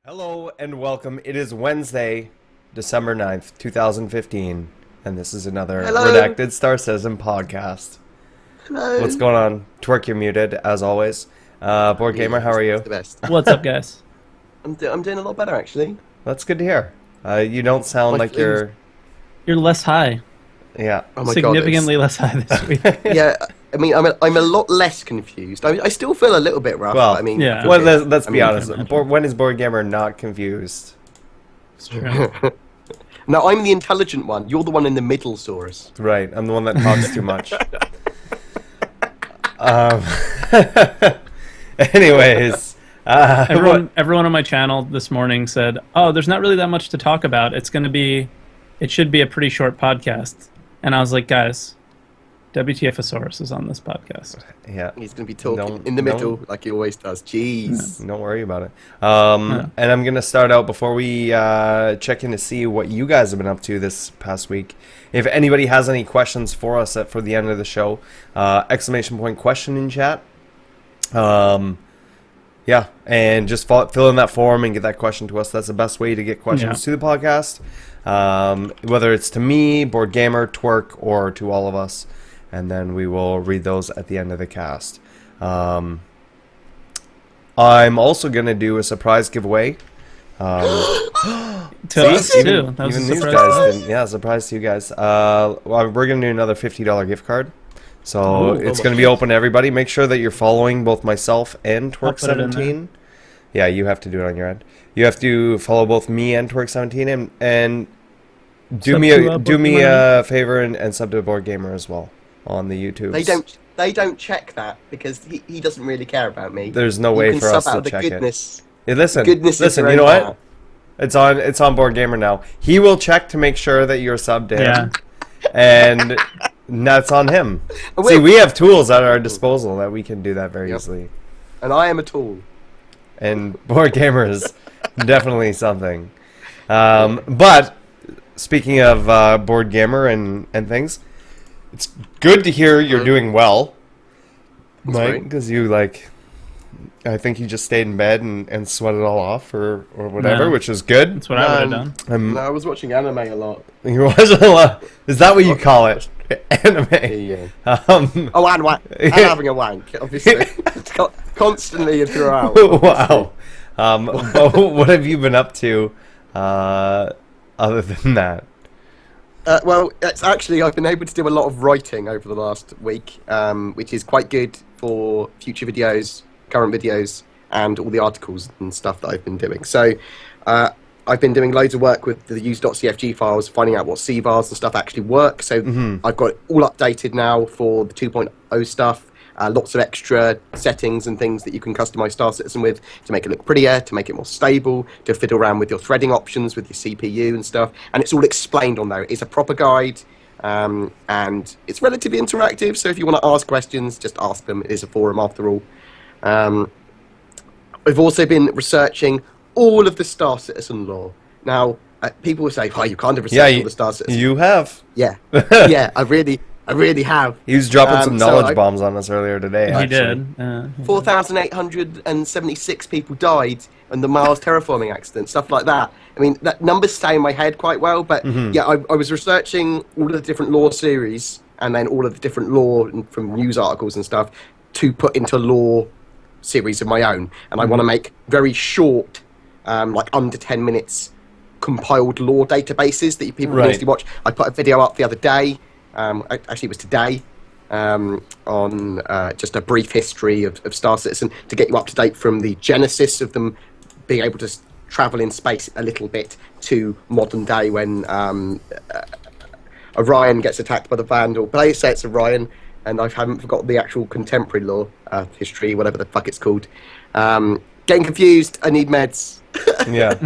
Hello and welcome. It is Wednesday, December 9th, 2015, and this is another Redacted Star Citizen podcast. Hello. What's going on? Twerk, you're muted, as always. BoredGamer, how are you? The best. What's up, guys? I'm doing a lot better, actually. That's good to hear. You don't sound like you're... You're less high. Yeah. Oh my Significantly less high this week. Yeah, I mean, I'm a lot less confused. I still feel a little bit rough. Well, but I mean, yeah. Well, let's be honest. When is BoredGamer not confused? It's true. No, I'm the intelligent one. You're the one in the middle, Saurus. Right, I'm the one that talks too much. Anyways... Everyone on my channel this morning said, "Oh, there's not really that much to talk about. It should be a pretty short podcast." And I was like, "Guys, WTFosaurus is on this podcast." Yeah. He's going to be talking in the middle like he always does. Jeez. Don't worry about it. And I'm going to start out before we check in to see what you guys have been up to this past week. If anybody has any questions for us for the end of the show, ! Question in chat. Yeah, and just fill in that form and get that question to us. That's the best way to get questions to the podcast. Whether it's to me, BoredGamer, Twerk, or to all of us. And then we will read those at the end of the cast. I'm also going to do a surprise giveaway. To us, too. That was even a these surprise. guys didn't. Yeah, surprise to you guys. We're going to do another $50 gift card. So it's going to be open to everybody. Make sure that you're following both myself and Twerk17. Yeah, you have to do it on your end. You have to follow both me and Twerk17 and do me a favor and sub to BoredGamer as well on the YouTube. They don't check that because he doesn't really care about me. There's no way for us to check it. Yeah, listen, you know what? It's on BoredGamer now. He will check to make sure that you're subbed in. Yeah. And that's on him. See, we have tools at our disposal that we can do that very easily. And I am a tool. And BoredGamer is definitely something. But speaking of BoredGamer and things, it's good to hear you're doing well, Mike, because I think you just stayed in bed and sweat it all off or whatever, which is good. That's what I would have done. No, I was watching anime a lot. You watching a lot? Is that what you call it? Anime. Yeah. And having a wank, obviously. Constantly and throughout. Wow. But what have you been up to other than that? Well, it's actually, I've been able to do a lot of writing over the last week, which is quite good for future videos, current videos, and all the articles and stuff that I've been doing. So I've been doing loads of work with the use.cfg files, finding out what CVARs and stuff actually work. So I've got it all updated now for the 2.0 stuff. Lots of extra settings and things that you can customize Star Citizen with to make it look prettier, to make it more stable, to fiddle around with your threading options with your CPU and stuff. And it's all explained on there. It's a proper guide, and it's relatively interactive. So if you want to ask questions, just ask them. It is a forum after all. I've also been researching all of the Star Citizen lore. Now, people will say, "Oh, you can't have researched all the Star Citizen." You have. Yeah, yeah, I really have. He was dropping some knowledge bombs on us earlier today. He actually. did. 4,876 people died in the Mars terraforming accident, stuff like that. I mean, that numbers stay in my head quite well, but yeah, I was researching all of the different lore series and then all of the different lore from news articles and stuff to put into lore series of my own. And I want to make very short, like under 10 minutes, compiled lore databases that people can easily watch. I put a video up the other day. Actually, it was today, on just a brief history of Star Citizen to get you up to date from the genesis of them being able to travel in space a little bit to modern day when Orion gets attacked by the Vandal. But they say it's Orion, and I haven't forgotten the actual contemporary lore history, whatever the fuck it's called. Getting confused. I need meds. Yeah.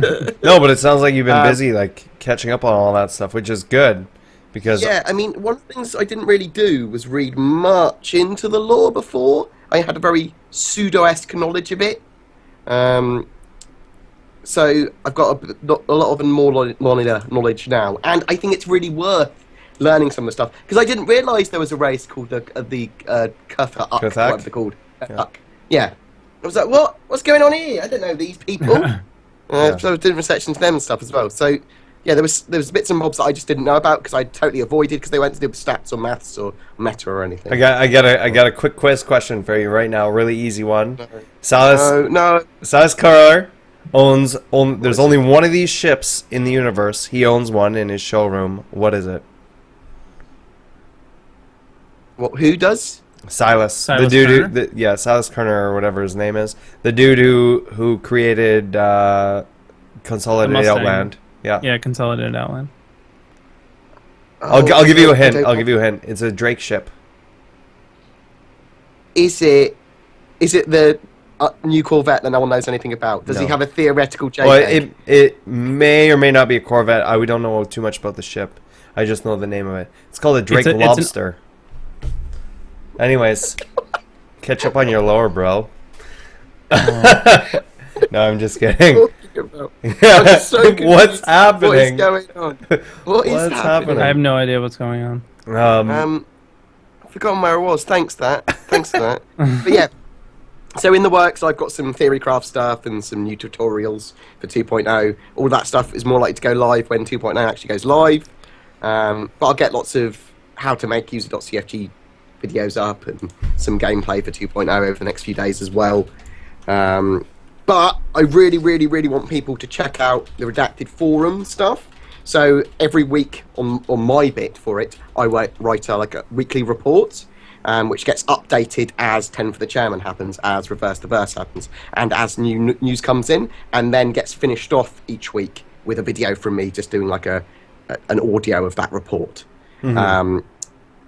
No, but it sounds like you've been busy, catching up on all that stuff, which is good. Because yeah, I mean, one of the things I didn't really do was read much into the lore before. I had a very pseudo-esque knowledge of it. So I've got a lot of more knowledge now. And I think it's really worth learning some of the stuff. Because I didn't realise there was a race called the Kutha-Uk, whatever they're called. Yeah. I was like, what? What's going on here? I don't know these people. Yeah. So I was doing receptions to them and stuff as well. So yeah, there was bits and bobs that I just didn't know about because I totally avoided because they went to do with stats or maths or meta or anything. I got a quick quiz question for you right now. Really easy one. No. Salas Karar there's only one of these ships in the universe. He owns one in his showroom. What is it? What? Who does? Silas the Silas dude Kerner? Silas Kerner or whatever his name is. The dude who created Consolidated Mustang. Outland. Yeah. Yeah, Consolidated Outland. I'll give you a hint. I don't- I'll give you a hint. It's a Drake ship. Is it the new Corvette that no one knows anything about? Does he No. have a theoretical JPEG? Well, it may or may not be a Corvette. We don't know too much about the ship. I just know the name of it. It's called a Drake It's an- Lobster. Anyways, catch up on your lore, bro. No, I'm just kidding. I'm so confused. What's happening? What is going on? What is What's happening? happening? I have no idea what's going on. I've forgotten where I was. Thanks for that. But yeah, so in the works, I've got some theory craft stuff and some new tutorials for 2.0. All that stuff is more likely to go live when 2.0 actually goes live. But I'll get lots of how to make user.cfg videos up and some gameplay for 2.0 over the next few days as well. But I really, really, really want people to check out the Redacted forum stuff. So every week on my bit for it, I write a weekly report, which gets updated as 10 for the Chairman happens, as Reverse the Verse happens, and as new news comes in, and then gets finished off each week with a video from me just doing like an audio of that report. Mm-hmm.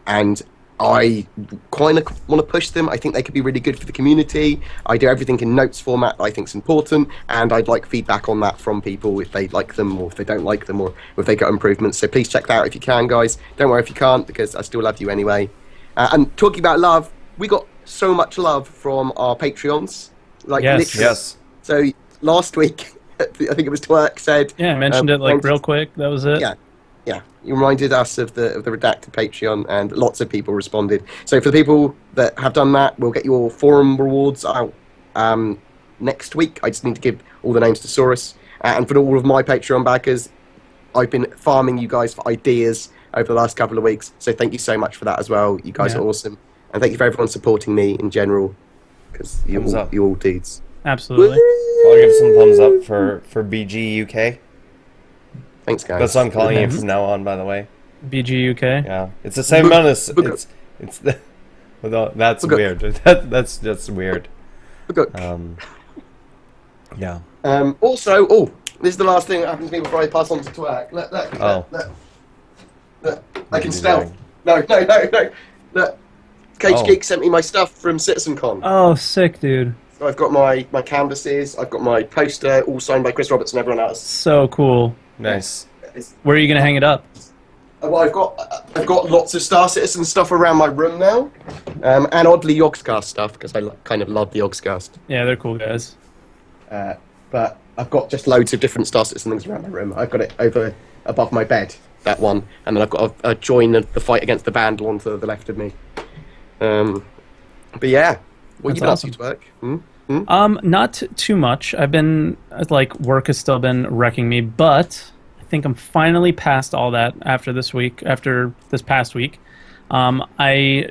And I kind of want to push them. I think they could be really good for the community. I do everything in notes format that I think is important, and I'd like feedback on that from people if they like them or if they don't like them or if they got improvements. So please check that out if you can, guys. Don't worry if you can't, because I still love you anyway. And talking about love, we got so much love from our Patreons. Like, Yes. literally. Yes. So last week, I think it was Twerk said... Yeah, I mentioned it like real quick. That was it. Yeah. Yeah, you reminded us of the Redacted Patreon, and lots of people responded. So for the people that have done that, we'll get your forum rewards out next week. I just need to give all the names to Saurus. And for all of my Patreon backers, I've been farming you guys for ideas over the last couple of weeks. So thank you so much for that as well. You guys are awesome. And thank you for everyone supporting me in general, because you're all dudes. Absolutely. I'll give some thumbs up for BG UK. Thanks, guys. That's what I'm calling you from now on, by the way. BG UK. Yeah, it's the same amount as it's the. Well, that's weird. That's just weird. Yeah. Also, this is the last thing that happens to me before I pass on to Twerk. Look. I can stealth. No. Look. Cage Geek sent me my stuff from CitizenCon. Oh, sick, dude. So I've got my canvases, I've got my poster, all signed by Chris Roberts and everyone else. So cool. Nice. Where are you gonna hang it up? Well, I've got lots of Star Citizen stuff around my room now, and oddly Yogscast stuff because I kind of love the Yogscast. Yeah, they're cool guys. But I've got just loads of different Star Citizen things around my room. I've got it above my bed, that one, and then I've got a join the fight against the Vandal to the left of me. But yeah, what you been up to, Twerk? Not too much. I've been work has still been wrecking me, but I think I'm finally past all that after this past week. I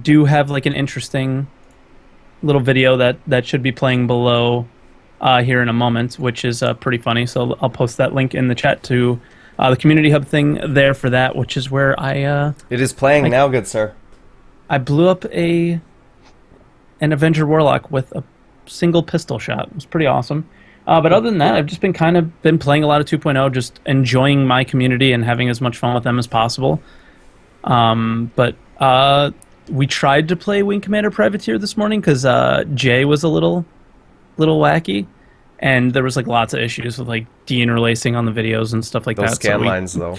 do have an interesting little video that should be playing below here in a moment, which is pretty funny. So I'll post that link in the chat to the community hub thing there for that, which is where It is playing now, good sir. I blew up an Avenger Warlock with a single pistol shot. It was pretty awesome. But other than that, I've just been playing a lot of 2.0, just enjoying my community and having as much fun with them as possible. But we tried to play Wing Commander Privateer this morning because Jay was a little wacky, and there was lots of issues with deinterlacing on the videos and stuff like Those that. scan lines, though.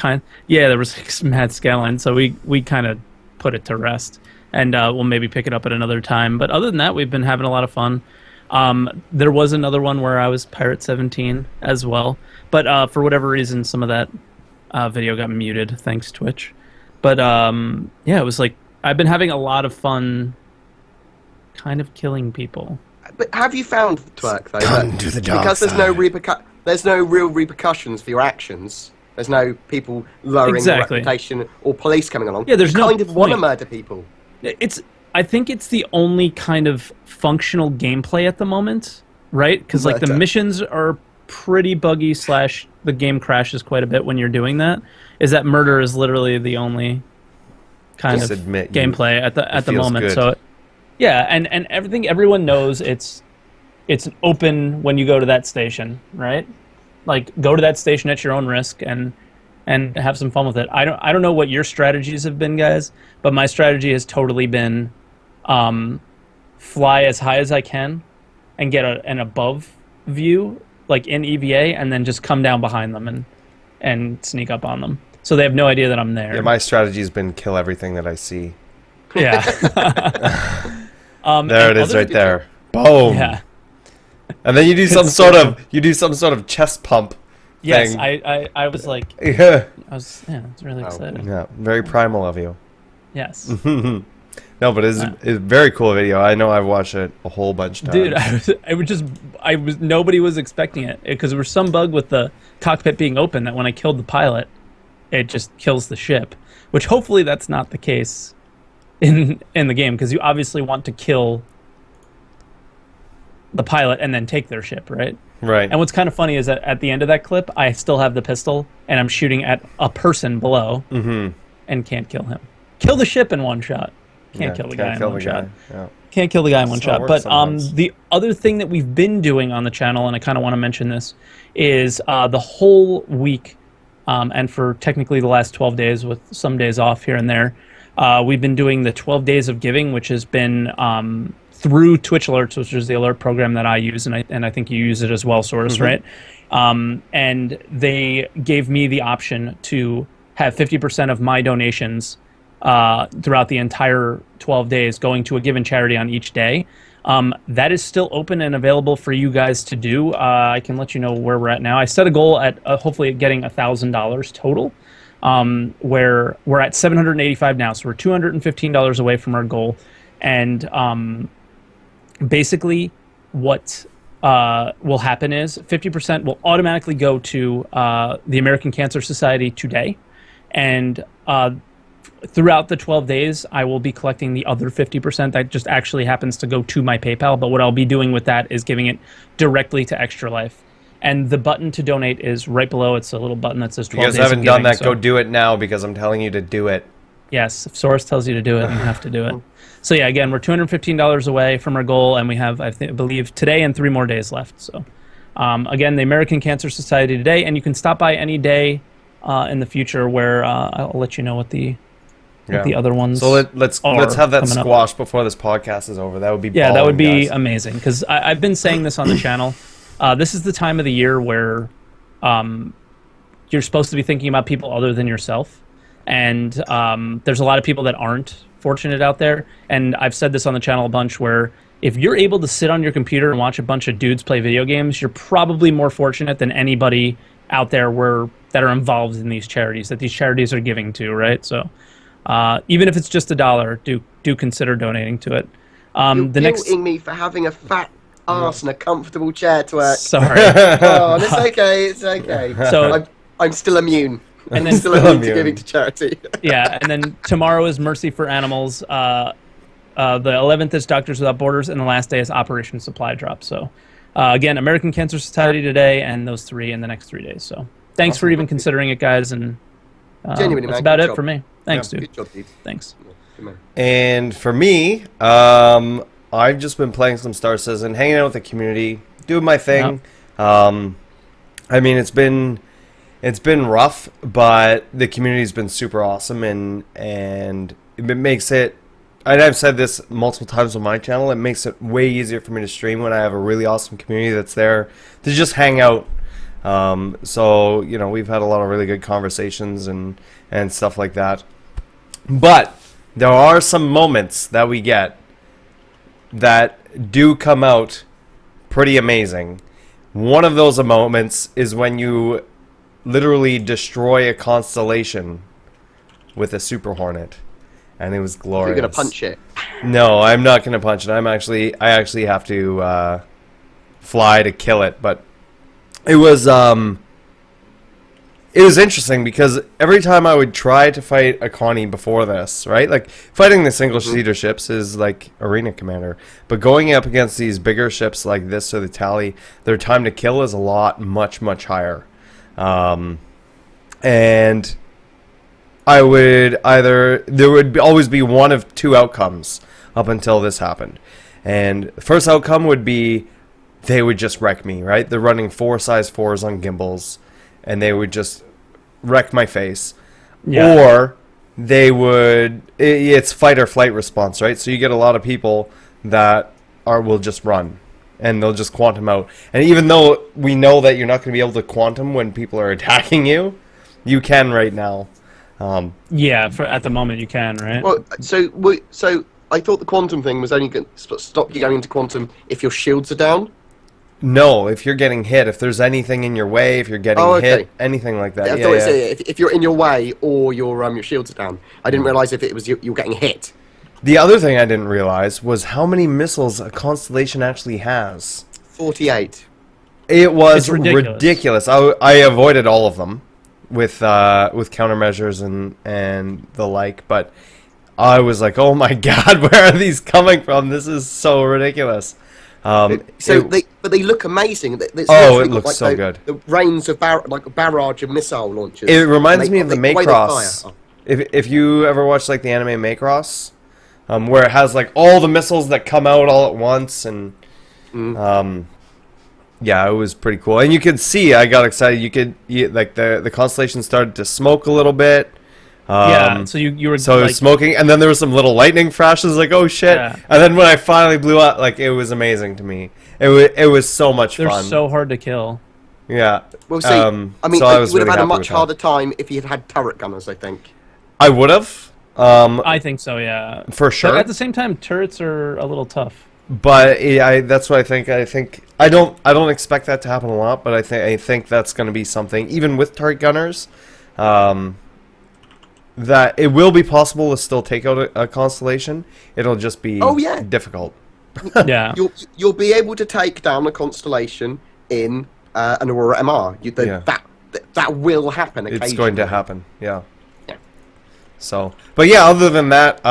There was some mad scan lines, so we kind of put it to rest. And we'll maybe pick it up at another time. But other than that, we've been having a lot of fun. There was another one where I was Pirate 17 as well. But for whatever reason, some of that video got muted, thanks Twitch. But it was I've been having a lot of fun kind of killing people. But have you found, Twerk, though, Come to the dark because there's no side. there's no real repercussions for your actions. There's no people lowering your reputation or police coming along. Yeah, there's you no kind of want to murder people. I think it's the only kind of functional gameplay at the moment, right? Because like the missions are pretty buggy / the game crashes quite a bit when you're doing that. Is that murder is literally the only kind of gameplay at the moment. Good. So yeah, and everyone knows it's open when you go to that station, right? Like go to that station at your own risk and have some fun with it. I don't know what your strategies have been, guys, but my strategy has totally been fly as high as I can and get an above view, like in EVA, and then just come down behind them and sneak up on them. So they have no idea that I'm there. Yeah, my strategy has been kill everything that I see. Yeah. There it is right there. Boom. Yeah. And then you do some sort of chest pump. Yes, thing. I was like, yeah. it's really exciting. Yeah, very primal of you. Yes. No, but it's a very cool video. I know I've watched it a whole bunch of times. Dude, nobody was expecting it because there was some bug with the cockpit being open that when I killed the pilot, it just kills the ship. Which hopefully that's not the case in the game, because you obviously want to kill the pilot and then take their ship, right? Right. And what's kind of funny is that at the end of that clip, I still have the pistol and I'm shooting at a person below and can't kill him. Kill the ship in one shot. Can't kill the guy in one shot. Yeah. Can't kill the guy in one shot. But the other thing that we've been doing on the channel, and I kind of want to mention this, is the whole week, and for technically the last 12 days with some days off here and there, we've been doing the 12 Days of Giving, which has been through Twitch Alerts, which is the alert program that I use, and I think you use it as well, Source, right? And they gave me the option to have 50% of my donations throughout the entire 12 days going to a given charity on each day. That is still open and available for you guys to do. I can let you know where we're at now. I set a goal at hopefully getting $1,000 total, where we're at $785 now, so we're $215 away from our goal. And basically what will happen is 50% will automatically go to the American Cancer Society today, and throughout the 12 days, I will be collecting the other 50% that just actually happens to go to my PayPal. But what I'll be doing with that is giving it directly to Extra Life. And the button to donate is right below. It's a little button that says 12 days. If you guys haven't done that, go do it now, because I'm telling you to do it. Yes, if Source tells you to do it, you have to do it. So yeah, again, we're $215 away from our goal, and we have, I believe, today and 3 more days left. So again, the American Cancer Society today, and you can stop by any day in the future where I'll let you know what the other ones. So let's have that squash before this podcast is over. That would be that would be amazing, because I've been saying this on the channel. This is the time of the year where you're supposed to be thinking about people other than yourself, and there's a lot of people that aren't fortunate out there. And I've said this on the channel a bunch, where if you're able to sit on your computer and watch a bunch of dudes play video games, you're probably more fortunate than anybody out there that are involved in these charities that these charities are giving to, right? So even if it's just $1, do consider donating to it. You're guilting me for having a fat ass and a comfortable chair to work. Sorry. Oh, it's okay. It's okay. So I'm still immune. And then still immune to giving to charity. Yeah, and then tomorrow is Mercy for Animals. The 11th is Doctors Without Borders, and the last day is Operation Supply Drop. So again, American Cancer Society today, and those 3 in the next 3 days. So thanks for even considering it, guys. And genuinely, that's about it for me. Thanks, dude. Good job, dude. Thanks. And for me, I've just been playing some Star Citizen, hanging out with the community, doing my thing. Yep. I mean, it's been rough, but the community's been super awesome, and it makes it. And I've said this multiple times on my channel. It makes it way easier for me to stream when I have a really awesome community that's there to just hang out. So we've had a lot of really good conversations and stuff like that. But there are some moments that we get that do come out pretty amazing. One of those moments is when you literally destroy a constellation with a Super Hornet, and it was glorious. You're gonna punch it? No, I'm not gonna punch it. I actually have to fly to kill it, but it was interesting because every time I would try to fight a Connie before this, right? Like, fighting the single-seater ships is like Arena Commander. But going up against these bigger ships like this or the Tally, their time to kill is much higher. And I would there would always be one of two outcomes up until this happened. And the first outcome would be they would just wreck me, right? They're running 4 size 4s on gimbals, and they would just wreck my face. Yeah. Or they would, it's fight or flight response, right? So you get a lot of people that will just run, and they'll just quantum out. And even though we know that you're not going to be able to quantum when people are attacking you, you can right now. Yeah, at the moment you can, right? Well, so I thought the quantum thing was only going to stop you going into quantum if your shields are down. No, if you're getting hit, if there's anything in your way, if you're getting hit, anything like that. Yeah, if you're in your way or your shields are down. I didn't realize if it was you're getting hit. The other thing I didn't realize was how many missiles a constellation actually has. 48. It was ridiculous. I avoided all of them with countermeasures and the like, but I was like, oh my god, where are these coming from? This is so ridiculous. They look amazing. It looks like so good. The rains of like a barrage of missile launchers. It reminds me of the Macross. If you ever watch like the anime Macross, where it has like all the missiles that come out all at once, and yeah, it was pretty cool. And you could see, I got excited. Like the constellation started to smoke a little bit. Yeah, so you were so like, smoking, and then there was some little lightning flashes, like, oh shit! Yeah. And then when I finally blew up, like, it was amazing to me. It was so much fun. They're so hard to kill. Yeah. Well, see, I mean, you would have had a much harder time if you had turret gunners, I think. I would have. I think so, yeah. For sure. But at the same time, turrets are a little tough. But that's what I think. I don't expect that to happen a lot, but I think that's going to be something, even with turret gunners. That it will be possible to still take out a constellation. It'll just be difficult. Yeah, you'll be able to take down a constellation in an Aurora MR. That will happen occasionally. It's going to happen. Yeah. So, but yeah, other than that,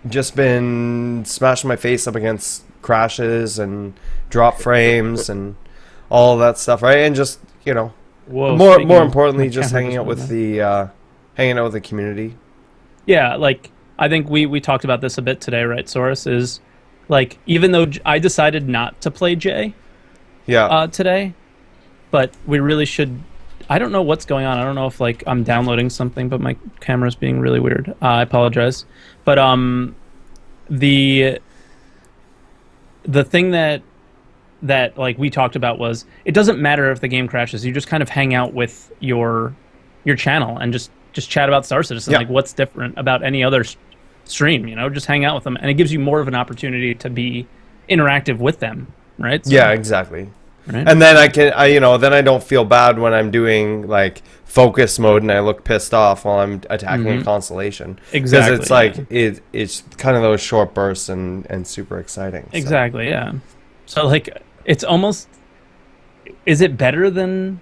just been smashing my face up against crashes and drop frames and all of that stuff, right? And just Whoa, more importantly, just hanging out with the community. Yeah, like I think we talked about this a bit today, right? Soros is like, even though I decided not to play Jay, today, but we really should. I don't know what's going on. I don't know if like I'm downloading something, but my camera's being really weird. I apologize, but the thing that like we talked about was, it doesn't matter if the game crashes. You just kind of hang out with your channel and just chat about Star Citizen. Like, what's different about any other stream? Just hang out with them, and it gives you more of an opportunity to be interactive with them, right? So, yeah, exactly. Right? And then then I don't feel bad when I'm doing like focus mode and I look pissed off while I'm attacking a constellation. Exactly. Because it's like it's kind of those short bursts and super exciting. So. Exactly. Yeah. So like, it's almost, is it better than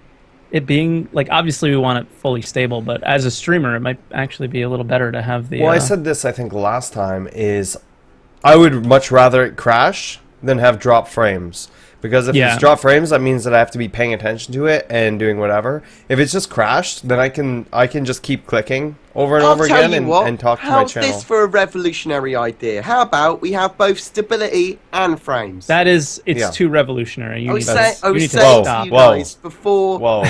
it being, like, obviously we want it fully stable, but as a streamer it might actually be a little better to have the... Well, I said this, I think, last time, is I would much rather it crash than have drop frames. Because if it's drop frames, that means that I have to be paying attention to it and doing whatever. If it's just crashed, then I can just keep clicking over and over again and talk to my channel. How's this for a revolutionary idea? How about we have both stability and frames? It's too revolutionary. I was saying to you guys before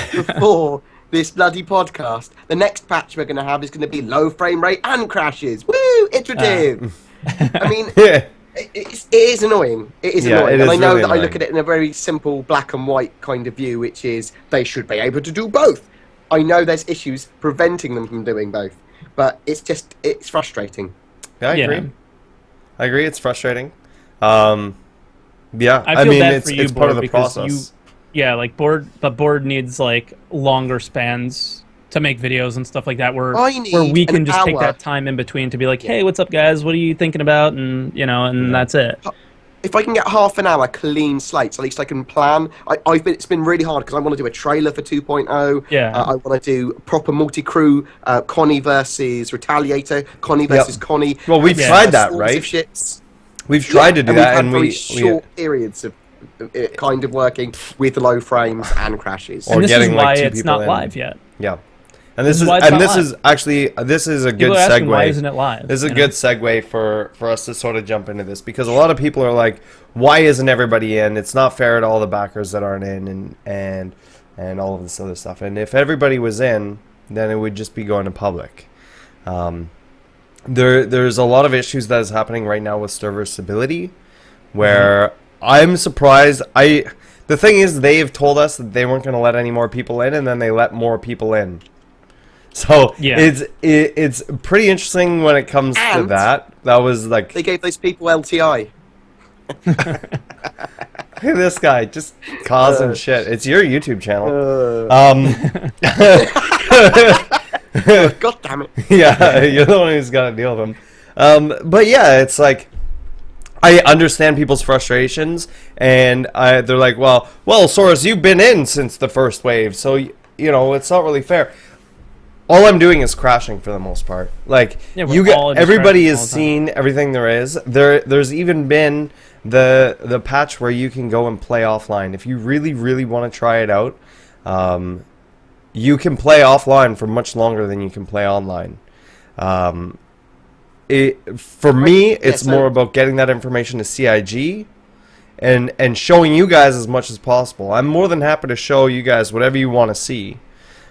this bloody podcast, the next patch we're going to have is going to be low frame rate and crashes. Woo! Iterative. I mean... It is annoying. It is annoying. And I know that I look at it in a very simple black and white kind of view, which is they should be able to do both. I know there's issues preventing them from doing both, but it's frustrating. Yeah, I agree. It's frustrating. I feel bad for you, it's part of the process. Like Bored needs like longer spans to make videos and stuff like that, where we can just take that time in between to be like, hey, what's up, guys? What are you thinking about? And and that's it. if I can get half an hour clean slates, at least I can plan. It's been really hard because I want to do a trailer for 2.0. Yeah. I want to do proper multi-crew, Connie versus Retaliator, Connie versus Connie. Well, we've tried that, Swarms right? of ships. We've tried to do that, and very short periods of it kind of working with low frames and crashes. And this is getting, like, why 2 it's people not in. live yet. Yeah. And this why it's not live. is actually a good People are asking, segue. why isn't it live? This is a good segue for us to sort of jump into this, because a lot of people are like, why isn't everybody in? It's not fair to all the backers that aren't in, and all of this other stuff. And if everybody was in, then it would just be going to public. There's a lot of issues that is happening right now with server stability, where I'm surprised. The thing is, they've told us that they weren't going to let any more people in, and then they let more people in. So it's pretty interesting when it comes to that. That was like, they gave those people LTI. look at this guy just causing shit. It's your YouTube channel. God damn it. Yeah, you're the one who's got to deal with them. But yeah, it's like, I understand people's frustrations, and they're like, well, Soros, you've been in since the first wave, so you know it's not really fair. All I'm doing is crashing for the most part. Like, everybody has seen everything there is. There's even been the patch where you can go and play offline. If you really, really want to try it out, you can play offline for much longer than you can play online. For me, it's more about getting that information to CIG and showing you guys as much as possible. I'm more than happy to show you guys whatever you want to see.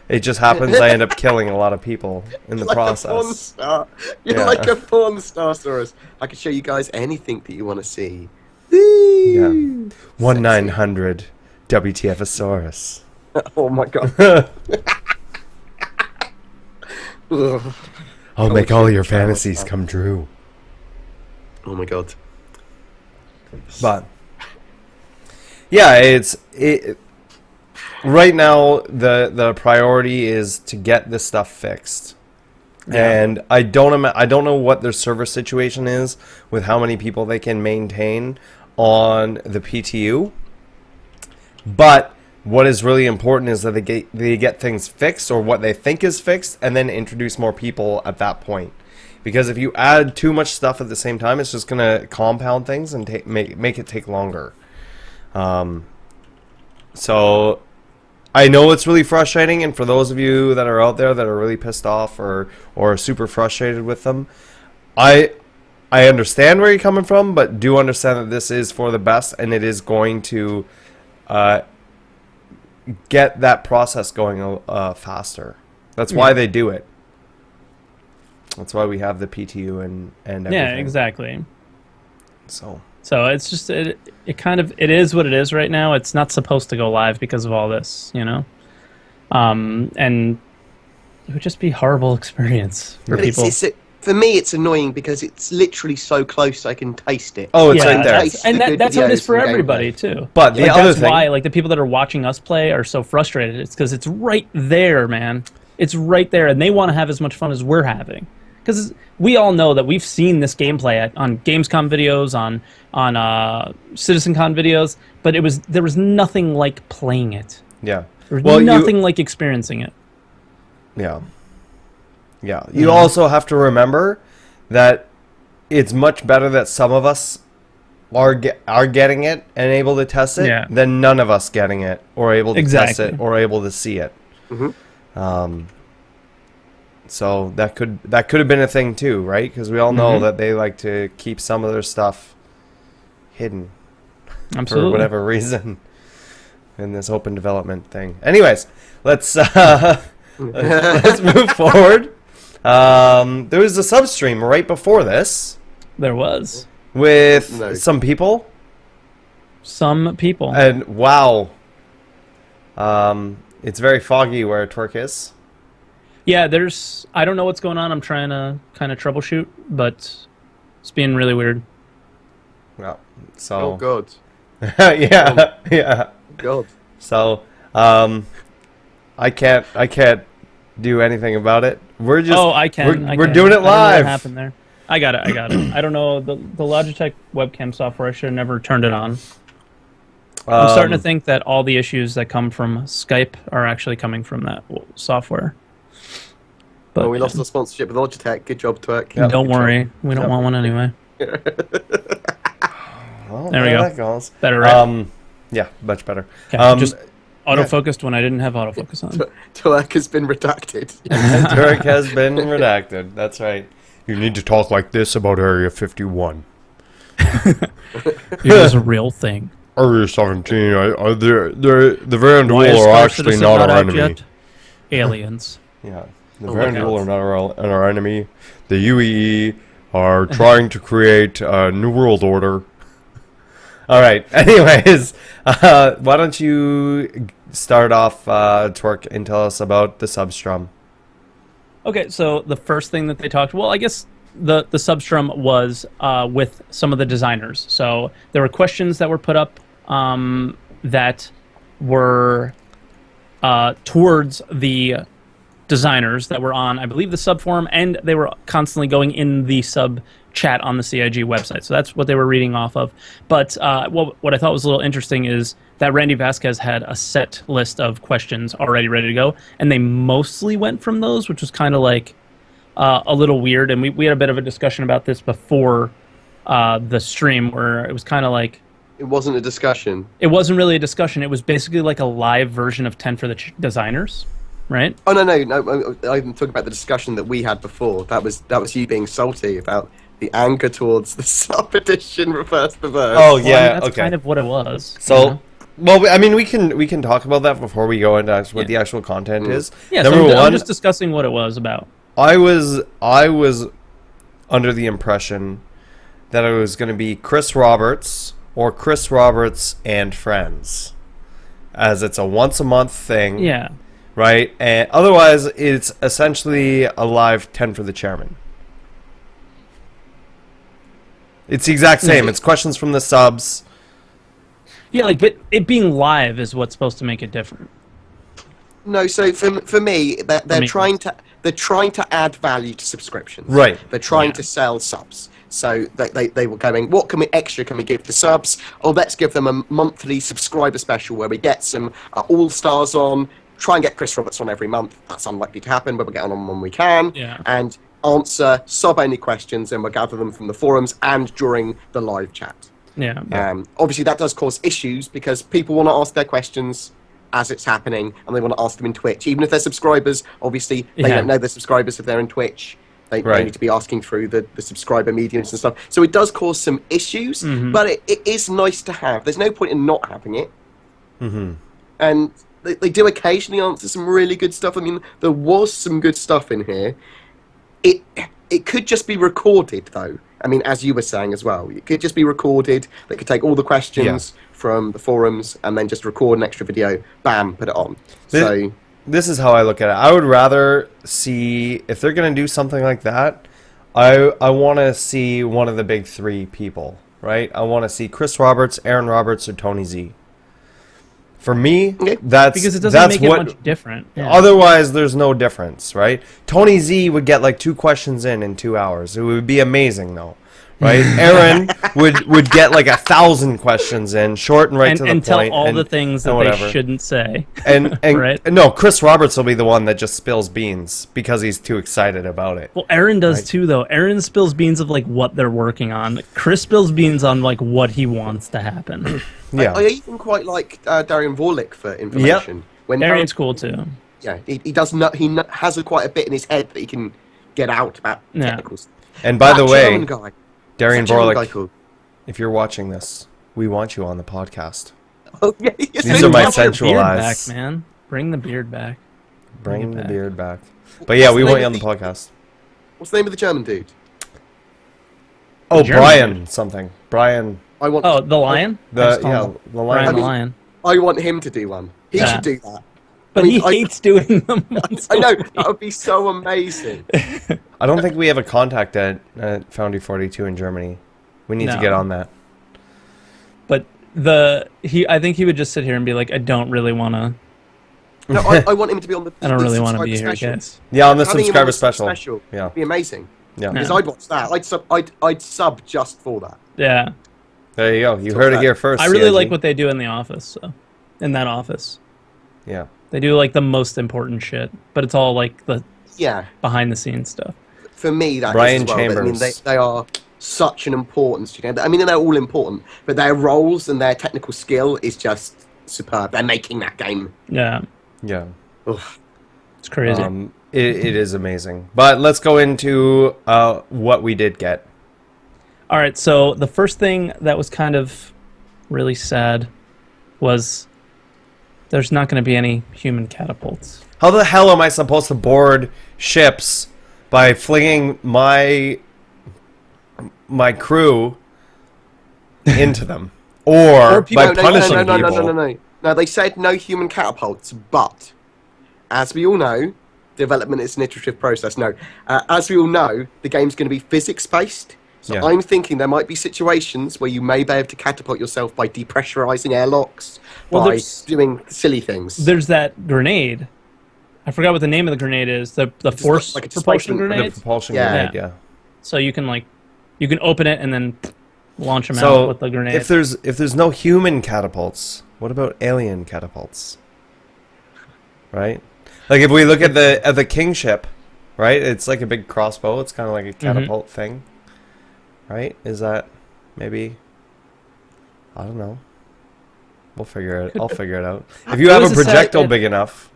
It just happens I end up killing a lot of people in the process. A porn star. You're like a porn star, Soros. I can show you guys anything that you want to see. Yeah. 1-900 WTFosaurus. Oh my god. I'll make all your fantasies come true. Oh my god. But yeah, right now the priority is to get this stuff fixed. Yeah. And I don't know what their server situation is with how many people they can maintain on the PTU. But what is really important is that they get things fixed, or what they think is fixed, and then introduce more people at that point. Because if you add too much stuff at the same time, it's just going to compound things and make it take longer. So I know it's really frustrating, and for those of you that are out there that are really pissed off or super frustrated with them, I understand where you're coming from, but do understand that this is for the best, and it is going to get that process going faster. That's why they do it. That's why we have the PTU and everything. Yeah, exactly. So it's just it is what it is right now. It's not supposed to go live because of all this, you know. And it would just be a horrible experience for people. For me, it's annoying because it's literally so close I can taste it. Oh, it's right there. And that's how it is for everybody, too. But the other thing... That's why, like, the people that are watching us play are so frustrated. It's because it's right there, man. It's right there, and they want to have as much fun as we're having. Because we all know that we've seen this gameplay on Gamescom videos, on CitizenCon videos, but there was nothing like playing it. Yeah. There was nothing like experiencing it. Yeah. Yeah. You also have to remember that it's much better that some of us are getting it and able to test it than none of us getting it or able to test it or able to see it. Mm-hmm. So that could have been a thing too, right? Because we all know that they like to keep some of their stuff hidden for whatever reason in this open development thing. Anyways, let's move forward. There was a substream right before this. There was. With some people. Some people. And wow. It's very foggy where Twerk is. Yeah, I don't know what's going on. I'm trying to kind of troubleshoot, but it's being really weird. Well, so. Oh, God. yeah. God. So, I can't do anything about it. We're just. Oh, I can. We're doing it live. What happened there? I got it. I don't know the Logitech webcam software. I should have never turned it on. I'm starting to think that all the issues that come from Skype are actually coming from that software. But we lost our sponsorship with Logitech. Good job, Twerk. Yep. Don't worry. We don't want one anyway. Well, there we go. That goes. Better, right? Yeah, much better. Okay, just autofocused when I didn't have autofocus on. Twerk has been redacted. Twerk has been redacted. That's right. You need to talk like this about Area 51. It was a real thing. Area 17, the Varandul are actually not our enemy. Yet? Aliens. Yeah, the Varandul are not our enemy. The UEE are trying to create a new world order. All right. Anyways, why don't you start off, Twerk, and tell us about the Substrum? Okay, so the first thing that they talked, well, I guess the Substrum was with some of the designers. So there were questions that were put up that were towards the designers that were on, I believe, the sub forum, and they were constantly going in the sub chat on the CIG website. So that's what they were reading off of. But what I thought was a little interesting is that Randy Vasquez had a set list of questions already ready to go, and they mostly went from those, which was kind of like a little weird. And we had a bit of a discussion about this before the stream, where it was kind of like, it wasn't a discussion. It wasn't really a discussion. It was basically like a live version of 10 for the designers, right? Oh, no. I'm talking about the discussion that we had before. That was you being salty about the anger towards the sub edition reverse the verse. Oh, yeah, well, I mean, that's kind of what it was. So, well, I mean, we can talk about that before we go into what the actual content is. Yeah, so I'm just discussing what it was about. I was under the impression that it was going to be Chris Roberts or Chris Roberts and Friends, as it's a once-a-month thing. Yeah. Right? And otherwise, it's essentially a live 10 for the chairman. It's the exact same. It's questions from the subs. Yeah, but it being live is what's supposed to make it different. No, so for me, they're trying to add value to subscriptions. Right. They're trying to sell subs. So they were going, what extra can we give to subs? Oh, let's give them a monthly subscriber special where we get some all-stars on, try and get Chris Roberts on every month. That's unlikely to happen, but we'll get on when we can. Yeah. And answer sub-only questions, and we'll gather them from the forums and during the live chat. Yeah. Obviously, that does cause issues because people want to ask their questions as it's happening, and they want to ask them in Twitch. Even if they're subscribers, obviously, they don't know they're subscribers if they're in Twitch. They need to be asking through the subscriber mediums and stuff. So it does cause some issues, but it is nice to have. There's no point in not having it. And they do occasionally answer some really good stuff. I mean, there was some good stuff in here. It could just be recorded, though. I mean, as you were saying as well, it could just be recorded. They could take all the questions from the forums and then just record an extra video, bam, put it on. This is how I look at it. I would rather see, if they're going to do something like that, I want to see one of the big three people, right? I want to see Chris Roberts, Aaron Roberts, or Tony Z. For me, that's because it doesn't make it much different. Yeah. Otherwise, there's no difference, right? Tony Z would get like 2 questions in 2 hours. It would be amazing, though, right? Aaron would get like 1,000 questions in, short and right to the and point, tell all the things that they shouldn't say. And right? No, Chris Roberts will be the one that just spills beans because he's too excited about it. Well, Aaron does too, though. Aaron spills beans of like what they're working on. Chris spills beans on like what he wants to happen. Yeah, I even quite like Darian Vorlik for information. Yep. When Darian's cool too. Yeah, he does not. He has quite a bit in his head that he can get out about technicals. And by the way, guy, Darian Vorlik, if you're watching this, we want you on the podcast. Oh yeah, these are my sensual eyes. Back, man. Bring the beard back. Bring the beard back. But yeah, we want you on the podcast. What's the name of the German dude? Oh, Brian something. Brian. The Lion? The Lion. Brian the Lion. I want him to do one. He should do that. But he hates doing them. I know, that would be so amazing. I don't think we have a contact at Foundry 42 in Germany. We need to get on that. But I think he would just sit here and be like, I don't really want to. No, I want him to be on the. I don't really want to be here, guys. Yeah, on the subscriber special. Yeah, it'd be amazing. Yeah. Because I'd watch that. I'd sub just for that. Yeah. There you go. You heard it here first. I really CIG. like what they do in the office. So, in that office, Yeah. they do like the most important shit, but it's all like the behind the scenes stuff. For me, that Brian is as well. I mean, Chambers. they are such an important studio. I mean, they're all important, but their roles and their technical skill is just superb. They're making that game. Yeah. Yeah. Oof. It's crazy. It is amazing. But let's go into what we did get. All right, so the first thing that was kind of really sad was there's not going to be any human catapults. How the hell am I supposed to board ships by flinging my crew into them? Or by punishing people? No, they said no human catapults, but as we all know, development is an iterative process. No, as we all know, the game's going to be physics-based. So I'm thinking there might be situations where you may be able to catapult yourself by depressurizing airlocks, by doing silly things. There's that grenade. I forgot what the name of the grenade is. The force like a propulsion grenade. The propulsion grenade, yeah. So you can open it and then launch them out with the grenade. If there's no human catapults, what about alien catapults? Right? Like if we look at the kingship, right? It's like a big crossbow. It's kind of like a catapult thing. Right? Is that maybe? I don't know. We'll figure it. I'll figure it out. If you have a projectile big enough.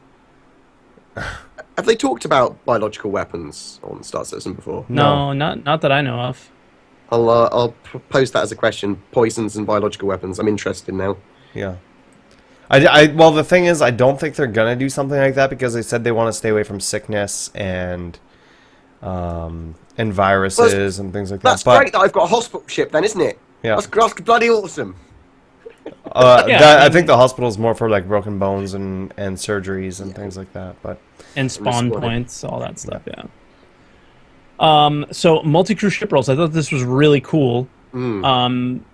Have they talked about biological weapons on Star Citizen before? No, not that I know of. I'll pose that as a question. Poisons and biological weapons. I'm interested now. Yeah. Well, the thing is, I don't think they're gonna do something like that because they said they want to stay away from sickness and viruses and things like that. That's great that I've got a hospital ship then, isn't it? Yeah. That's bloody awesome. I think the hospital is more for like broken bones and surgeries and things like that. And spawn points, all that stuff, yeah. So multi-crew ship roles, I thought this was really cool.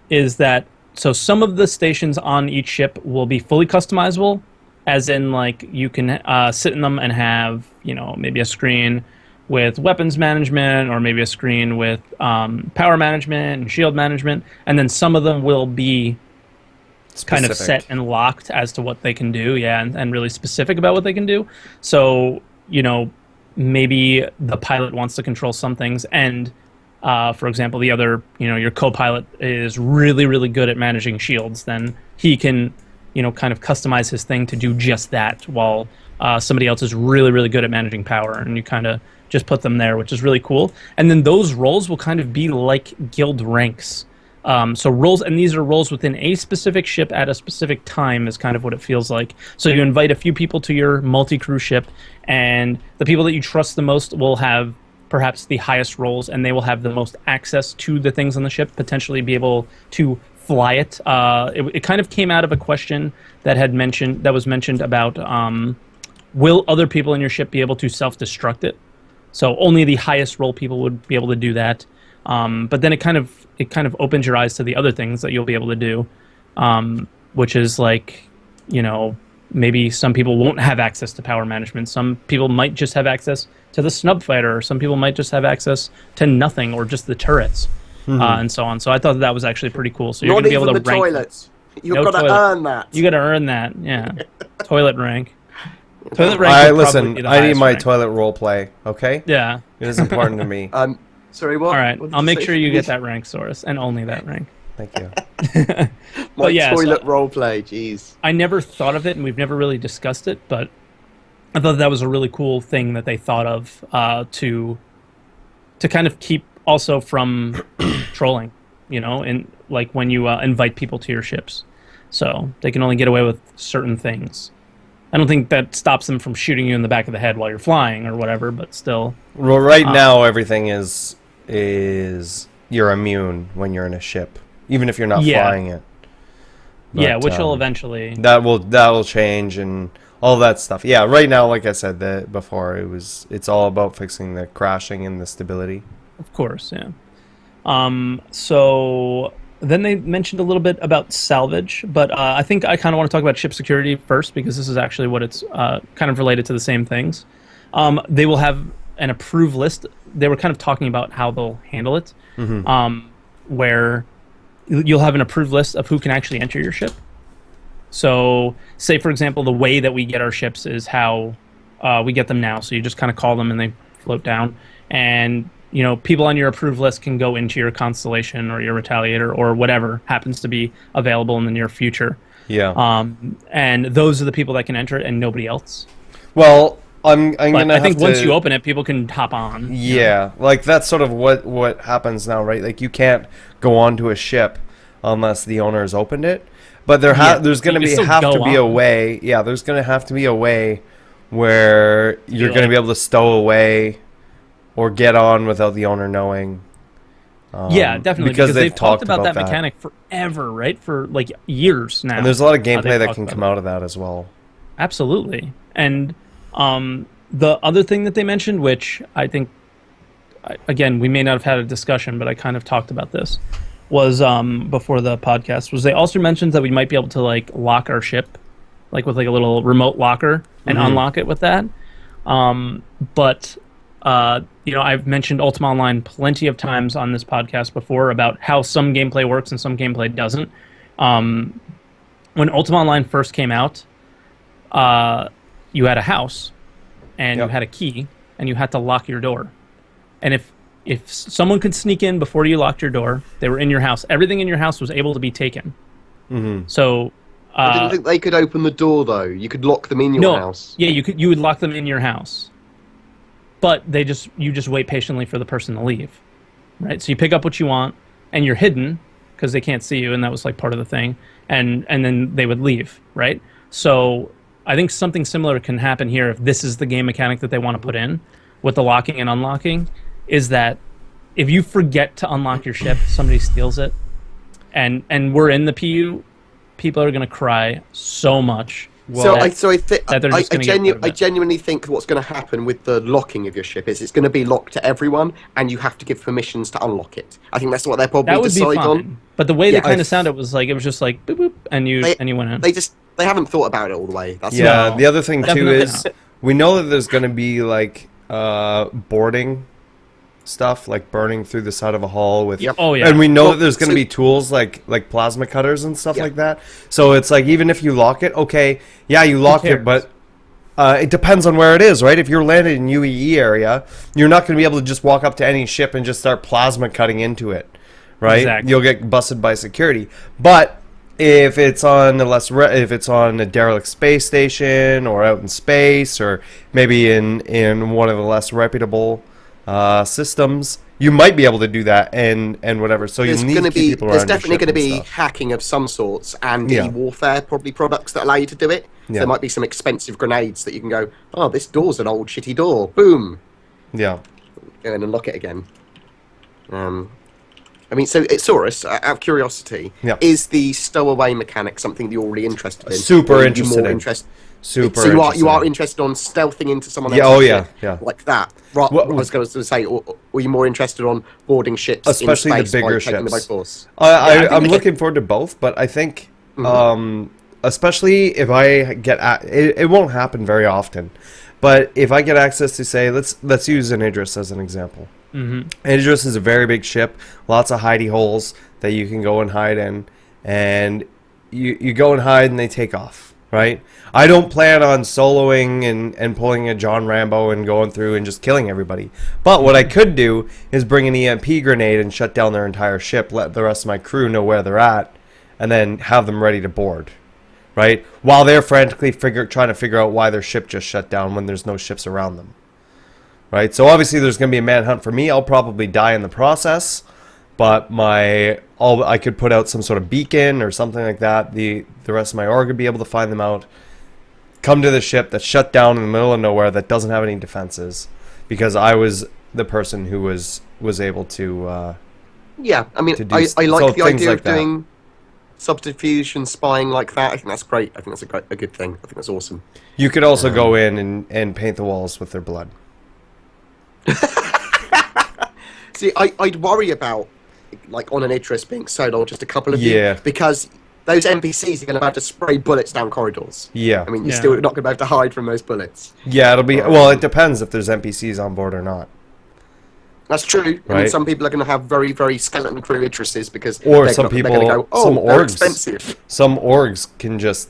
Is that so some of the stations on each ship will be fully customizable, as in like you can sit in them and have, maybe a screen with weapons management or maybe a screen with power management and shield management, and then some of them will be kind of set and locked as to what they can do, and really specific about what they can do. So, maybe the pilot wants to control some things, and for example, the other, your co-pilot is really, really good at managing shields, then he can, kind of customize his thing to do just that, while somebody else is really, really good at managing power, and you kind of just put them there, which is really cool. And then those roles will kind of be like guild ranks. So roles, and these are roles within a specific ship at a specific time is kind of what it feels like. So you invite a few people to your multi-crew ship, and the people that you trust the most will have perhaps the highest roles, and they will have the most access to the things on the ship, potentially be able to fly it. It kind of came out of a question that was mentioned about will other people in your ship be able to self-destruct it? So only the highest role people would be able to do that. But then it kind of opens your eyes to the other things that you'll be able to do, which is like, maybe some people won't have access to power management. Some people might just have access to the snub fighter, or some people might just have access to nothing, or just the turrets, and so on. So I thought that was actually pretty cool. So you're going to be able to rank. Toilets. You've got to earn that. You got to earn that, yeah. Toilet rank. Toilet rank. Listen, I need my toilet role play. Okay. Yeah. It is important to me. Sorry, what? All right, I'll make sure you get that rank, Saurus, and only that rank. Thank you. My toilet roleplay, jeez. I never thought of it, and we've never really discussed it, but I thought that was a really cool thing that they thought of to kind of keep also from trolling, and like when you invite people to your ships. So they can only get away with certain things. I don't think that stops them from shooting you in the back of the head while you're flying or whatever, but still. Well, right now everything is you're immune when you're in a ship, even if you're not flying it. But, which will eventually. That will change and all that stuff. Yeah, right now, like I said before, it's all about fixing the crashing and the stability. Of course, yeah. So then they mentioned a little bit about salvage, but I think I kind of want to talk about ship security first, because this is actually what it's kind of related to the same things. They will have an approved list they were kind of talking about how they'll handle it, Mm-hmm. where you'll have an approved list of who can actually enter your ship. So, say for example, the way that we get our ships is how we get them now. So you just kind of call them and they float down, and people on your approved list can go into your Constellation or your Retaliator or whatever happens to be available in the near future. Yeah. And those are the people that can enter it, and nobody else. Well, I'm But gonna. I think have once to, you open it, people can hop on. Yeah, like that's sort of what happens now, right? Like you can't go onto a ship unless the owner has opened it. But there's going to you be can still have go to be a on. way. Yeah, there's going to have to be a way where you're going to be able to stow away or get on without the owner knowing. Yeah, definitely, because they've talked about that that mechanic forever, right? For like years now. And there's a lot of they've gameplay that talked can about come out of that as well. Absolutely. And the other thing that they mentioned, which I think, again, we may not have had a discussion, but I kind of talked about this, was before the podcast, was they also mentioned that we might be able to like lock our ship, like with like a little remote locker and unlock it with that. But I've mentioned Ultima Online plenty of times on this podcast before about how some gameplay works and some gameplay doesn't. When Ultima Online first came out, you had a house and you had a key and you had to lock your door. And if someone could sneak in before you locked your door, they were in your house. Everything in your house was able to be taken. Mm-hmm. So I didn't think they could open the door though. You could lock them in your house. Yeah, you would lock them in your house. But you just wait patiently for the person to leave. Right? So you pick up what you want and you're hidden because they can't see you, and that was like part of the thing. And then they would leave, right? So I think something similar can happen here if this is the game mechanic that they want to put in with the locking and unlocking, is that if you forget to unlock your ship, somebody steals it, and we're in the PU, people are going to cry so much. I genuinely think what's going to happen with the locking of your ship is it's going to be locked to everyone, and you have to give permissions to unlock it. I think that's what they'll probably decide on. But the way they kind of sounded was like it was just like boop boop, and you went in. They haven't thought about it all the way. That's the other thing too Definitely is we know that there's going to be like boarding stuff, like burning through the side of a hull with and we know that there's going to be tools like plasma cutters and stuff like that. So it's like, even if you lock it, you locked it, but it depends on where it is, right? If you're landed in UEE area, you're not going to be able to just walk up to any ship and just start plasma cutting into it, right? Exactly. You'll get busted by security. But if it's on a derelict space station or out in space or maybe in one of the less reputable systems, you might be able to do that and whatever. So there's you need to keep people around. There's definitely going to be stuff. hacking of some sorts and warfare probably products that allow you to do it. So there might be some expensive grenades that you can go, oh, this door's an old shitty door. Boom. Yeah. Go and unlock it again. I mean, so Saurus, out of curiosity, is the stowaway mechanic something you're really interested in? Super interested in. So you are interested on stealthing into someone else's ship like that. Right, I was going to say, or were you more interested on boarding ships, especially in space, the bigger taking them by ships? force? I'm looking forward to both, but I think, especially if I get, it won't happen very often, but if I get access to, say, let's use an Idris as an example. Idris is a very big ship, lots of hidey holes that you can go and hide in, and you go and hide and they take off, right? I don't plan on soloing and pulling a John Rambo and going through and just killing everybody. But what I could do is bring an EMP grenade and shut down their entire ship, let the rest of my crew know where they're at, and then have them ready to board, right? While they're frantically trying to figure out why their ship just shut down when there's no ships around them. Right, so obviously there's going to be a manhunt for me. I'll probably die in the process, but I could put out some sort of beacon or something like that. The rest of my org would be able to find them out, come to the ship that's shut down in the middle of nowhere that doesn't have any defenses, because I was the person who was able to. I mean, I like the idea of doing subterfuge and spying like that. I think that's great. I think that's a good thing. I think that's awesome. You could also go in and paint the walls with their blood. See, I'd worry about, like, on an Idris being solo, just a couple of you, because those NPCs are going to have to spray bullets down corridors. I mean, you're still not going to be able to hide from those bullets. It'll be, well, it depends if there's NPCs on board or not. That's true. Right. And some people are going to have very, very skeleton crew Idrises because Or they're some they're people, going to go, oh, some they're orgs, expensive. some orgs can just,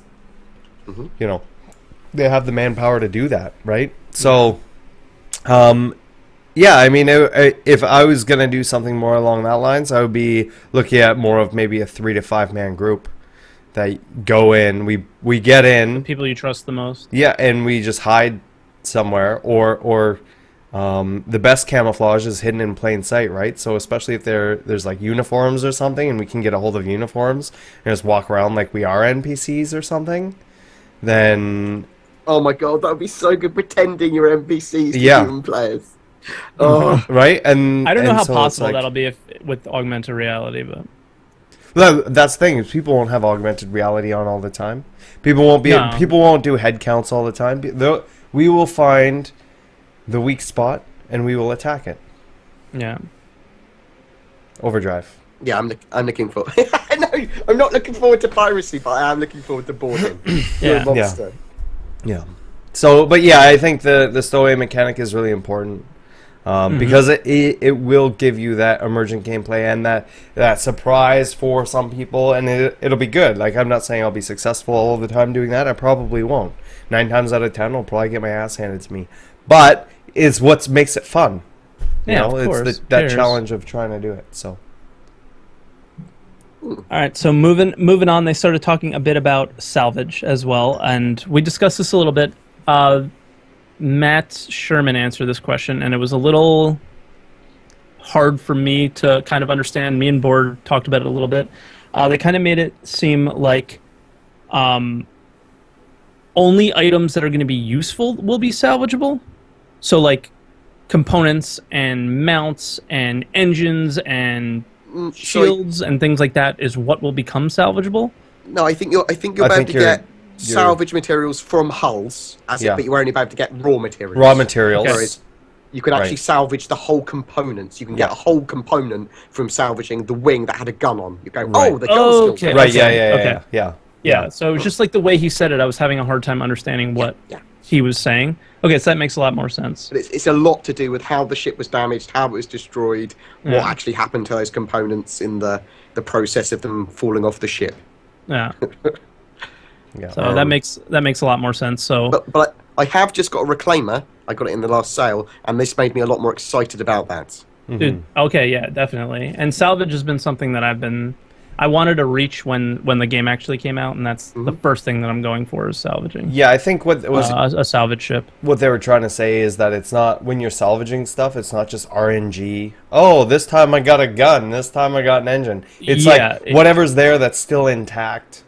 you know, they have the manpower to do that, right? So, yeah, I mean, if I was going to do something more along that lines, I would be looking at more of maybe a 3 to 5 man group that go in, we get in. People you trust the most. Yeah, and we just hide somewhere, or the best camouflage is hidden in plain sight, right? So especially if there's like uniforms or something, and we can get a hold of uniforms and just walk around like we are NPCs or something, then... Oh my god, that would be so good, pretending you're NPCs to Yeah. human players. Oh, right? And I don't know and how so it's possible like- that'll be with augmented reality, but That's the thing, is people won't have augmented reality on all the time. People won't do head counts all the time. We will find the weak spot and we will attack it. yeah. Overdrive. yeah, I'm looking for. No, I'm not looking forward to piracy, but I am looking forward to boarding. You're Yeah. a monster. Yeah. So, but yeah, I think the stowaway mechanic is really important. Because it will give you that emergent gameplay and that surprise for some people, and it'll be good. Like, I'm not saying I'll be successful all of the time doing that. I probably won't. 9 times out of 10, I'll probably get my ass handed to me. But it's what makes it fun. You Yeah, know, of it's course. that Cares. challenge of trying to do it. So, All right, so moving on, they started talking a bit about salvage as well, and we discussed this a little bit. Matt Sherman answered this question, and it was a little hard for me to kind of understand. Me and Board talked about it a little bit. They kind of made it seem like only items that are going to be useful will be salvageable. So, like, components and mounts and engines and shields and things like that is what will become salvageable. No, I think you're about to get salvage materials from hulls, but you're only about to get raw materials. raw materials. Okay. Whereas you could actually Right. salvage the whole components. You can get a whole component from salvaging the wing that had a gun on. You go, Right. oh, the gun's still Okay. Right, Okay. yeah. So it was just like the way he said it, I was having a hard time understanding what Yeah. he was saying. Okay, so that makes a lot more sense. But it's a lot to do with how the ship was damaged, how it was destroyed, what Yeah. actually happened to those components in the process of them falling off the ship. Yeah. Yeah. So that makes a lot more sense. So But I have just got a reclaimer. I got it in the last sale, and this made me a lot more excited about that. dude, okay, yeah, definitely. And salvage has been something that I wanted to reach when the game actually came out, and that's the first thing that I'm going for is salvaging. Yeah, I think what was A salvage ship. what they were trying to say is that it's not, when you're salvaging stuff, it's not just RNG. Oh, this time I got a gun. This time I got an engine. It's like whatever's there that's still intact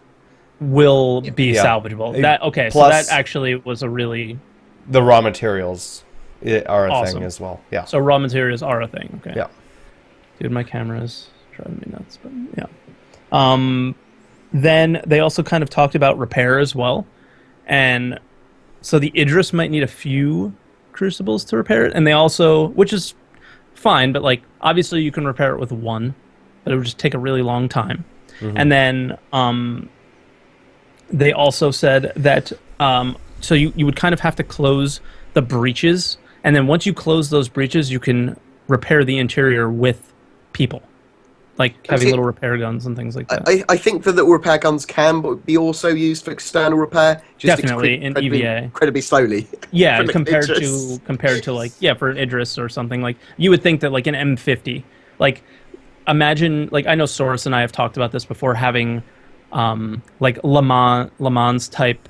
Will be Yeah. salvageable. So Plus- that actually was a really the raw materials are a Awesome. thing as well. Yeah. so raw materials are a thing. Okay. Yeah. Dude, my camera is driving me nuts, but yeah. Then they also kind of talked about repair as well. And so the Idris might need a few crucibles to repair it. And they also, which is fine, but like obviously you can repair it with one, but it would just take a really long time. And then they also said that so you would kind of have to close the breaches. And then once you close those breaches, you can repair the interior with people. Like having little repair guns and things like that. I think that little repair guns can be also used for external repair. Just Definitely in EVA. Incredibly slowly. Yeah, For the compared Idris. to like for Idris or something, like you would think that like an M50, like imagine, like I know Soros and I have talked about this before, having like Le Mans type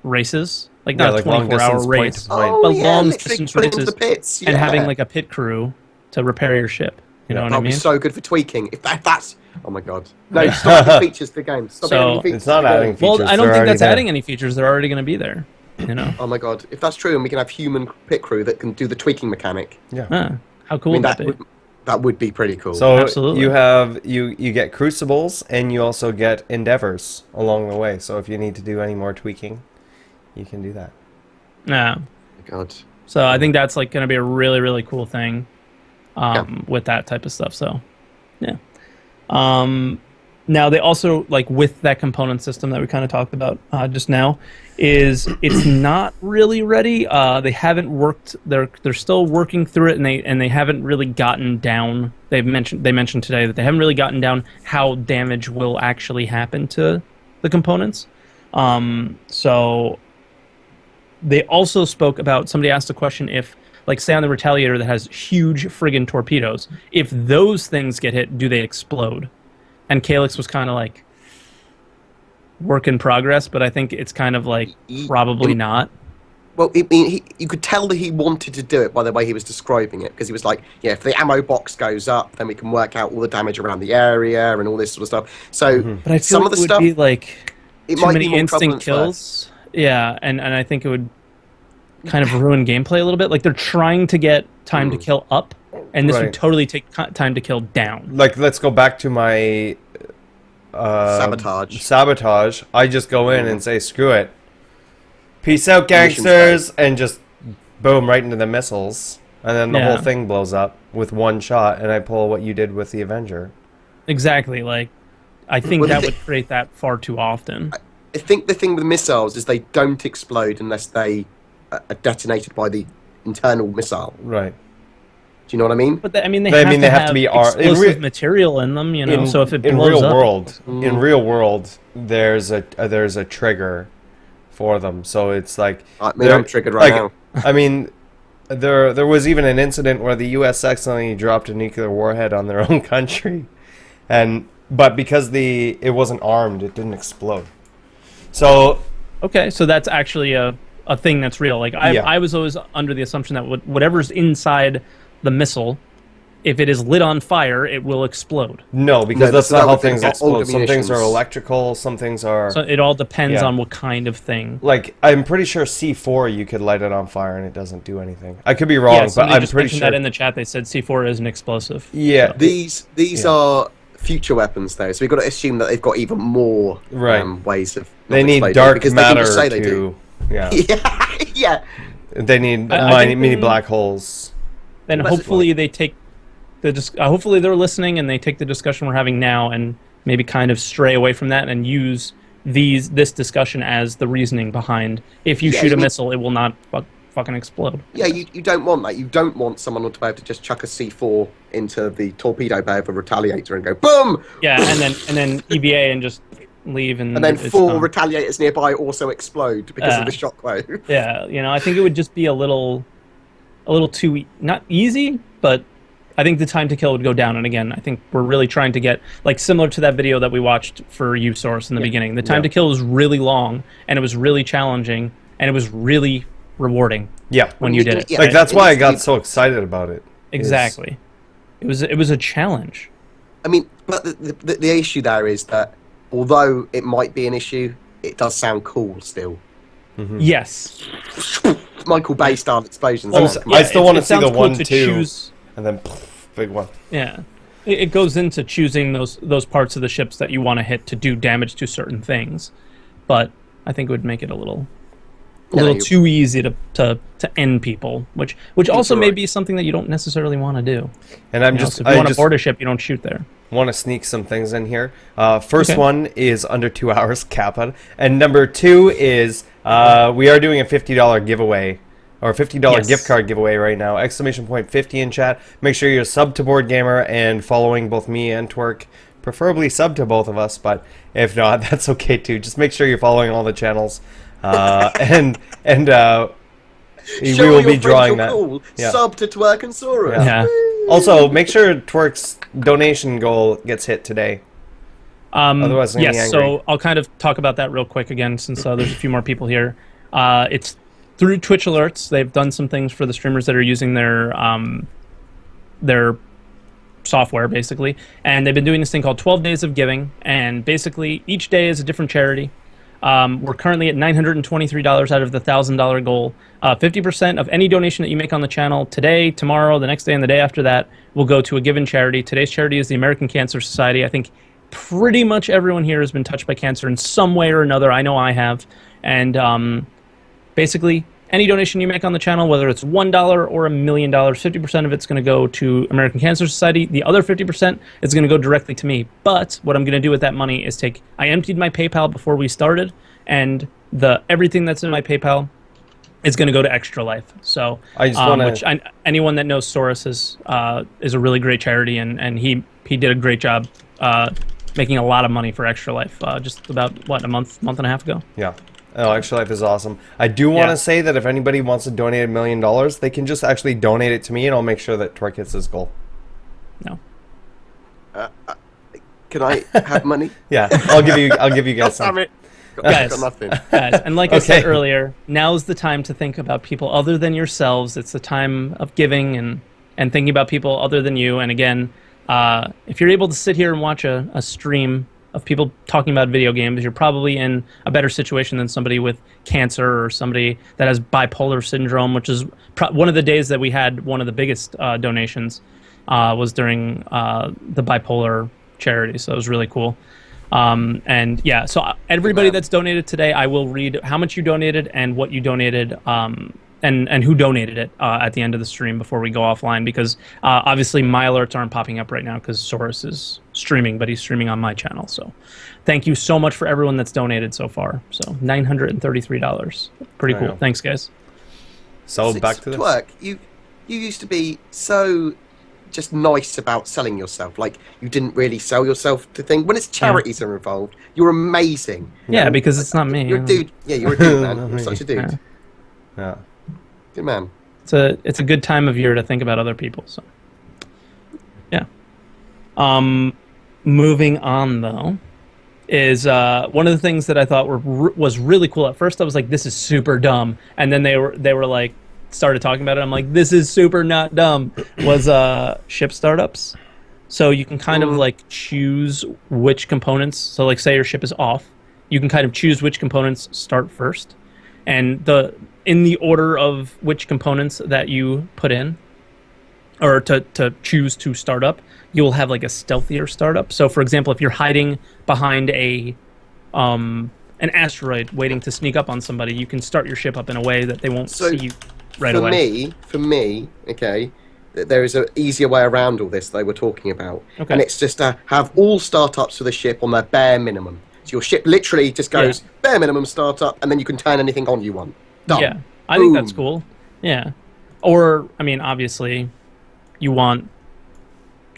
races, like not a 24-hour race, Oh, but yeah, long literally distance put into races, the pits. and having yeah. like a pit crew to repair your ship. You know what I That'd mean? be so good for tweaking. If that's oh my god, no, stop adding features to the game. Stop So- adding features It's not to the game. adding features. Well, I don't they're think that's already there. adding any features. They're already going to be there. You know? Oh my god, if that's true, and we can have human pit crew that can do the tweaking mechanic, How cool I mean, would that be? that would be pretty cool. So Absolutely. you get crucibles and you also get endeavors along the way. So if you need to do any more tweaking, you can do that. Yeah. Oh my god. So I think that's like going to be a really, really cool thing with that type of stuff. So, yeah. Now they also, like, with that component system that we kind of talked about just now, is it's not really ready. They haven't worked. They're still working through it, and they haven't really gotten down. They mentioned today that they haven't really gotten down how damage will actually happen to the components. So they also spoke about, somebody asked a question if, like, say on the Retaliator that has huge friggin' torpedoes, if those things get hit, do they explode? And Calyx was kind of like, work in progress, but I think it's kind of like, probably not. Well, you could tell that he wanted to do it by the way he was describing it, because he was like, yeah, if the ammo box goes up, then we can work out all the damage around the area and all this sort of stuff. So But I feel some like of the it would stuff... be like it too might many be more instant prevalent kills. Yeah, and I think it would kind of ruin gameplay a little bit. Like, they're trying to get time to kill up, and this would totally take time to kill down. Like, let's go back to my sabotage. I just go in and say, screw it, peace out, gangsters, and just boom right into the missiles, and then the whole thing blows up with one shot, and I pull what you did with the Avenger. Exactly. Like, I think that would create that far too often. I think the thing with missiles is they don't explode unless they are detonated by the internal missile. Right. Do you know what I mean? But they have to be explosive material in them, you know. So if it blows up, in real world, there's a trigger for them. So it's like, I mean, I'm triggered right now. I mean, there was even an incident where the U.S. accidentally dropped a nuclear warhead on their own country, but because it wasn't armed, it didn't explode. So okay, so that's actually a thing that's real. Like, I was always under the assumption that whatever's inside the missile, if it is lit on fire, it will explode. No, because that's not how things explode. Some things are electrical, some things are... So it all depends on what kind of thing. Like, I'm pretty sure C4, you could light it on fire and it doesn't do anything. I could be wrong, but I'm pretty sure... that in the chat. They said C4 is an explosive. Yeah. So. These are future weapons, though, so we've got to assume that they've got even more ways of... They need dark matter to... Yeah. Yeah. They need mini black holes. Then hopefully they take hopefully they're listening and they take the discussion we're having now and maybe kind of stray away from that and use this discussion as the reasoning behind, if you shoot a missile, it will not fucking explode. Yeah, you don't want that. You don't want someone to be able to just chuck a C4 into the torpedo bay of a Retaliator and go boom. Yeah, and then EBA and just leave, and then 4 Retaliators nearby also explode because of the shockwave. Yeah, you know, I think it would just be a little too not easy, but I think the time to kill would go down. And again, I think we're really trying to get, like, similar to that video that we watched for U-Source in the beginning. The time to kill was really long, and it was really challenging, and it was really rewarding. Yeah, when you did it. Yeah, like, that's why I got so excited about it. Exactly. It was a challenge. I mean, but the issue there is that although it might be an issue, it does sound cool still. Mm-hmm. Yes. Michael Bay style explosions. I still want to see the 1, 2, and then big one. Yeah, it goes into choosing those parts of the ships that you want to hit to do damage to certain things, but I think it would make it a little too easy to end people, which also may be something that you don't necessarily want to do. And if you want to board a ship, you don't shoot there. Want to sneak some things in here. First one is under 2 hours, Kappa, and number 2 is we are doing a $50 giveaway, or $50 gift card giveaway right now. Exclamation point 50 in chat. Make sure you're sub to BoredGamer and following both me and Twerk. Preferably sub to both of us, but if not, that's okay too. Just make sure you're following all the channels, and we will be drawing that. Cool. Yeah. Sub to Twerk and Sora. Yeah. Also, make sure Twerk's donation goal gets hit today. Otherwise, I'm angry. So I'll kind of talk about that real quick again, since there's a few more people here. It's through Twitch alerts. They've done some things for the streamers that are using their software, basically, and they've been doing this thing called 12 Days of Giving, and basically each day is a different charity. We're currently at $923 out of the $1,000 goal. 50% of any donation that you make on the channel today, tomorrow, the next day, and the day after that will go to a given charity. Today's charity is the American Cancer Society. I think pretty much everyone here has been touched by cancer in some way or another. I know I have. And basically, any donation you make on the channel, whether it's $1 or $1 million, 50% of it's going to go to American Cancer Society. The other 50% is going to go directly to me. But what I'm going to do with that money is I emptied my PayPal before we started, and everything that's in my PayPal is going to go to Extra Life. So, I just wanna... anyone that knows Soros is a really great charity, and he did a great job making a lot of money for Extra Life just about, a month and a half ago. Yeah. Oh, Extra Life is awesome. I do want to say that if anybody wants to donate $1 million, they can just actually donate it to me, and I'll make sure that Torque hits his goal. No. Can I have money? Yeah, I'll give you guys some. Damn it. Guys, got nothing. guys, and like I said earlier, now's the time to think about people other than yourselves. It's the time of giving and thinking about people other than you. And again, if you're able to sit here and watch a stream of people talking about video games, you're probably in a better situation than somebody with cancer or somebody that has bipolar syndrome, which is one of the days that we had one of the biggest donations was during the bipolar charity. So it was really cool. And yeah, so everybody that's donated today, I will read how much you donated and what you donated, and who donated it at the end of the stream before we go offline, because obviously my alerts aren't popping up right now because Soros is streaming, but he's streaming on my channel. So thank you so much for everyone that's donated so far. So $933. Pretty cool. Thanks, guys. So back to this. Twerk, you used to be so just nice about selling yourself. Like, you didn't really sell yourself to things. When it's charities that are involved, you're amazing. Yeah, because it's not me. You're a dude. Yeah, you're a dude, man. You're such a dude. Yeah. Good man. It's a good time of year to think about other people. So, yeah. Moving on though, is one of the things that I thought was really cool. At first, I was like, "This is super dumb," and then they were like, started talking about it. I'm like, "This is super not dumb." Was ship startups. So you can kind of like choose which components. So like, say your ship is off, you can kind of choose which components start first, and in the order of which components that you put in, or to choose to start up, you will have like a stealthier startup. So for example, if you're hiding behind an asteroid waiting to sneak up on somebody, you can start your ship up in a way that they won't see you right away. For me, okay, there is an easier way around all this they were talking about. Okay. And it's just to have all startups for the ship on their bare minimum. So your ship literally just goes bare minimum startup, and then you can turn anything on you want. Done. Yeah, I think that's cool. Yeah. Or, I mean, obviously, you want...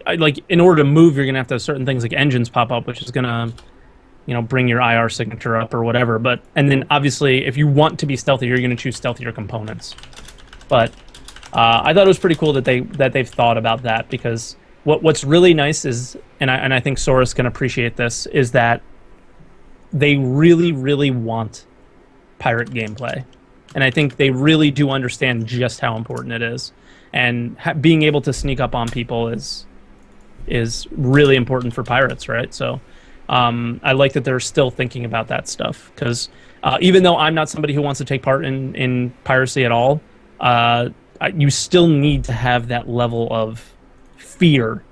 like, in order to move, you're going to have certain things like engines pop up, which is going to, bring your IR signature up or whatever. And then, obviously, if you want to be stealthy, you're going to choose stealthier components. But I thought it was pretty cool that they've thought about that, because what's really nice is, and I think Soros can appreciate this, is that they really, really want pirate gameplay. And I think they really do understand just how important it is. And being able to sneak up on people is really important for pirates, right? So I like that they're still thinking about that stuff, because even though I'm not somebody who wants to take part in piracy at all, you still need to have that level of fear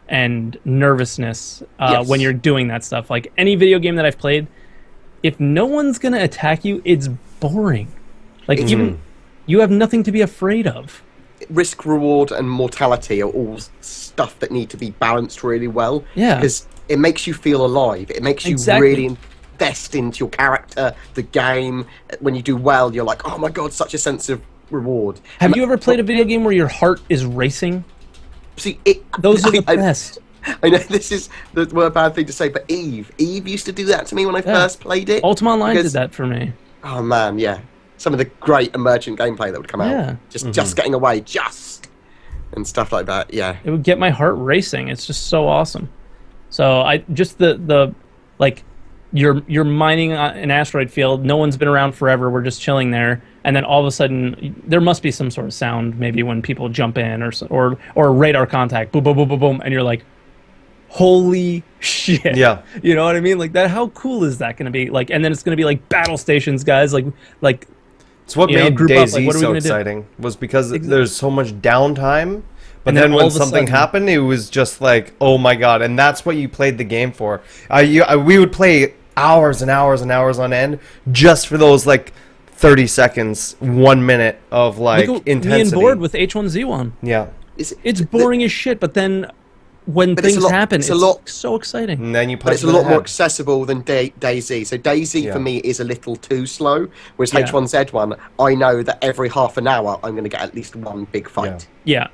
and nervousness when you're doing that stuff. Like any video game that I've played, if no one's going to attack you, it's boring. Like, you have nothing to be afraid of. Risk, reward, and mortality are all stuff that need to be balanced really well. Yeah. Because it makes you feel alive. It makes you really invest into your character, the game. When you do well, you're like, oh my god, such a sense of reward. Have you ever played a video game where your heart is racing? See, those are the best. I know this is the bad thing to say, but Eve used to do that to me when I first played it. Ultima Online did that for me. Oh man, yeah. Some of the great emergent gameplay that would come out. Just getting away, and stuff like that, yeah. It would get my heart racing. It's just so awesome. So I just the like, you're mining an asteroid field, no one's been around forever, we're just chilling there, and then all of a sudden there must be some sort of sound, maybe when people jump in, or radar contact, boom, boom, boom, boom, boom, and you're like, holy shit. Yeah. You know what I mean? Like, that, how cool is that going to be? Like, and then it's going to be like battle stations, guys, like it's what made DayZ so exciting, was because there's so much downtime, but then when something happened, it was just like, oh my god, and that's what you played the game for. We would play hours and hours and hours on end just for those like 30 seconds, 1 minute of like Look at intensity. me and Bored with H1Z1. Yeah. It's boring as shit, but then when things happen, it's so exciting. And then you but it's a lot more accessible than DayZ. So DayZ for me is a little too slow, whereas H1Z1, I know that every half an hour I'm going to get at least one big fight. Yeah.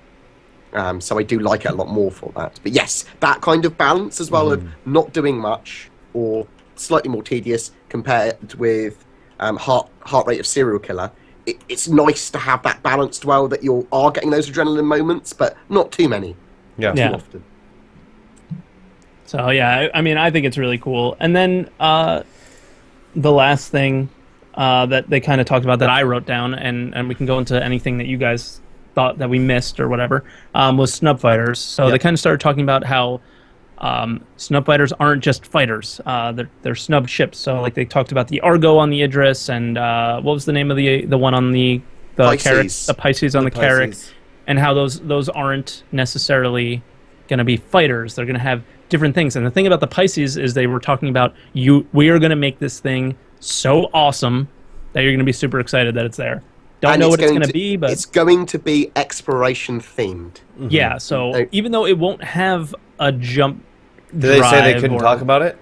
So I do like it a lot more for that. But yes, that kind of balance as well of not doing much or slightly more tedious compared with heart rate of serial killer. It's nice to have that balanced well, that you are getting those adrenaline moments, but not too many. Yeah. Too often. So yeah, I mean, I think it's really cool. And then the last thing that they kind of talked about that I wrote down, and we can go into anything that you guys thought that we missed or whatever, was snub fighters. So they kind of started talking about how snub fighters aren't just fighters; they're snub ships. So like they talked about the Argo on the Idris, and what was the name of the one on the Pisces. the Pisces on the Carrack, and how those aren't necessarily going to be fighters. They're going to have different things. And the thing about the Pisces is they were talking about we are going to make this thing so awesome that you're going to be super excited that it's there. Don't know what it's going to be, but it's going to be exploration themed. Yeah, so even though it won't have a jump Did they say they couldn't talk about it?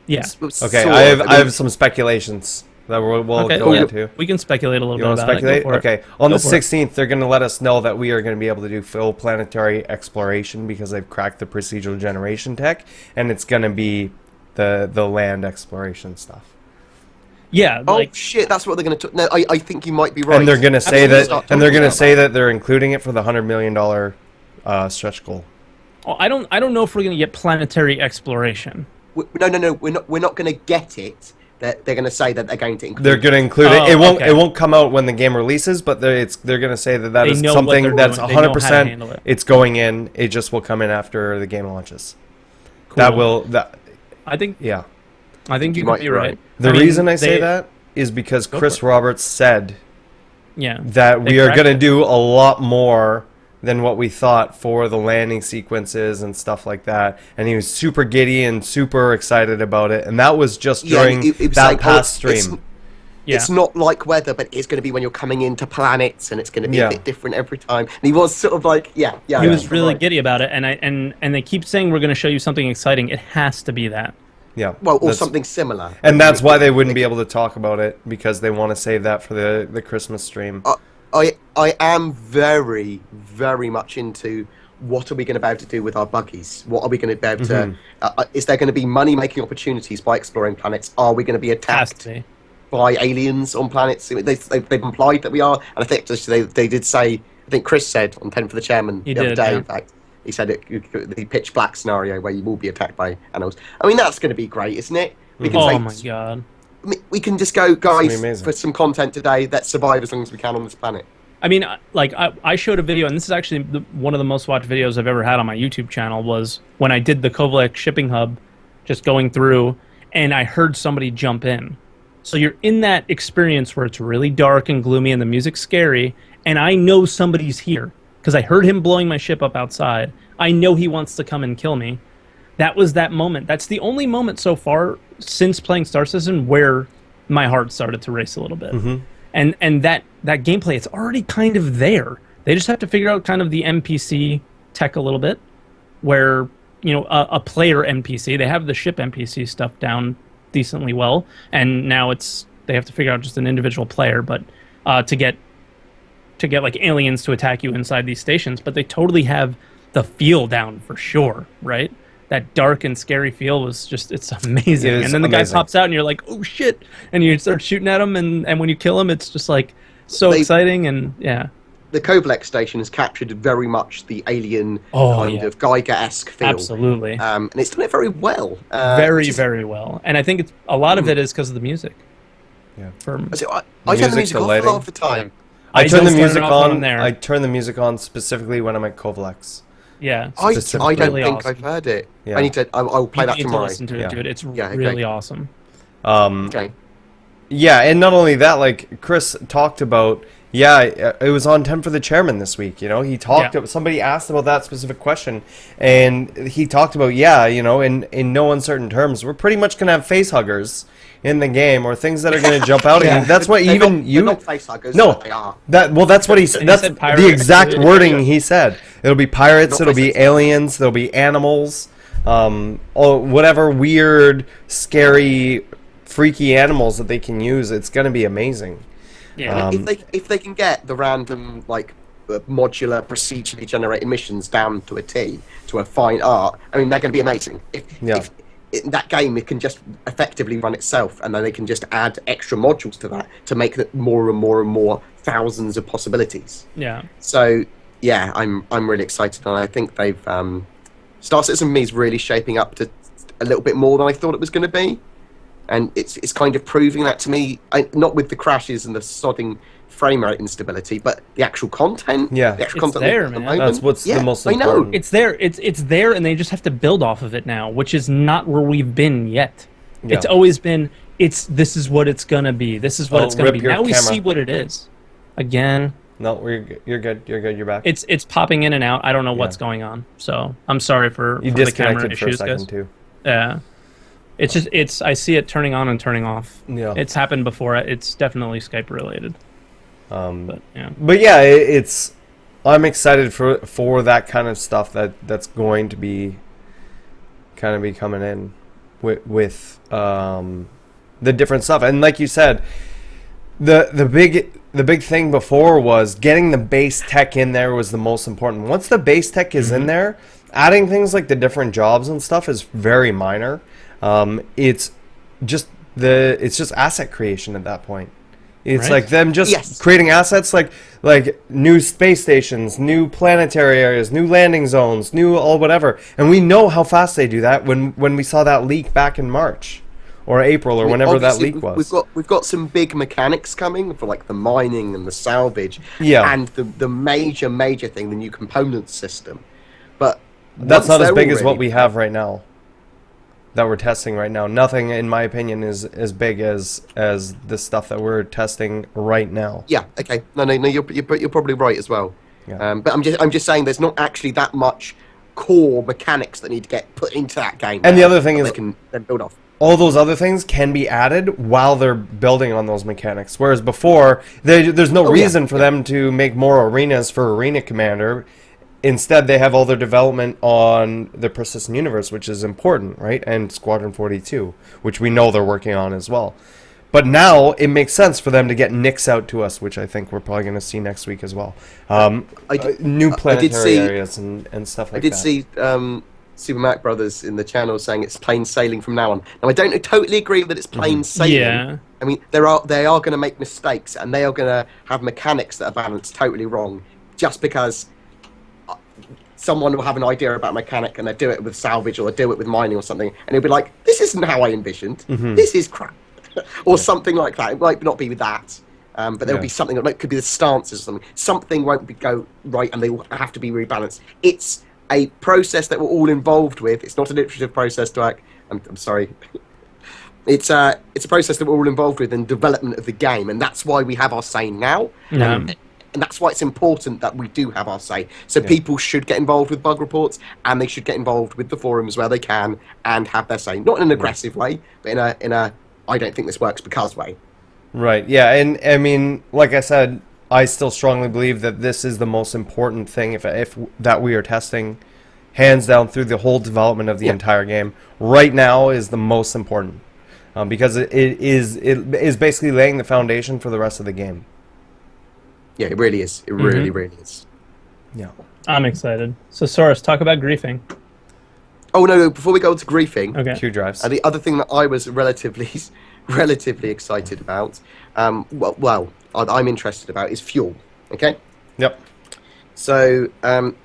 Yeah. Okay, I have some speculations that we'll go into. We can speculate a little bit about speculate? it. Go for okay. it. On the 16th, they're going to let us know that we are going to be able to do full planetary exploration because they've cracked the procedural generation tech, and it's going to be the land exploration stuff. Yeah. Oh shit! That's what they're going to. No, I think you might be right. And they're going to say that they're including it for the $100 million stretch goal. Oh, I don't know if we're going to get planetary exploration. No. We're not going to get it. They're going to say that they're going to include. They're going to include it. It won't come out when the game releases, but they're going to say that is something that's 100%. It's going in. It just will come in after the game launches. Cool. I think. Yeah. I think you might be right. The reason I say that is because Chris Roberts said that we are going to do a lot more than what we thought for the landing sequences and stuff like that. And he was super giddy and super excited about it. And that was just during that past stream. It's not like weather, but it's going to be when you're coming into planets, and it's going to be a bit different every time. And he was sort of like, he was really giddy about it. And they keep saying we're going to show you something exciting. It has to be that. Yeah. Well, or something similar. And that's why they wouldn't be able to talk about it, because they want to save that for the Christmas stream. I am very, very much into what are we going to be able to do with our buggies? What are we going to be able to... is there going to be money-making opportunities by exploring planets? Are we going to be attacked by aliens on planets? They've implied that we are. And I think they did say... I think Chris said on 10 for the Chairman the other day, in fact. He said the pitch black scenario where you will be attacked by animals. I mean, that's going to be great, isn't it? We can oh my god! We can just go, guys, for some content today. Let's survive as long as we can on this planet. I mean, like I showed a video, and this is actually one of the most watched videos I've ever had on my YouTube channel. Was when I did the Kovlek shipping hub, just going through, and I heard somebody jump in. So you're in that experience where it's really dark and gloomy, and the music's scary, and I know somebody's here. Because I heard him blowing my ship up outside. I know he wants to come and kill me. That was that moment. That's the only moment so far since playing Star Citizen where my heart started to race a little bit. And that gameplay, it's already kind of there. They just have to figure out kind of the NPC tech a little bit, where a player NPC. They have the ship NPC stuff down decently well, and now they have to figure out just an individual player. But to get like aliens to attack you inside these stations, but they totally have the feel down for sure, right? That dark and scary feel was it's amazing. And then the guy pops out and you're like, oh shit, and you start shooting at him, and when you kill him, it's just like so exciting. And the Kovlek station has captured very much the alien kind of Geiger-esque feel. Absolutely. And it's done it very well. Very well. And I think a lot of it is because of the music. Yeah. I turn the music off a lot of the time. I turn the music on. I turn the music on specifically when I'm at Kovlek's. Yeah, I don't think I've heard it. Yeah. I need to. I'll play that tomorrow. Listen to it, dude. It's really awesome. Yeah, and not only that, like Chris talked about Yeah, it was on 10 for the Chairman this week. He talked. Somebody asked about that specific question, and he talked about in no uncertain terms, we're pretty much gonna have face huggers in the game, or things that are gonna jump out at you. That's what They're even not, they're not face huggers. No, but they are. that's what he said. That's said the pirates. exact wording he said. It'll be pirates. Not It'll be face aliens. There'll be animals. Whatever weird, scary, freaky animals that they can use. It's gonna be amazing. Yeah. If they can get the random modular procedurally generated missions down to a T, to a fine art, I mean, they're going to be amazing. If in that game it can just effectively run itself, and then they can just add extra modules to that to make it more and more and more thousands of possibilities. Yeah. So yeah, I'm really excited, and I think they've Star Citizen Me is really shaping up to a little bit more than I thought it was going to be. And it's kind of proving that to me, not with the crashes and the sodding frame rate instability, but the actual content. Yeah, the actual it's content there, at the man. moment. That's what's the most I know. important. It's there. It's there, and they just have to build off of it now, which is not where we've been yet. Yeah. It's always been. This is what it's gonna be. This is what it's gonna rip be. your Now we camera. see what it is. Again, No, you're good. You're good. You're back. it's popping in and out. I don't know what's going on. So I'm sorry for You the camera disconnected for a issues, second guys. too. Yeah. It's I see it turning on and turning off. Yeah. It's happened before. It's definitely Skype related. But yeah. But yeah, I'm excited for that kind of stuff that's going to be kind of be coming in with the different stuff. And like you said, the big thing before was getting the base tech in there was the most important. Once the base tech is in there, adding things like the different jobs and stuff is very minor. It's just asset creation at that point. It's Right. like them just creating assets like new space stations, new planetary areas, new landing zones, new all whatever. And we know how fast they do that when we saw that leak back in March or April or whenever that Obviously, leak was. We've got some big mechanics coming for like the mining and the salvage. Yeah. And the major thing, the new components system. But That's once not as they're big as already- what we have right now. That we're testing right now. Nothing, in my opinion, is as big as the stuff that we're testing right now. Yeah. Okay. No. You're probably right as well. Yeah. But I'm just saying there's not actually that much core mechanics that need to get put into that game. And the now other thing that is- they can then build off. All those other things can be added while they're building on those mechanics. Whereas before, there's no reason for them to make more arenas for Arena Commander. Instead, they have all their development on the Persistent Universe, which is important, right? And Squadron 42, which we know they're working on as well. But now, it makes sense for them to get Nix out to us, which I think we're probably going to see next week as well. New planetary areas and stuff like that. I did see Super Mac Brothers in the channel saying it's plain sailing from now on. Now, I don't totally agree that it's plain sailing. Yeah. I mean, they are going to make mistakes, and they are going to have mechanics that are balanced totally wrong, just because someone will have an idea about mechanic and they do it with salvage or they do it with mining or something, and it'll be like, this isn't how I envisioned. This is crap. Or something like that. It might not be with that. But there'll be something that could be the stances or something. Something won't go right, and they will have to be rebalanced. It's a process that we're all involved with. It's not an iterative process, Dwack. I'm sorry. It's a process that we're all involved with in development of the game, and that's why we have our say now. And that's why it's important that we do have our say. So people should get involved with bug reports, and they should get involved with the forums where they can and have their say. Not in an aggressive way, but in a I don't think this works because way. Right, yeah, and I mean, like I said, I still strongly believe that this is the most important thing if that we are testing, hands down, through the whole development of the entire game. Right now is the most important, because it is basically laying the foundation for the rest of the game. Yeah, it really is. It really is. Yeah. I'm excited. So, Soros, talk about griefing. Oh no! Before we go to griefing, Okay. Q drives. the other thing that I was relatively excited about, I'm interested about is fuel. Okay. Yep. So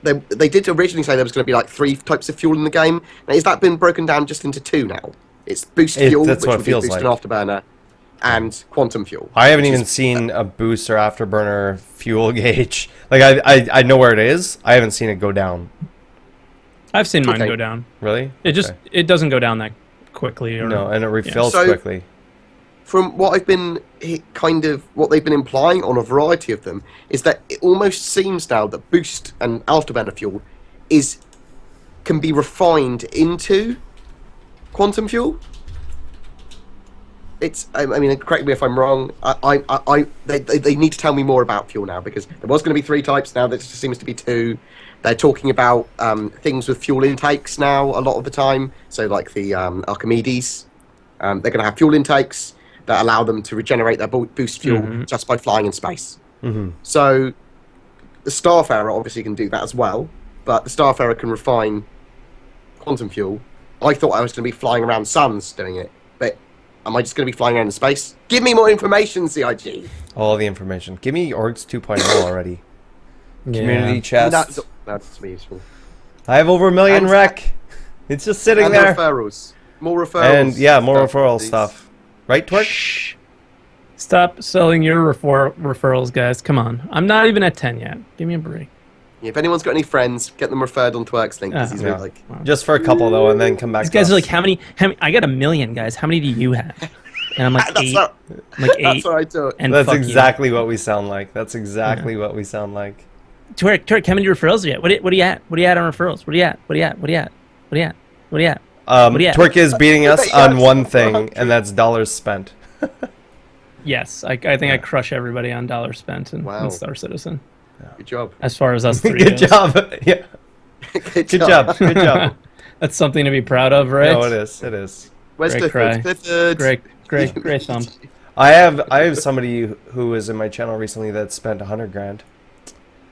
they did originally say there was going to be like 3 types of fuel in the game. Now, has that been broken down just into 2 now? It's boost fuel, that's which what it would be feels boost and like. afterburner, and quantum fuel. I haven't even seen a boost or afterburner fuel gauge. Like I know where it is. I haven't seen it go down. I've seen mine Okay. go down. Really? It just Okay. it doesn't go down that quickly. Or, No, and it refills So- quickly. from what I've been what they've been implying on a variety of them is that it almost seems now that boost and afterburner fuel can be refined into quantum fuel. I mean, correct me if I'm wrong. They need to tell me more about fuel now, because there was going to be 3 types. Now there just seems to be 2. They're talking about things with fuel intakes now a lot of the time. So like the Archimedes, they're going to have fuel intakes that allow them to regenerate their boost fuel just by flying in space. So the Starfarer obviously can do that as well, but the Starfarer can refine quantum fuel. I thought I was going to be flying around suns doing it, but am I just going to be flying around in space? Give me more information, CIG. All the information. Give me Orgs 2.0 already. Community chest. That's useful. I have over 1 million And- rec. It's just sitting there. More referrals. And yeah, more referral please. stuff. Right, Twerk? Shh. Stop selling your referrals, guys. Come on. I'm not even at 10 yet. Give me a break. Yeah, if anyone's got any friends, get them referred on Twerk's link, because he's Yeah. like... Just for a couple though, and then come back. These to guys us. are like, how many? I got 1 million, guys. How many do you have? And I'm like, That's 8. what, I'm like 8. that's what I took. And That's fuck you. exactly what we sound like. That's exactly what we sound like. Twerk, how many referrals are you at? What are you at? What are you at on referrals? What are you at? What are you at? What are you at? What are you at? What are you at? What do you- Twerk is beating us Yeah, on one it's thing, 100. and that's dollars spent. Yes, I think I crush everybody on dollars spent and Wow. Star Citizen. Good job. As far as us 3 Good goes. job. Yeah. Good Good job. Good job. That's something to be proud of, right? No, it is. It is. Where's Great Clifford? cry. Clifford. Great thumb. I have somebody who was in my channel recently that spent 100 grand.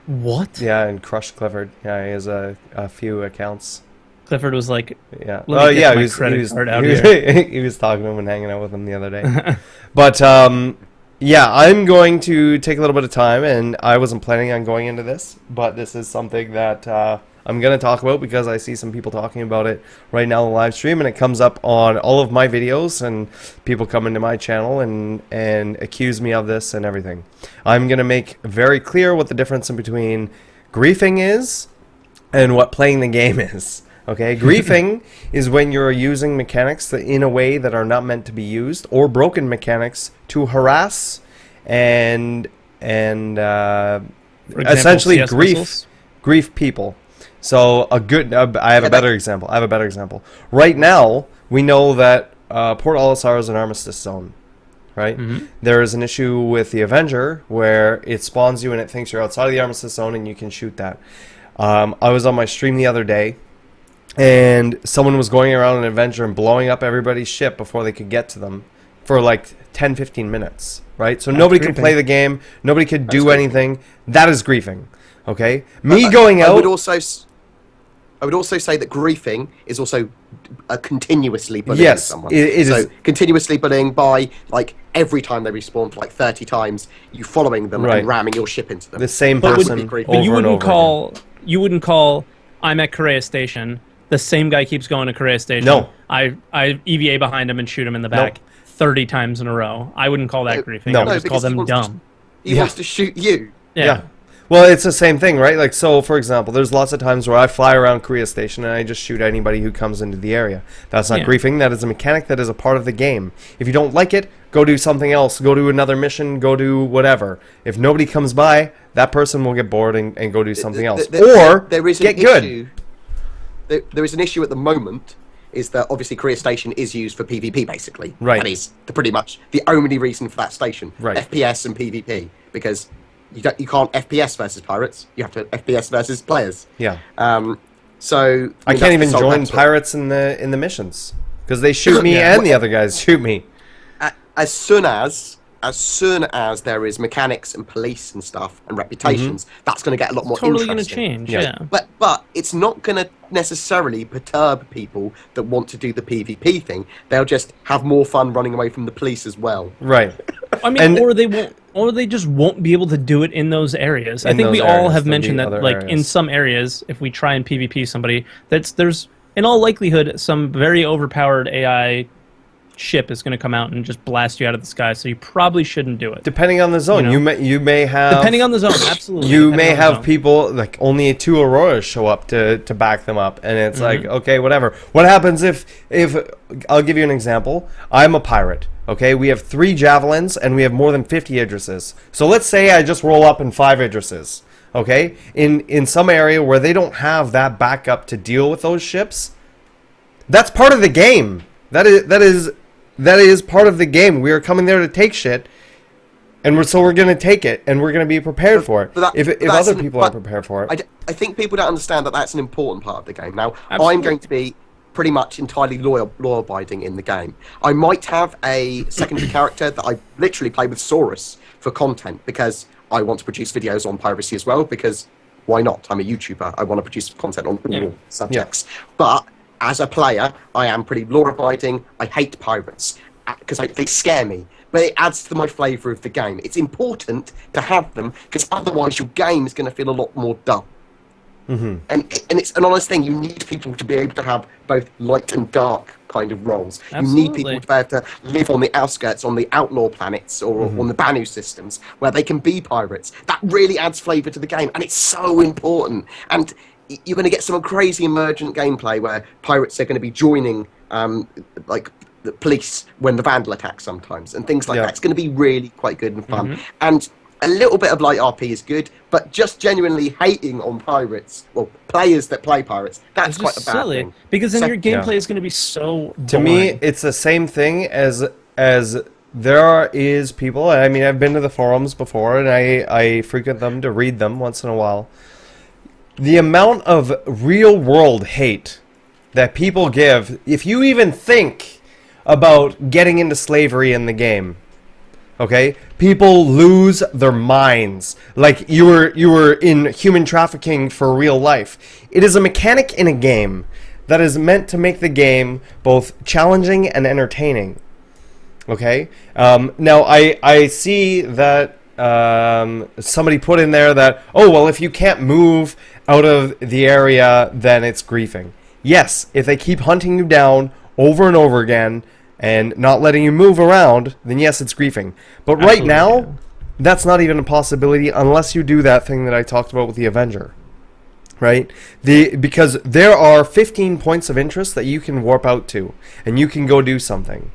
What? Yeah, and crushed Clifford. Yeah, he has a few accounts. Clifford was like, Yeah. Let me Oh get yeah, my he was credit card out he was talking to him and hanging out with him the other day. But yeah, I'm going to take a little bit of time, and I wasn't planning on going into this, but this is something that I'm going to talk about because I see some people talking about it right now on the live stream, and it comes up on all of my videos, and people come into my channel and accuse me of this and everything. I'm going to make very clear what the difference in between griefing is and what playing the game is. Okay, griefing is when you're using mechanics that in a way that are not meant to be used, or broken mechanics to harass and for example, essentially CS grief missiles? grief people. So I have a better example. Right now, we know that Port Olisar is an armistice zone. Right? There is an issue with the Avenger where it spawns you and it thinks you're outside of the armistice zone and you can shoot that. I was on my stream the other day, and someone was going around an Avenger and blowing up everybody's ship before they could get to them for like 10-15 minutes, right? So nobody could play the game, nobody could do anything. That is griefing, okay? Me going out... I would also say that griefing is also continuously bullying someone. It so is. Continuously bullying by, like, every time they respawn for like 30 times, you following them Right. and ramming your ship into them. The same That would person be griefing. But you over and wouldn't over again. call I'm at Korea Station. The same guy keeps going to Korea Station. No. I EVA behind him and shoot him in the back 30 times in a row. I wouldn't call that griefing. No. I would just call because he them wants dumb. He wants to shoot you. Yeah. Well, it's the same thing, right? Like, so, for example, there's lots of times where I fly around Korea Station and I just shoot anybody who comes into the area. That's not Yeah. griefing. That is a mechanic that is a part of the game. If you don't like it, go do something else. Go do another mission. Go do whatever. If nobody comes by, that person will get bored and go do something else. Or there is get an good. issue. There is an issue at the moment, is that obviously Korea Station is used for PvP, basically. Right. That is pretty much the only reason for that station. Right. FPS and PvP, because you can't FPS versus pirates. You have to FPS versus players. Yeah. So I can't even join that's what- pirates in the missions because they shoot me Yeah. and the other guys shoot me. As soon as there is mechanics and police and stuff and reputations, that's going to get a lot more Totally going to interesting. change. Yeah. Yeah. But it's not going to necessarily perturb people that want to do the PvP thing. They'll just have more fun running away from the police as well. Right. I mean, And- or they won't, or they just won't be able to do it in those areas. I In think we those all areas, have there'll mentioned be that, other like in areas. some areas, if we try and PvP somebody, there's in all likelihood some very overpowered AI ship is going to come out and just blast you out of the sky. So you probably shouldn't do it. Depending on the zone, You know? you may have Depending on the zone, absolutely. you depending may on the have zone. people like only 2 Auroras show up to back them up, and it's Mm-hmm. like, okay, whatever. What happens if I'll give you an example. I'm a pirate. Okay, we have 3 javelins and we have more than 50 Idrises. So let's say I just roll up in 5 Idrises. Okay, in some area where they don't have that backup to deal with those ships, that's part of the game. That is part of the game. We are coming there to take shit, and we're going to take it, and we're going to be prepared for it. If other people aren't prepared for it, I think people don't understand that that's an important part of the game. Now, Absolutely. I'm going to be pretty much entirely law-abiding in the game. I might have a secondary character that I literally play with Saurus for content, because I want to produce videos on piracy as well, because why not? I'm a YouTuber. I want to produce content on all subjects. But as a player, I am pretty law-abiding. I hate pirates because they scare me. But it adds to my flavour of the game. It's important to have them, because otherwise your game is going to feel a lot more dull. Mm-hmm. And it's an honest thing. You need people to be able to have both light and dark kind of roles. Absolutely. You need people to be able to live on the outskirts, on the outlaw planets, or on the Banu systems, where they can be pirates. That really adds flavour to the game, and it's so important. And you're going to get some crazy emergent gameplay where pirates are going to be joining, like, the police when the Vandal attacks sometimes, and things like that. It's going to be really quite good and fun. And a little bit of light RP is good, but just genuinely hating on pirates, well, players that play pirates, that's It's quite just a bad silly thing. because then your gameplay Yeah. is going to be so to boring. me, it's the same thing as there is people. I mean, I've been to the forums before, and I frequent them to read them once in a while. The amount of real-world hate that people give, if you even think about getting into slavery in the game, okay, people lose their minds. Like you were in human trafficking for real life. It is a mechanic in a game that is meant to make the game both challenging and entertaining. Okay. Now I see that somebody put in there that, oh well, if you can't move out of the area, then it's griefing. Yes, if they keep hunting you down over and over again and not letting you move around, then yes, it's griefing. But right Absolutely, now, yeah. that's not even a possibility unless you do that thing that I talked about with the Avenger. Right? Because there are 15 points of interest that you can warp out to, and you can go do something.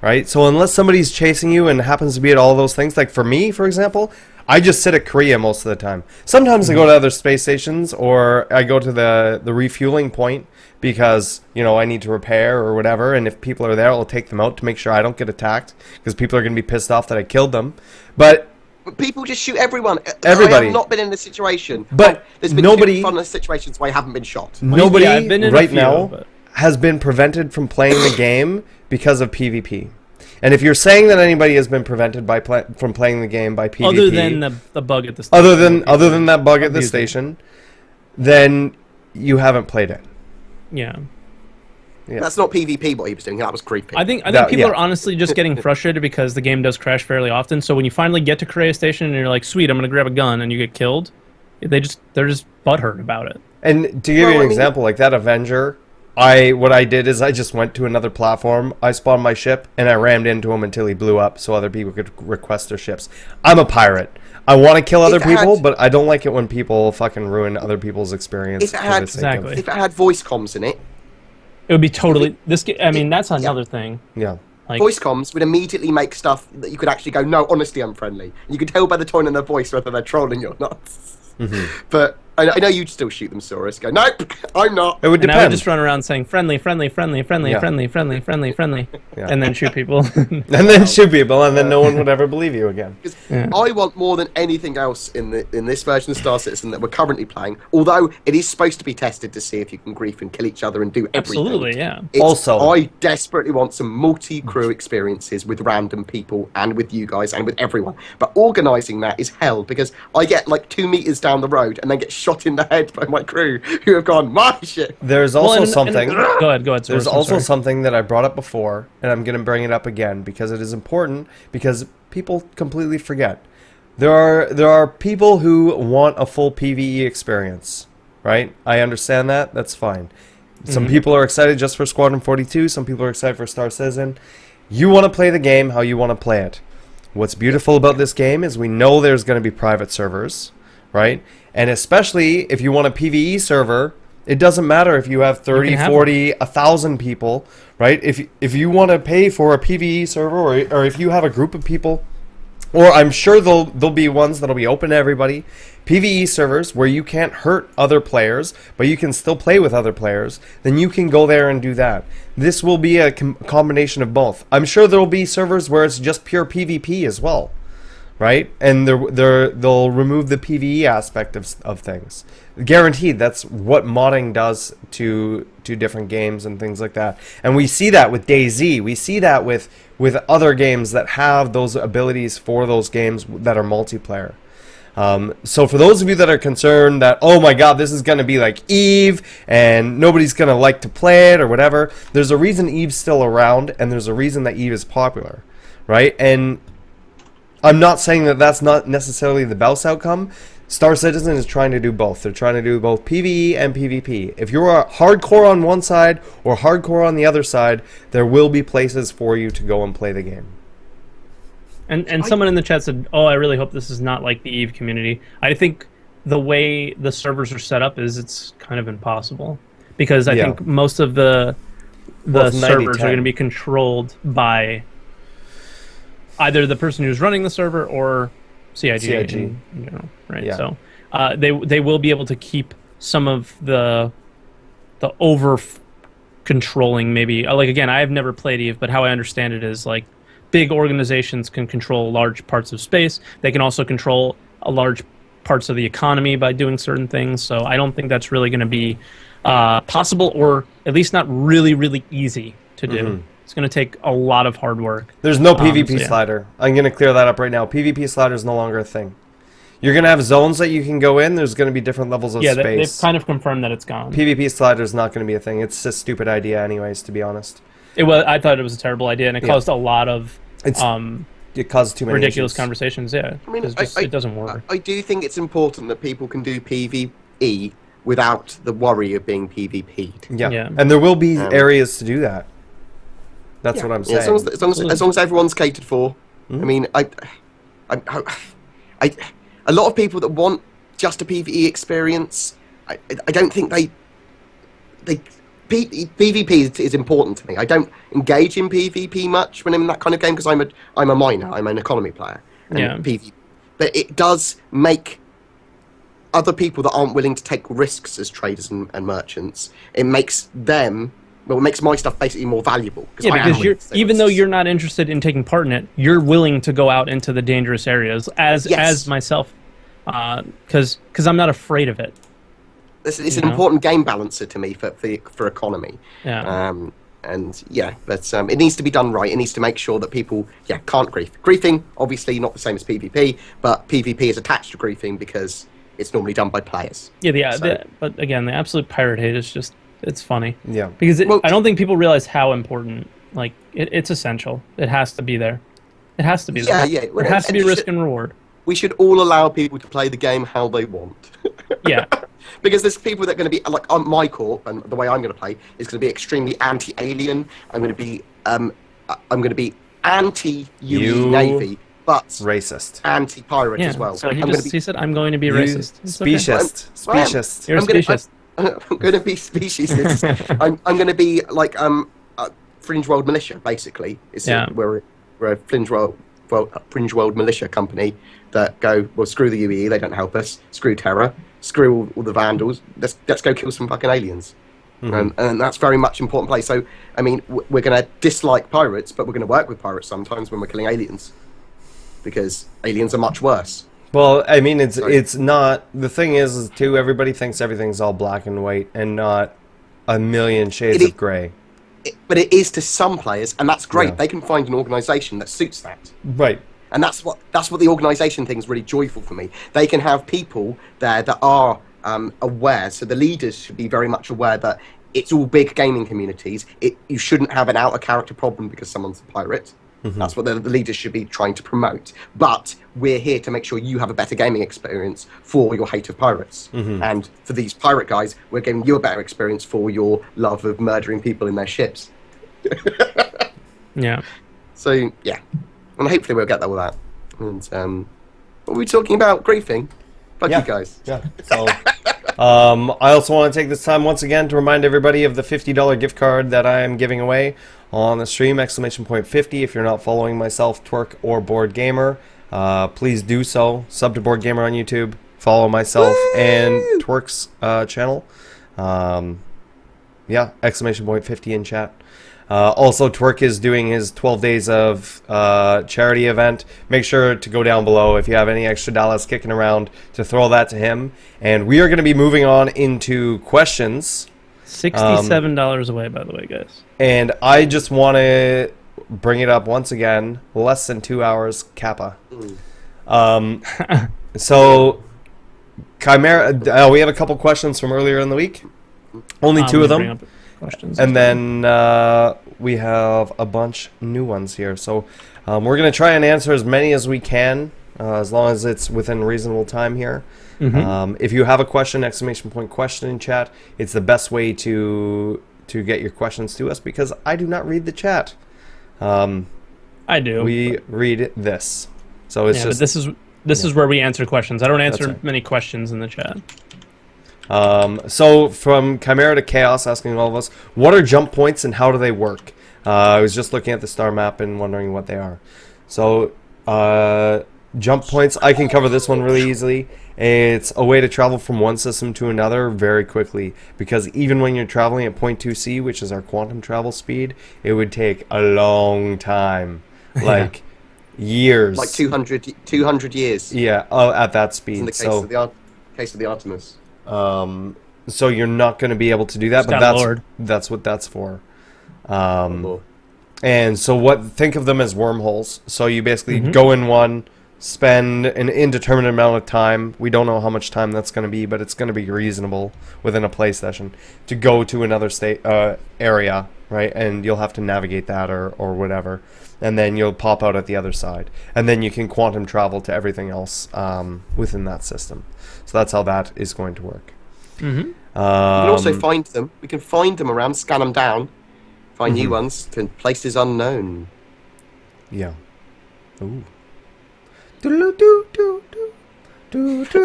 Right? So unless somebody's chasing you and happens to be at all those things, like for me, for example, I just sit at Korea most of the time. Sometimes I go to other space stations, or I go to the refueling point because, you know, I need to repair or whatever, and if people are there, I'll take them out to make sure I don't get attacked, because people are going to be pissed off that I killed them. But people just shoot everyone. Everybody. I have not been in this situation. But there's been nobody- 2 fun situations where I haven't been shot. nobody I've been in a right few, now but- has been prevented from playing the game because of PvP. And if you're saying that anybody has been prevented from playing the game by PvP, Other than the bug at the station. other than that bug at the Abusing. station, then you haven't played it. Yeah. Yeah. That's not PvP what he was doing. That was creepy. I think That- people yeah. are honestly just getting frustrated because the game does crash fairly often. So when you finally get to Korea Station and you're like, sweet, I'm going to grab a gun, and you get killed, they're just butthurt about it. And to give you Well, an I mean- example, like that Avenger, what I did is I just went to another platform, I spawned my ship, and I rammed into him until he blew up so other people could request their ships. I'm a pirate. I want to kill other If it people, had- but I don't like it when people fucking ruin other people's experience. If it for had- the sake of- Exactly. if it had voice comms in it, It would be totally I mean, that's another thing. Yeah. Like, voice comms would immediately make stuff that you could actually go, no, honestly, I'm friendly. And you could tell by the tone in their voice whether they're trolling you or not. But I know you'd still shoot them, Saurus. Go, nope, I'm not. It would and I depend. would just run around saying friendly, friendly, friendly, friendly, Yeah. friendly, friendly, friendly, friendly, Yeah. and then shoot people. And then shoot people, and then no one would ever believe you again. Because Yeah. I want more than anything else in this version of Star Citizen that we're currently playing, although it is supposed to be tested to see if you can grief and kill each other and do everything. Absolutely, yeah. Also- I desperately want some multi-crew experiences with random people and with you guys and with everyone. But organising that is hell, because I get like 2 meters down the road and then get shot in the head by my crew who have gone, my shit. There's Well, also and- something... Go ahead, There's Source, I'm also sorry. something that I brought up before, and I'm going to bring it up again because it is important, because people completely forget. There are people who want a full PvE experience, right? I understand that. That's fine. Some people are excited just for Squadron 42. Some people are excited for Star Citizen. You want to play the game how you want to play it. What's beautiful about this game is we know there's going to be private servers, right? And especially if you want a PvE server, it doesn't matter if you have 30, 40, 1,000 people, right? If you want to pay for a PvE server, or if you have a group of people, or I'm sure there'll be ones that'll be open to everybody, PvE servers where you can't hurt other players, but you can still play with other players, then you can go there and do that. This will be a combination of both. I'm sure there'll be servers where it's just pure PvP as well, right? And they'll remove the PvE aspect of things. Guaranteed, that's what modding does to different games and things like that. And we see that with DayZ. We see that with other games that have those abilities for those games that are multiplayer. So for those of you that are concerned that, oh my god, this is going to be like Eve and nobody's going to like to play it or whatever, there's a reason Eve's still around, and there's a reason that Eve is popular, right? And I'm not saying that that's not necessarily the best outcome. Star Citizen is trying to do both. They're trying to do both PvE and PvP. If you're hardcore on one side or hardcore on the other side, there will be places for you to go and play the game. And someone in the chat said, "Oh, I really hope this is not like the Eve community." I think the way the servers are set up it's kind of impossible, because I think most of the servers are going to be controlled by either the person who's running the server or CIG. In general, right? Yeah. So they will be able to keep some of the over controlling, maybe. Like, again, I have never played Eve, but how I understand it is like big organizations can control large parts of space. They can also control a large parts of the economy by doing certain things. So I don't think that's really going to be possible, or at least not really, really easy to do. Mm-hmm. It's going to take a lot of hard work. There's no PvP slider. I'm going to clear that up right now. PvP slider is no longer a thing. You're going to have zones that you can go in. There's going to be different levels of space. Yeah, they've kind of confirmed that it's gone. PvP slider is not going to be a thing. It's a stupid idea anyways, to be honest. I thought it was a terrible idea, and it caused a lot of it caused too many ridiculous issues. Conversations. Yeah, I mean, it doesn't work. I do think it's important that people can do PvE without the worry of being PvP'd. Yeah, and there will be areas to do that. That's what I'm saying. As long as everyone's catered for. Mm-hmm. I mean, a lot of people that want just a PvE experience, I don't think PvP is important to me. I don't engage in PvP much when I'm in that kind of game, because I'm a miner. I'm an economy player. And PvP, but it does make other people that aren't willing to take risks as traders and merchants. It makes them. Well, it makes my stuff basically more valuable. Because even though you're not interested in taking part in it, you're willing to go out into the dangerous areas, as myself, because I'm not afraid of it. It's an important game balancer to me for economy. Yeah. But it needs to be done right. It needs to make sure that people can't grief. Griefing, obviously, not the same as PvP, but PvP is attached to griefing because it's normally done by players. But again, the absolute pirate hate is just. It's funny. Yeah. Because I don't think people realize how important, like, it's essential. It has to be there. It has to be there. Yeah. It has to be risk and reward. We should all allow people to play the game how they want. Yeah. Because there's people that are going to be, like, on my corp, and the way I'm going to play is going to be extremely anti-alien. I'm going to be anti-UE Navy, but racist, anti-pirate as well. So he said, "I'm going to be racist." Speciesist. Speciesist. You're a speciesist. I'm going to be speciesist. I'm going to be like Fringe World Militia, basically. We're a Fringe World Militia company that go, well, screw the UE, they don't help us. Screw Terror. Screw all the Vandals. Let's go kill some fucking aliens. Mm-hmm. And that's very much an important place. So, I mean, we're going to dislike pirates, but we're going to work with pirates sometimes when we're killing aliens, because aliens are much worse. Well, I mean, it's not. The thing is too, everybody thinks everything's all black and white and not a million shades of grey. But it is to some players, and that's great. Yeah. They can find an organisation that suits that. Right. And that's what the organisation thing is really joyful for me. They can have people there that are aware. So the leaders should be very much aware that it's all big gaming communities. You shouldn't have an outer character problem because someone's a pirate. Mm-hmm. That's what the leaders should be trying to promote. But we're here to make sure you have a better gaming experience for your hate of pirates. Mm-hmm. And for these pirate guys, we're giving you a better experience for your love of murdering people in their ships. Yeah. So yeah, and hopefully we'll get that with that. And what were we talking about? Griefing. Fuck you guys. Yeah. So, I also want to take this time once again to remind everybody of the $50 gift card that I am giving away on the stream, !50. If you're not following myself, Twerk, or BoredGamer, please do so. Sub to BoredGamer on YouTube. Follow myself and Twerk's channel. Yeah, !50 in chat. Also, Twerk is doing his 12 days of charity event. Make sure to go down below if you have any extra dollars kicking around to throw that to him. And we are going to be moving on into questions. $67 away, by the way, guys. And I just want to bring it up once again. Less than 2 hours, Kappa. So, Chimera, we have a couple questions from earlier in the week. Only two of them. And then we have a bunch new ones here. So we're going to try and answer as many as we can, as long as it's within reasonable time here. If you have a question, !question in chat. It's the best way to get your questions to us, because I do not read the chat. I do. We read this. So it's just... But this is where we answer questions. I don't answer many questions in the chat. So from Chimera to Chaos asking all of us, what are jump points and how do they work? I was just looking at the star map and wondering what they are. So jump points, I can cover this one really easily. It's a way to travel from one system to another very quickly, because even when you're traveling at 0.2c, which is our quantum travel speed, it would take a long time, like years. Like 200 years. Yeah, at that speed. In the case of the Artemis. So you're not going to be able to do that, but that's what that's for. And so think of them as wormholes. So you basically go in one, spend an indeterminate amount of time. We don't know how much time that's going to be, but it's going to be reasonable within a play session to go to another area, right? And you'll have to navigate that or whatever. And then you'll pop out at the other side. And then you can quantum travel to everything else within that system. So that's how that is going to work. We can also find them. We can find them around, scan them down, find new ones to places unknown. Yeah. Ooh. It's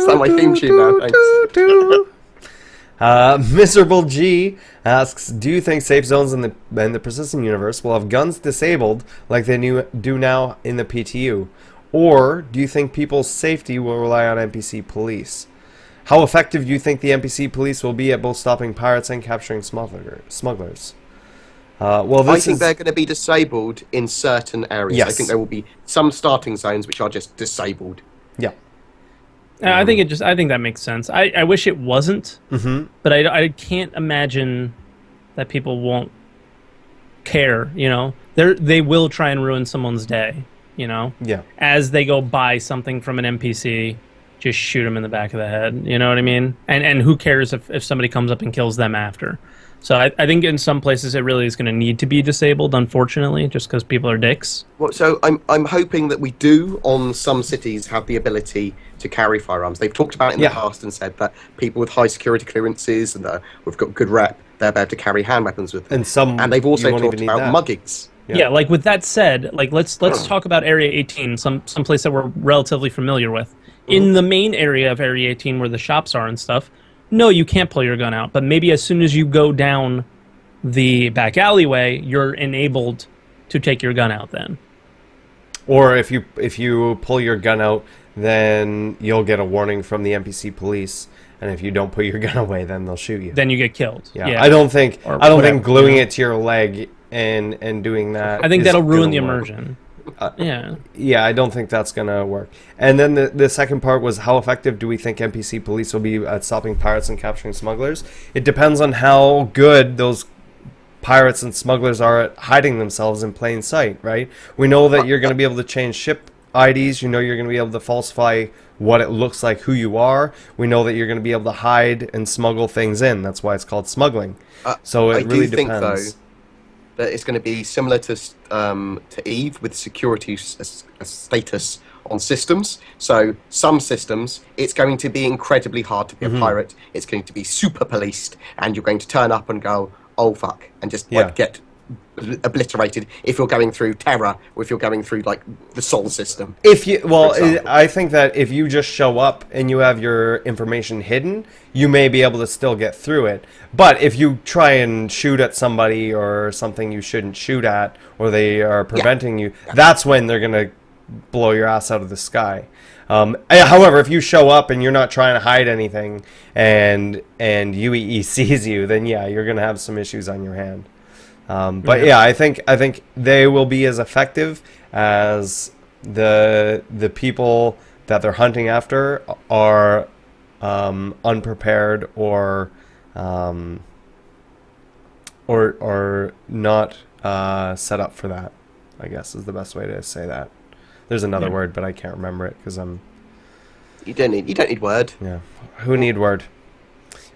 like my theme tune now, thanks. Miserable G asks, do you think safe zones in the persistent universe will have guns disabled like they do now in the PTU? Or do you think people's safety will rely on NPC police? How effective do you think the NPC police will be at both stopping pirates and capturing smugglers? I think they're going to be disabled in certain areas. Yes. I think there will be some starting zones which are just disabled. Yeah. I think that makes sense. I wish it wasn't, but I can't imagine that people won't care. You know, they will try and ruin someone's day. You know, as they go buy something from an NPC, just shoot them in the back of the head. You know what I mean? And who cares if somebody comes up and kills them after? So I think in some places it really is going to need to be disabled, unfortunately, just because people are dicks. Well, so I'm hoping that we do, on some cities, have the ability to carry firearms. They've talked about it in the past and said that people with high security clearances and we've got good rep, they're able to carry hand weapons with them. And they've also talked about muggings. Yeah, like with that said, like let's talk about Area 18, some place that we're relatively familiar with. In the main area of Area 18 where the shops are and stuff, no, you can't pull your gun out. But maybe as soon as you go down the back alleyway, you're enabled to take your gun out then. Or if you pull your gun out, then you'll get a warning from the NPC police. And if you don't put your gun away, then they'll shoot you. Then you get killed. Yeah. I don't think gluing it to your leg and doing that. I think that'll ruin the immersion. Yeah, I don't think that's gonna work. And then the second part was, how effective do we think NPC police will be at stopping pirates and capturing smugglers? It depends on how good those pirates and smugglers are at hiding themselves in plain sight, right? We know that you're going to be able to change ship IDs. You know you're going to be able to falsify what it looks like, who you are. We know that you're going to be able to hide and smuggle things in. That's why it's called smuggling. So it really depends. I do think, though, that it's going to be similar to Eve with security status on systems. So some systems, it's going to be incredibly hard to be a pirate. It's going to be super policed, and you're going to turn up and go, oh fuck, and just get obliterated if you're going through Terra or if you're going through like the Sol system. I think that if you just show up and you have your information hidden, you may be able to still get through it. But if you try and shoot at somebody or something you shouldn't shoot at, or they are preventing you, that's when they're gonna blow your ass out of the sky. However, if you show up and you're not trying to hide anything, and UEE sees you, then yeah, you're gonna have some issues on your hand. But yeah, I think they will be as effective as the people that they're hunting after are unprepared or not set up for that, I guess is the best way to say that. There's another word, but I can't remember it because I'm. You don't need word. Yeah, who need word?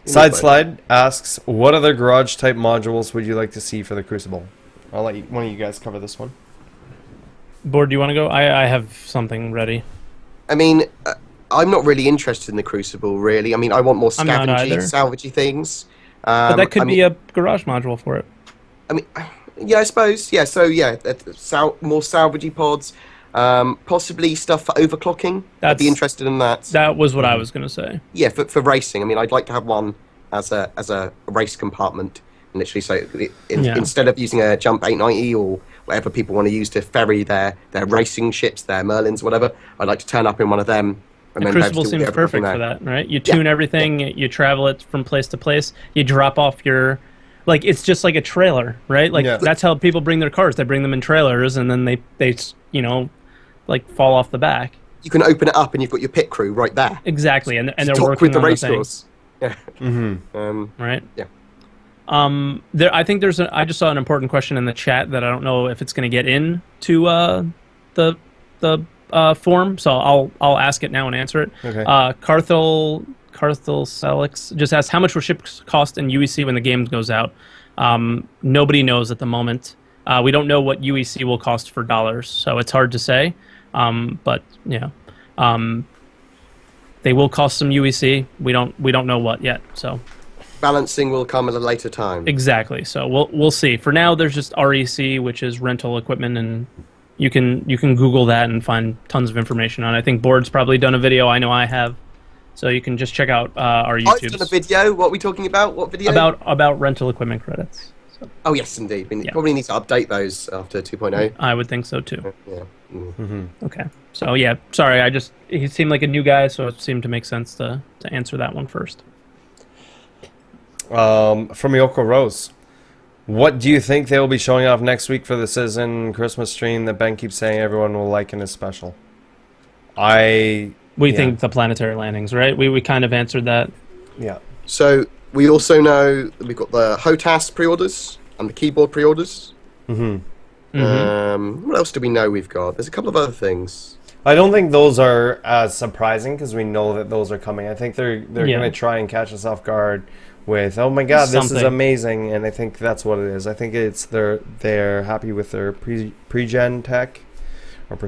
Side Slide asks, what other garage type modules would you like to see for the Crucible? I'll let one of you guys cover this one. Board, do you want to go? I have something ready. I mean, I'm not really interested in the Crucible, really. I mean, I want more scavengey, salvagey things. But that could be a garage module for it. I mean, yeah, I suppose. Yeah, so yeah, more salvagey pods. Possibly stuff for overclocking. I'd be interested in that. That was what I was going to say. Yeah, for racing. I mean, I'd like to have one as a race compartment, literally. So instead of using a Jump 890 or whatever people want to use to ferry their racing ships, their Merlins, whatever, I'd like to turn up in one of them. And then Crucible seems perfect for that, right? You tune everything, you travel it from place to place, you drop off your... Like, it's just like a trailer, right? Like, that's how people bring their cars. They bring them in trailers, and then they like fall off the back. You can open it up and you've got your pit crew right there. Exactly, and they're working with the race course. Yeah. Right. Yeah. I think I just saw an important question in the chat that I don't know if it's going to get into the form, so I'll ask it now and answer it. Okay. Carthel Selix just asked, how much will ships cost in UEC when the game goes out? Nobody knows at the moment. We don't know what UEC will cost for dollars, so it's hard to say. But yeah, they will cost some UEC. We don't know what yet. So balancing will come at a later time. Exactly. So we'll see. For now, there's just REC, which is rental equipment, and you can Google that and find tons of information on it. I think Board's probably done a video. I know I have. So you can just check out our YouTube. I've done a video. What are we talking about? What video? About rental equipment credits. So. Oh yes, indeed. We probably need to update those after 2.0. I would think so too. Yeah. Okay. So yeah, sorry. He seemed like a new guy, so it seemed to make sense to answer that one first. From Yoko Rose, what do you think they will be showing off next week for the Citizen Christmas stream that Ben keeps saying everyone will like and is special? We think the planetary landings, right? We kind of answered that. Yeah. So we also know that we've got the HOTAS pre-orders and the keyboard pre-orders. What else do we know we've got? There's a couple of other things. I don't think those are as surprising because we know that those are coming. I think they're going to try and catch us off guard with, oh my god, this is amazing, and I think that's what it is. I think it's they're happy with their pre-gen tech.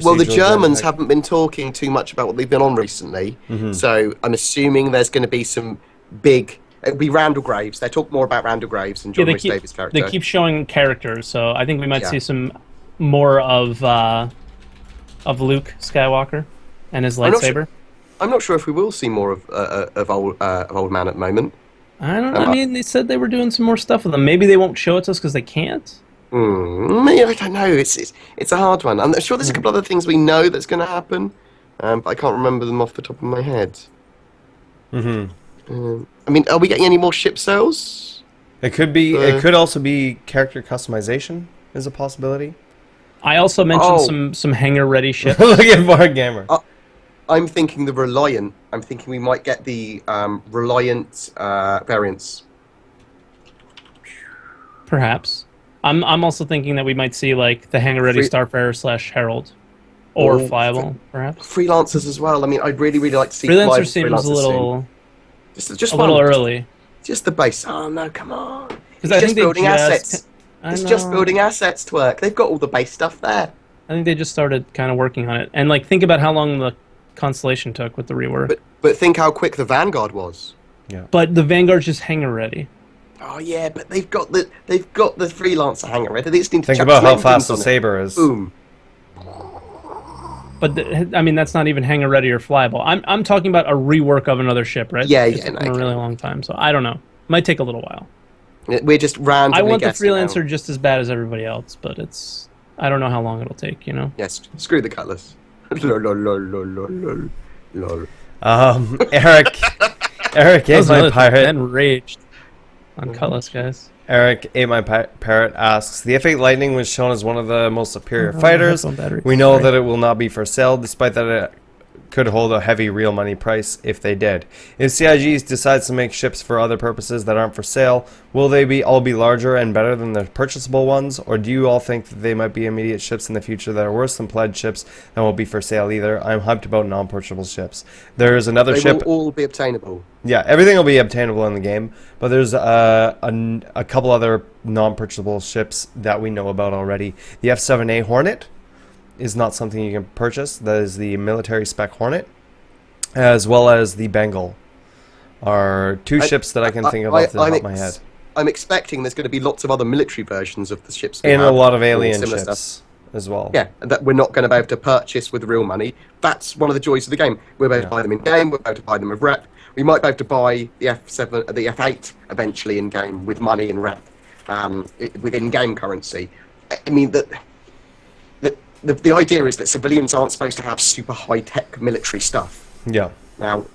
Well, the Germans haven't been talking too much about what they've been on recently, so I'm assuming there's going to be some big... It'll be Randall Graves. They talk more about Randall Graves and John Rhys Davies' character. They keep showing characters, so I think we might see some more of Luke Skywalker and his lightsaber. I'm not sure if we will see more of old man at the moment. I don't know. I mean, they said they were doing some more stuff with them. Maybe they won't show it to us because they can't. I don't know. It's a hard one. I'm sure there's a couple other things we know that's going to happen, but I can't remember them off the top of my head. I mean, are we getting any more ship sales? It could be. It could also be character customization is a possibility. I also mentioned some hangar-ready ships. Look at BoredGamer. I'm thinking the Reliant. I'm thinking we might get the Reliant variants. Perhaps. I'm also thinking that we might see like the hangar-ready Starfarer / Herald, or Flyable, perhaps. Freelancers as well. I mean, I'd really like to see Freelancer seems a little, just a little early. Just the base. Oh no, come on! Because I think building assets. It's just building assets to work. They've got all the base stuff there. I think they just started kind of working on it, and like think about how long the Constellation took with the rework. But think how quick the Vanguard was. Yeah. But the Vanguard's just hangar ready. Oh yeah, but they've got the freelancer hangar ready. They just need to Think chuck about some how engines fast the on it. Saber is. Boom. But I mean, that's not even hangar ready or flyable. I'm talking about a rework of another ship, right? Yeah, It's yeah, taken no, a really long time, so I don't know. Might take a little while. We're just randomly I want the guessing freelancer now. just as bad as everybody else, but I don't know how long it'll take, you know? Yes, screw the Cutlass. Lol, lol, lol, lol, lol, lol. Eric Ate My Pirate. Ben raged on Cutlass, guys. Eric Ate My Parrot asks, the F8 Lightning was shown as one of the most superior Oh, fighters. headphone battery. We know Sorry. that it will not be for sale, despite that it could hold a heavy real money price if they did. If CIG decides to make ships for other purposes that aren't for sale, will they all be larger and better than the purchasable ones, or do you all think that they might be immediate ships in the future that are worse than pledged ships that won't be for sale either? I'm hyped about non-purchasable ships. There is another They ship. will all be obtainable. Yeah, everything will be obtainable in the game, but there's a couple other non-purchasable ships that we know about already. The F-7A Hornet is not something you can purchase. That is the military spec Hornet, as well as the Bengal, are two ships that I can think of off the top of my head. I'm expecting there's going to be lots of other military versions of the ships. And a lot of or alien similar ships stuff. as well. Yeah, and that we're not going to be able to purchase with real money. That's one of the joys of the game. We're able to buy them in game. We're able to buy them with rep. We might be able to buy the F7, the F8 eventually in game with money and rep, within game currency. I mean the idea is that civilians aren't supposed to have super high tech military stuff. Yeah. Now,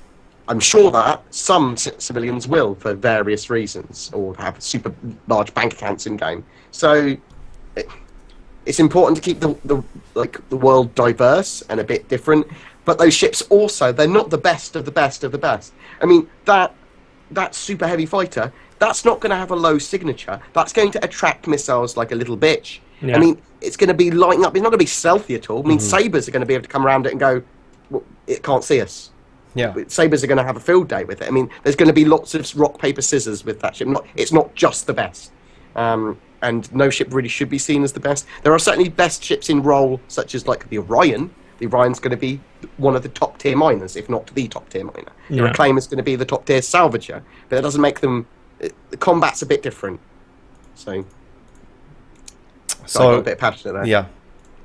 I'm sure that some civilians will for various reasons, or have super large bank accounts in game. So it's important to keep the world diverse and a bit different. But those ships also, they're not the best of the best of the best. I mean, that super heavy fighter, that's not going to have a low signature. That's going to attract missiles like a little bitch. Yeah. I mean, it's going to be lighting up. It's not going to be stealthy at all. I mean, Sabres are going to be able to come around it and go, well, it can't see us. Yeah. Sabres are going to have a field day with it. I mean, there's going to be lots of rock, paper, scissors with that ship. It's not just the best. And no ship really should be seen as the best. There are certainly best ships in role, such as like the Orion. The Orion's going to be one of the top tier miners, if not the top tier miner. The Yeah. Reclaimer's going to be the top tier salvager. But that doesn't make them... The combat's a bit different. So I got a bit passionate there. Yeah,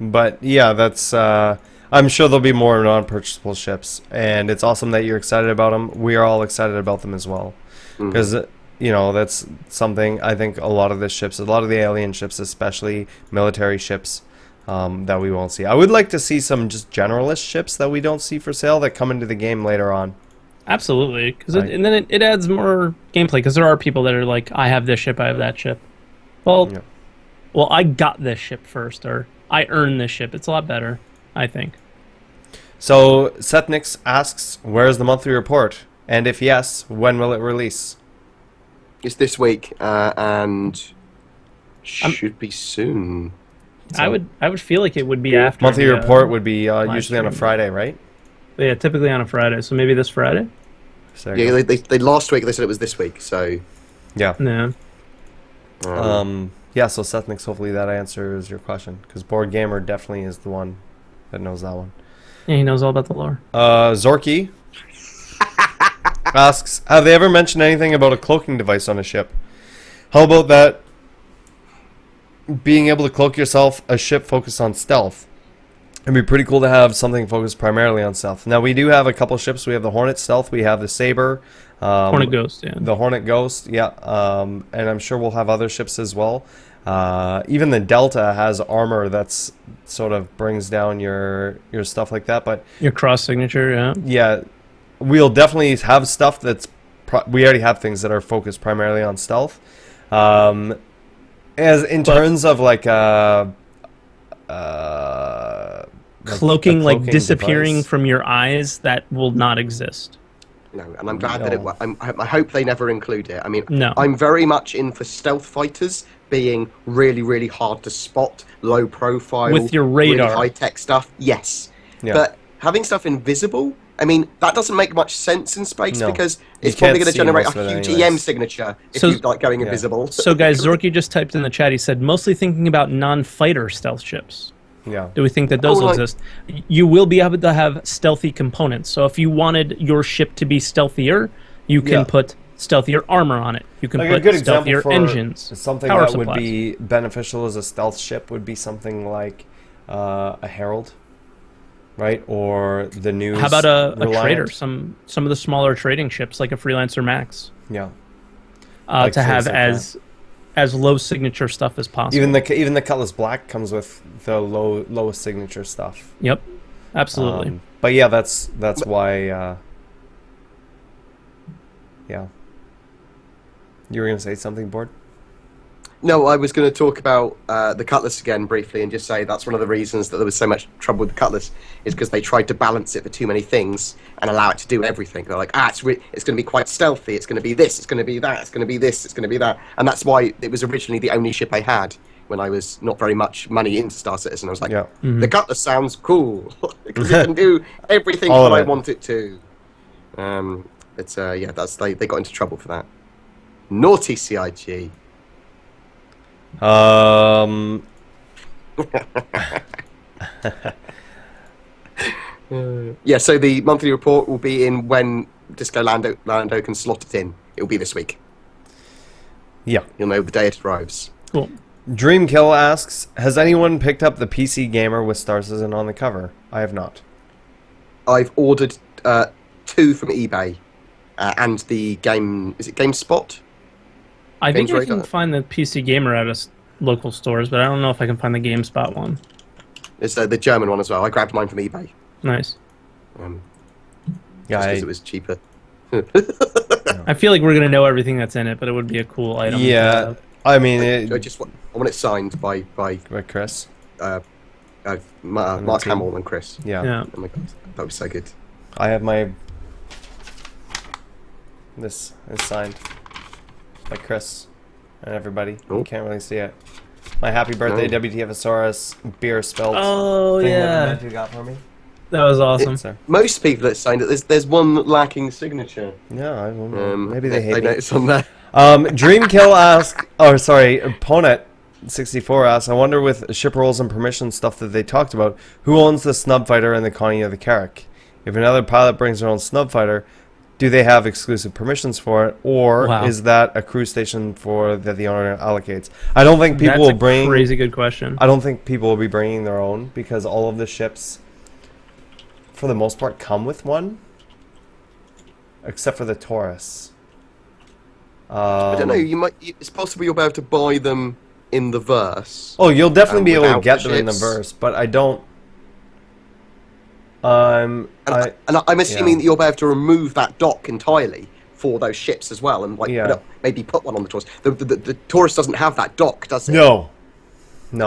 but yeah, that's. I'm sure there'll be more non-purchasable ships, and it's awesome that you're excited about them. We are all excited about them as well, because that's something I think a lot of the ships, a lot of the alien ships, especially military ships, that we won't see. I would like to see some just generalist ships that we don't see for sale that come into the game later on. Absolutely, because Right. and then it adds more gameplay, because there are people that are like, I have this ship, I have that ship. Well, Yeah. well, I got this ship first, or I earned this ship. It's a lot better, I think. So Setnix asks, "Where's the monthly report? And if yes, when will it release?" It's this week, and should be soon. I would feel like it would be after Monthly the, report would be live usually on a stream. Friday, right? Yeah, typically on a Friday. So maybe this Friday. So there you Yeah, go. they last week they said it was this week, so... Yeah. Yeah. Yeah, so Sethnix, hopefully that answers your question, because BoredGamer definitely is the one that knows that one. Yeah, he knows all about the lore. Zorky asks, have they ever mentioned anything about a cloaking device on a ship? How about that being able to cloak yourself, a ship focused on stealth? It'd be pretty cool to have something focused primarily on stealth. Now, we do have a couple ships. We have the Hornet Stealth, we have the Saber. Hornet Ghost, yeah. The Hornet Ghost, yeah. And I'm sure we'll have other ships as well. Even the Delta has armor that's sort of brings down your stuff like that. But Your cross signature, yeah. yeah, we'll definitely have stuff that's... we already have things that are focused primarily on stealth. As in terms of like... cloaking, like disappearing device. from your eyes, that will not exist. No, and I'm glad that it. I hope they never include it. I mean, No. I'm very much in for stealth fighters being really, really hard to spot, low profile, With your radar. really high tech stuff. Yes, Yeah. but having stuff invisible. I mean, that doesn't make much sense in space No. because You it's probably can't going to see generate most a of it huge anyways. EM signature if So- you like going Yeah. invisible. So, guys, Zorky just typed in the chat. He said, mostly thinking about non-fighter stealth ships. Yeah. Do we think that those Oh, will like- exist? You will be able to have stealthy components. So if you wanted your ship to be stealthier, you can Yeah. put stealthier armor on it. You can Like a put good example stealthier for engines. something power that supplies. would be beneficial as a stealth ship would be something like a Herald, right? Or the news. How about a Reliant. trader? Some of the smaller trading ships, like a Freelancer Max, Yeah. Like to have things like as low signature stuff as possible. Even the Cutlass Black comes with the lowest signature stuff. Yep, absolutely. But yeah, that's why. Yeah. You were gonna say something, Bored? No, I was going to talk about the Cutlass again briefly and just say that's one of the reasons that there was so much trouble with the Cutlass is because they tried to balance it for too many things and allow it to do everything. They're like, it's going to be quite stealthy, it's going to be this, it's going to be that, it's going to be this, it's going to be that. And that's why it was originally the only ship I had when I was not very much money into Star Citizen. I was like, the Cutlass sounds cool because it can do everything that I want it to. They got into trouble for that. Naughty CIG. Yeah, so the monthly report will be in when Disco Lando can slot it in. It'll be this week. Yeah. You'll know the day it arrives. Cool. Dreamkill asks, has anyone picked up the PC Gamer with Star Citizen on the cover? I have not. I've ordered 2 from eBay and the game... Is it GameSpot? I think I Radar. can find the PC Gamer at local stores, but I don't know if I can find the GameSpot one. It's the German one as well. I grabbed mine from eBay. Nice. Because it was cheaper. I feel like we're going to know everything that's in it, but it would be a cool item. Yeah, I mean... I want it signed by Chris? Mark Hamill and Chris. Yeah. Oh my god, that was so good. I have my... This is signed by Chris and everybody. Oh. You can't really see it. My happy birthday, WTFosaurus beer spelt Oh, thing yeah. that Matthew got for me. That was awesome. So, Most people that signed it, there's one lacking signature. yeah, I don't know. Maybe they hate I me. noticed on there. Dreamkill asks, Ponet64 asks, I wonder with ship roles and permission stuff that they talked about, who owns the snub fighter and the Connie of the Carrack? If another pilot brings their own snub fighter, do they have exclusive permissions for it, or is that a crew station that the owner allocates? I don't think people will bring... That's a crazy good question. I don't think people will be bringing their own, because all of the ships, for the most part, come with one, except for the Taurus. I don't know. It's possible you'll be able to buy them in the verse. Oh, you'll definitely be able to without get the them in the ships. verse, but I don't. And I'm assuming that you'll be able to remove that dock entirely for those ships as well, and maybe put one on the Taurus. The Taurus doesn't have that dock, does it? No.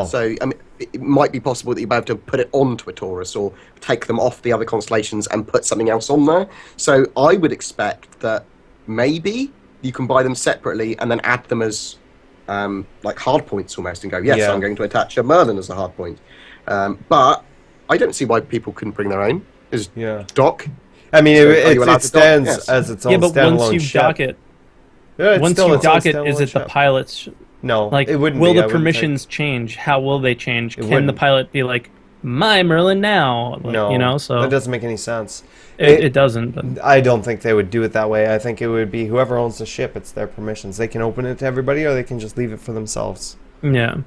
So I mean, it might be possible that you'll be able to put it onto a Taurus or take them off the other constellations and put something else on there. So I would expect that maybe you can buy them separately and then add them as like hard points almost, and go, yes, I'm going to attach a Merlin as a hard point. But I don't see why people couldn't bring their own. Dock. I mean, So it stands as its own but standalone once you ship. dock it, Yeah, once you dock it, is it the pilot's? No, Like, it wouldn't will be, I the wouldn't permissions change? How will they change? Can the wouldn't. pilot be like, my Merlin now? Like, No, you know, so that doesn't make any sense. it doesn't. But I don't think they would do it that way. I think it would be whoever owns the ship, it's their permissions. They can open it to everybody, or they can just leave it for themselves. yeah.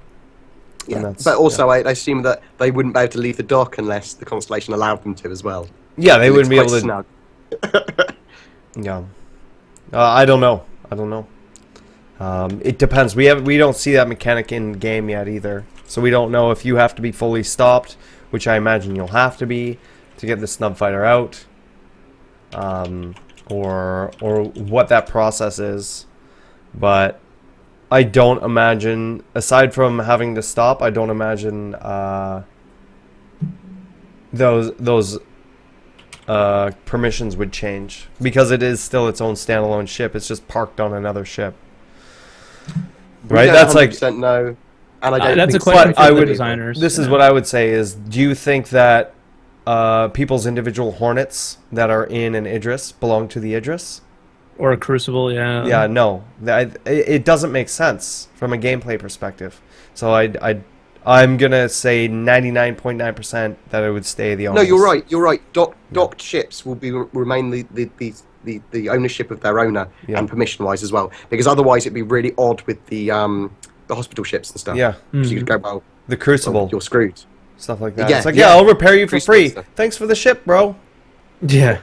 Yeah, but also I assume that they wouldn't be able to leave the dock unless the constellation allowed them to as well. Yeah, they wouldn't be able to. Snug. Yeah, I don't know. It depends. We don't see that mechanic in game yet either, so we don't know if you have to be fully stopped, which I imagine you'll have to be to get the snub fighter out, or what that process is. But I don't imagine, aside from having to stop, I don't imagine those permissions would change, because it is still its own standalone ship. It's just parked on another ship, right? That's like 100% no, and I don't. That's a think question I for the would- designers. This is what I would say is, do you think that people's individual Hornets that are in an Idris belong to the Idris? Or a Crucible, yeah. Yeah, no. It doesn't make sense from a gameplay perspective. So I'm going to say 99.9% that it would stay the owners. No, you're right. You're right. Docked ships will remain the the ownership of their owner Yeah. and permission-wise as well, because otherwise it'd be really odd with the hospital ships and stuff. Yeah. So you could go, well, The Crucible. you're screwed. Stuff like that. Yeah, It's like, yeah. I'll repair you for Crucible free. stuff. Thanks for the ship, bro. Yeah.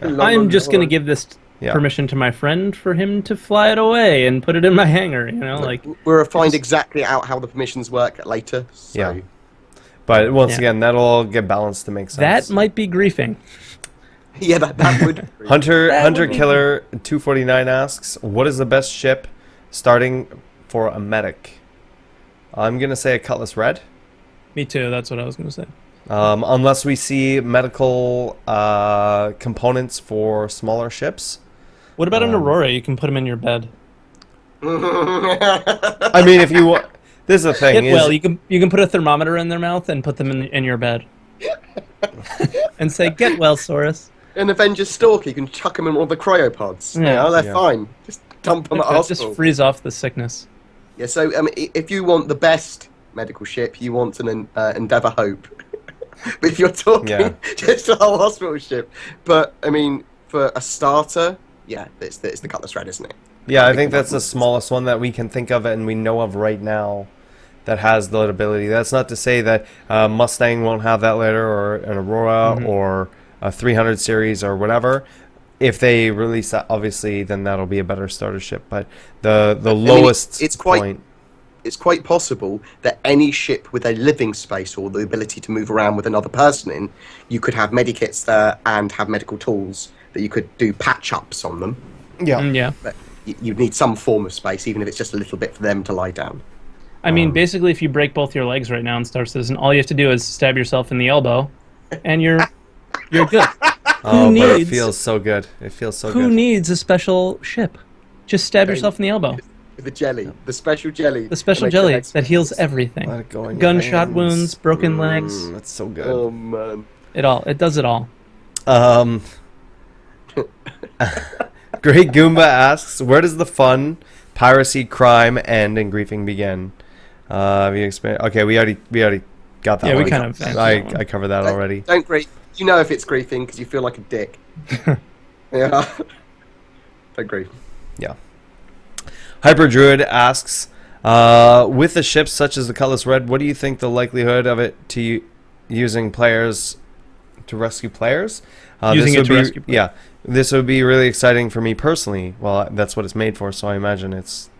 Long I'm just going to run. give this Yeah. permission to my friend for him to fly it away and put it in my hangar, you know, like... We'll find exactly out how the permissions work later. So. Yeah. But once Yeah. again, that'll all get balanced to make sense. That might be griefing. Yeah, that would. Hunter That would be- Killer 249 asks, what is the best ship starting for a medic? I'm gonna say a Cutlass Red. Me too, that's what I was going to say. Unless we see medical components for smaller ships. What about an Aurora? You can put them in your bed. I mean, if you want, this is the thing. Get well, you can put a thermometer in their mouth and put them in your bed. And say, get well, Saurus. In Avengers Stalker, you can chuck them in all the cryopods. Yeah. Yeah, they're Yeah. fine. Just dump them at hospital. Just freeze off the sickness. Yeah, so if you want the best medical ship, you want an Endeavour Hope. But if you're talking Yeah. just a whole hospital ship, but I mean, for a starter, yeah, it's the Cutlass Red, isn't it? Yeah, I think that's the smallest one that we can think of and we know of right now that has that ability. That's not to say that Mustang won't have that later, or an Aurora, or a 300 series, or whatever. If they release that, obviously, then that'll be a better starter ship. But the lowest point... It's quite possible that any ship with a living space or the ability to move around with another person in, you could have medikits there and have medical tools that you could do patch-ups on them. Yeah. Yeah. But you'd need some form of space, even if it's just a little bit for them to lie down. I mean, basically, if you break both your legs right now in Star Citizen, all you have to do is stab yourself in the elbow, and you're good. Oh, but it needs- feels so good. It feels so Who good. needs a special ship? Just stab yourself in the elbow. With the jelly, the special jelly. The special makes your jelly legs that heals feel- everything. Let it go in your Gunshot hands. wounds, broken legs. That's so good. Oh man. It does it all. Great Goomba asks, where does the fun, piracy, crime, end, and griefing begin? Have you experienced? Okay, we already got that. Yeah, we one. kind of answered that one. I covered that already. Don't grief. You know if it's griefing because you feel like a dick. Yeah. Don't grief. Yeah. Hyper Druid asks, with the ships such as the Cutlass Red, what do you think the likelihood of it using players to rescue players? Using this it to would be, rescue players. yeah, this would be really exciting for me personally. Well, that's what it's made for, so I imagine that's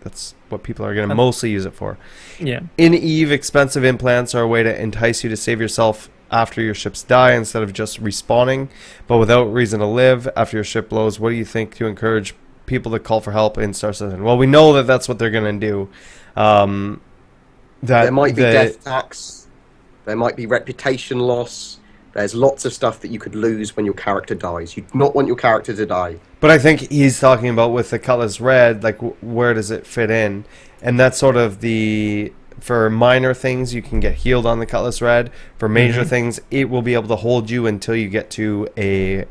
what people are going to mostly use it for. Yeah. In Eve, expensive implants are a way to entice you to save yourself after your ships die instead of just respawning, but without reason to live after your ship blows. What do you think to encourage people to call for help in Star Citizen? Well, we know that that's what they're going to do. There might be death tax. There might be reputation loss. There's lots of stuff that you could lose when your character dies. You'd not want your character to die. But I think he's talking about with the Cutlass Red, like where does it fit in? And that's sort of for minor things, you can get healed on the Cutlass Red. For major things, it will be able to hold you until you get to a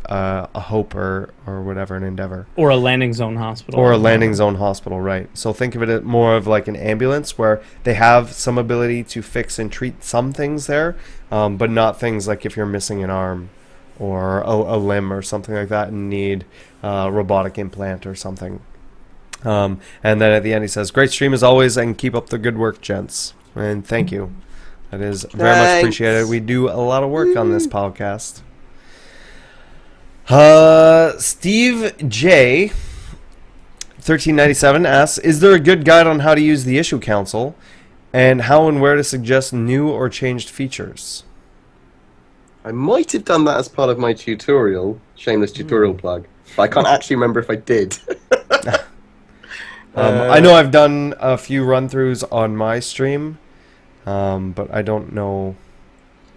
Hope or whatever, an Endeavor. Or a landing zone hospital. Or a landing zone hospital, right. So think of it more of like an ambulance where they have some ability to fix and treat some things there, but not things like if you're missing an arm or a limb or something like that and need a robotic implant or something. And then at the end he says, great stream as always and keep up the good work, gents. And thank you. That is very much Thanks. appreciated. We do a lot of work on this podcast. Steve J 1397 asks, is there a good guide on how to use the issue council and how and where to suggest new or changed features? I might have done that as part of my tutorial. Shameless tutorial plug. But I can't actually remember if I did. I know I've done a few run-throughs on my stream, but I don't know.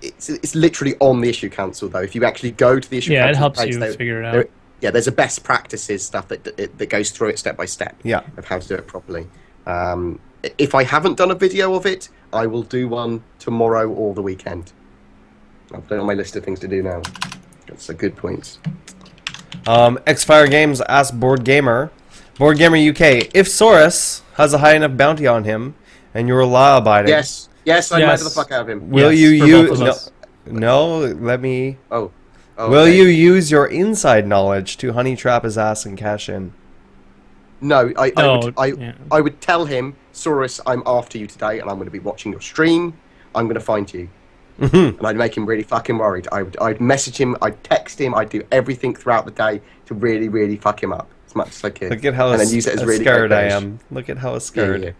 It's literally on the issue council, though. If you actually go to the issue Yeah, council it helps page, you figure it out. Yeah, there's a best practices stuff that goes through it step by step. Yeah. Of how to do it properly. If I haven't done a video of it, I will do one tomorrow or the weekend. I'll put it on my list of things to do now. That's a good point. Xfire Games asked BoredGamer, BoredGamer UK, if Saurus has a high enough bounty on him and you're law-abiding, Yes, I'd Yes. murder the fuck out of him. will Yes, you for use... both of us. No, let me... Oh, Oh, Will okay. you use your inside knowledge to honey trap his ass and cash in? No, No, I, yeah. I would tell him, Saurus, I'm after you today, and I'm going to be watching your stream. I'm going to find you, and I'd make him really fucking worried. I'd message him, I'd text him, I'd do everything throughout the day to really, really fuck him up as much as I could. Look at how and then use it as really scared I great am. Look at how scared.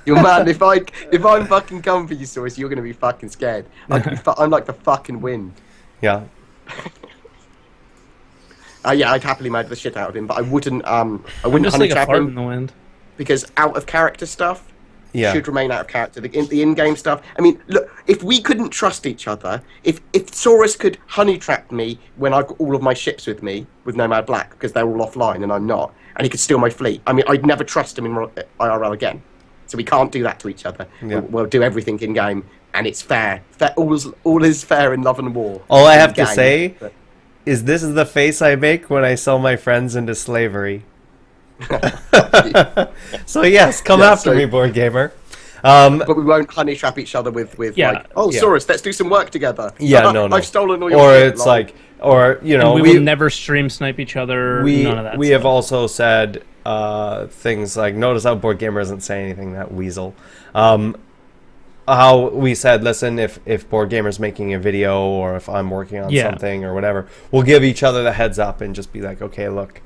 You're mad. If I'm fucking coming for you, Saurus, you're going to be fucking scared. I'm like the fucking wind. Yeah. Yeah, I'd happily murder the shit out of him, but I wouldn't. I I'm wouldn't just honey like a trap fart in him the wind. because out of character stuff Yeah. should remain out of character. The in-game stuff. I mean, look, if we couldn't trust each other, if Saurus could honey trap me when I've got all of my ships with me with Nomad Black because they're all offline and I'm not, and he could steal my fleet, I mean, I'd never trust him in IRL again. So we can't do that to each other. Yeah. We'll do everything in game, and it's fair. All is fair in love and war. All I in have to game, say but- is this is the face I make when I sell my friends into slavery. So yes, come Yeah, after so- me, board gamer. But we won't honey trap each other with Yeah. like, oh, Yeah. Saurus, let's do some work together. Yeah, no. I've stolen all your Or shit, it's lol. like, or you know, And we will never stream snipe each other. None of that. we have stuff. also said things like, notice how board gamer doesn't say anything, that weasel. How we said, listen, if board gamer's making a video or if I'm working on something or whatever, we'll give each other the heads up and just be like, okay, look,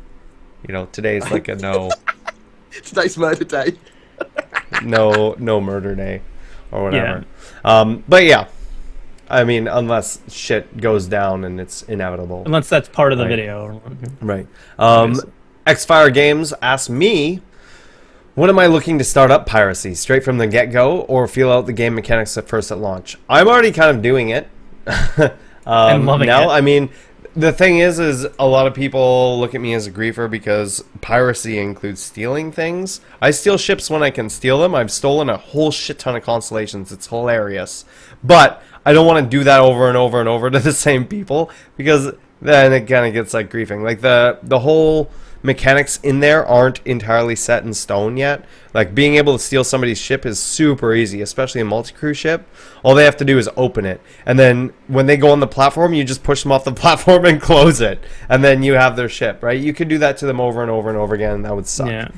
you know, today's like a Today's murder day. no murder day or whatever. But yeah, I mean, unless shit goes down and it's inevitable. Unless that's part of the Right. video. Right. Obviously. Xfire Games asked me, when am I looking to start up piracy? Straight from the get-go or feel out the game mechanics at first at launch? I'm already kind of doing it. I'm loving now, it. I mean, the thing is a lot of people look at me as a griefer because piracy includes stealing things. I steal ships when I can steal them. I've stolen a whole shit ton of constellations. It's hilarious. But I don't want to do that over and over and over to the same people because then it kind of gets like griefing. Like the whole mechanics in there aren't entirely set in stone yet. Like being able to steal somebody's ship is super easy, especially a multi-crew ship. All they have to do is open it, and then when they go on the platform, you just push them off the platform and close it, and then you have their ship, right? You could do that to them over and over and over again, and that would suck. Yeah.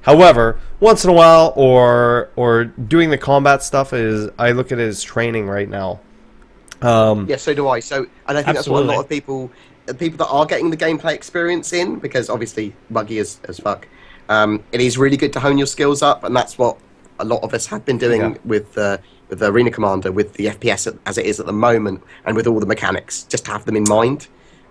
However, once in a while, or doing the combat stuff is, I look at it as training right now. Yeah, so do I. So, and I think that's what a Absolutely. lot of people, the people that are getting the gameplay experience in, because obviously buggy as fuck. It is really good to hone your skills up, and that's what a lot of us have been doing Yeah. with the Arena Commander, with the FPS as it is at the moment, and with all the mechanics, just to have them in mind.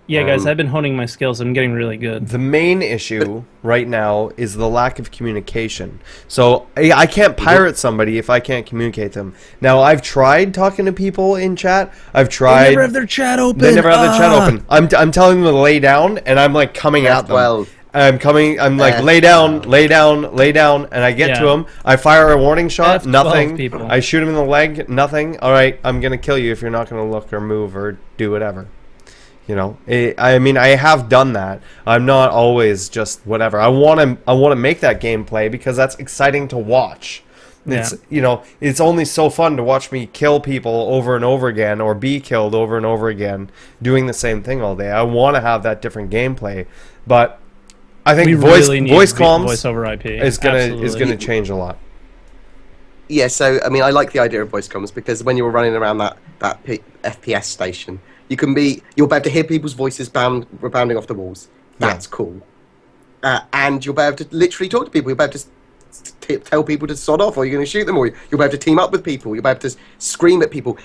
Yeah, guys, I've been honing my skills. I'm getting really good. The main issue right now is the lack of communication. So I can't pirate somebody if I can't communicate them. Now, I've tried talking to people in chat. I've tried. They never have their chat open. They never have their chat open. I'm telling them to lay down, and I'm like coming at them. Well, I'm coming. I'm like, lay down, lay down, lay down, and I get to Yeah. him. I fire a warning shot. F12 Nothing. people. I shoot him in the leg. Nothing. All right, I'm gonna kill you if you're not gonna look or move or do whatever. You know, I mean, I have done that. I'm not always just whatever. I want to make that gameplay because that's exciting to watch. It's you know, it's only so fun to watch me kill people over and over again or be killed over and over again doing the same thing all day. I want to have that different gameplay, but I think We voice really need comms voice over IP. is Absolutely. gonna change a lot. yeah, so I mean, I like the idea of voice comms because when you're running around that FPS station, you'll be able to hear people's voices rebounding off the walls. That's cool. And you'll be able to literally talk to people. You'll be able to tell people to sod off, or you're going to shoot them, or you'll be able to team up with people. You'll be able to scream at people.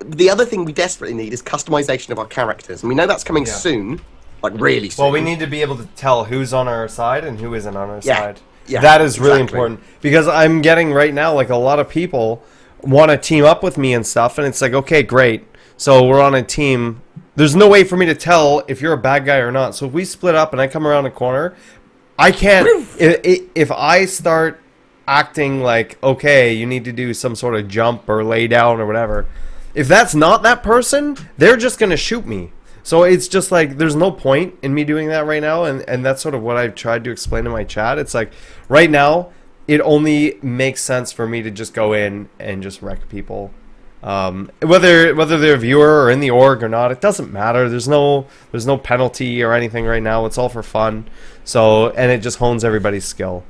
The other thing we desperately need is customization of our characters, and we know that's coming soon, like really soon. Well, we need to be able to tell who's on our side and who isn't on our side. Yeah, that is really exactly. important because I'm getting right now like a lot of people want to team up with me and stuff, and it's like, okay, great. So we're on a team. There's no way for me to tell if you're a bad guy or not. So if we split up and I come around a corner, I can't. If I start acting like, okay, you need to do some sort of jump or lay down or whatever, if that's not that person, they're just going to shoot me. So it's just like, there's no point in me doing that right now. And that's sort of what I've tried to explain in my chat. It's like, right now, it only makes sense for me to just go in and just wreck people. Whether they're a viewer or in the org or not, it doesn't matter. There's no penalty or anything right now. It's all for fun. So, and it just hones everybody's skill.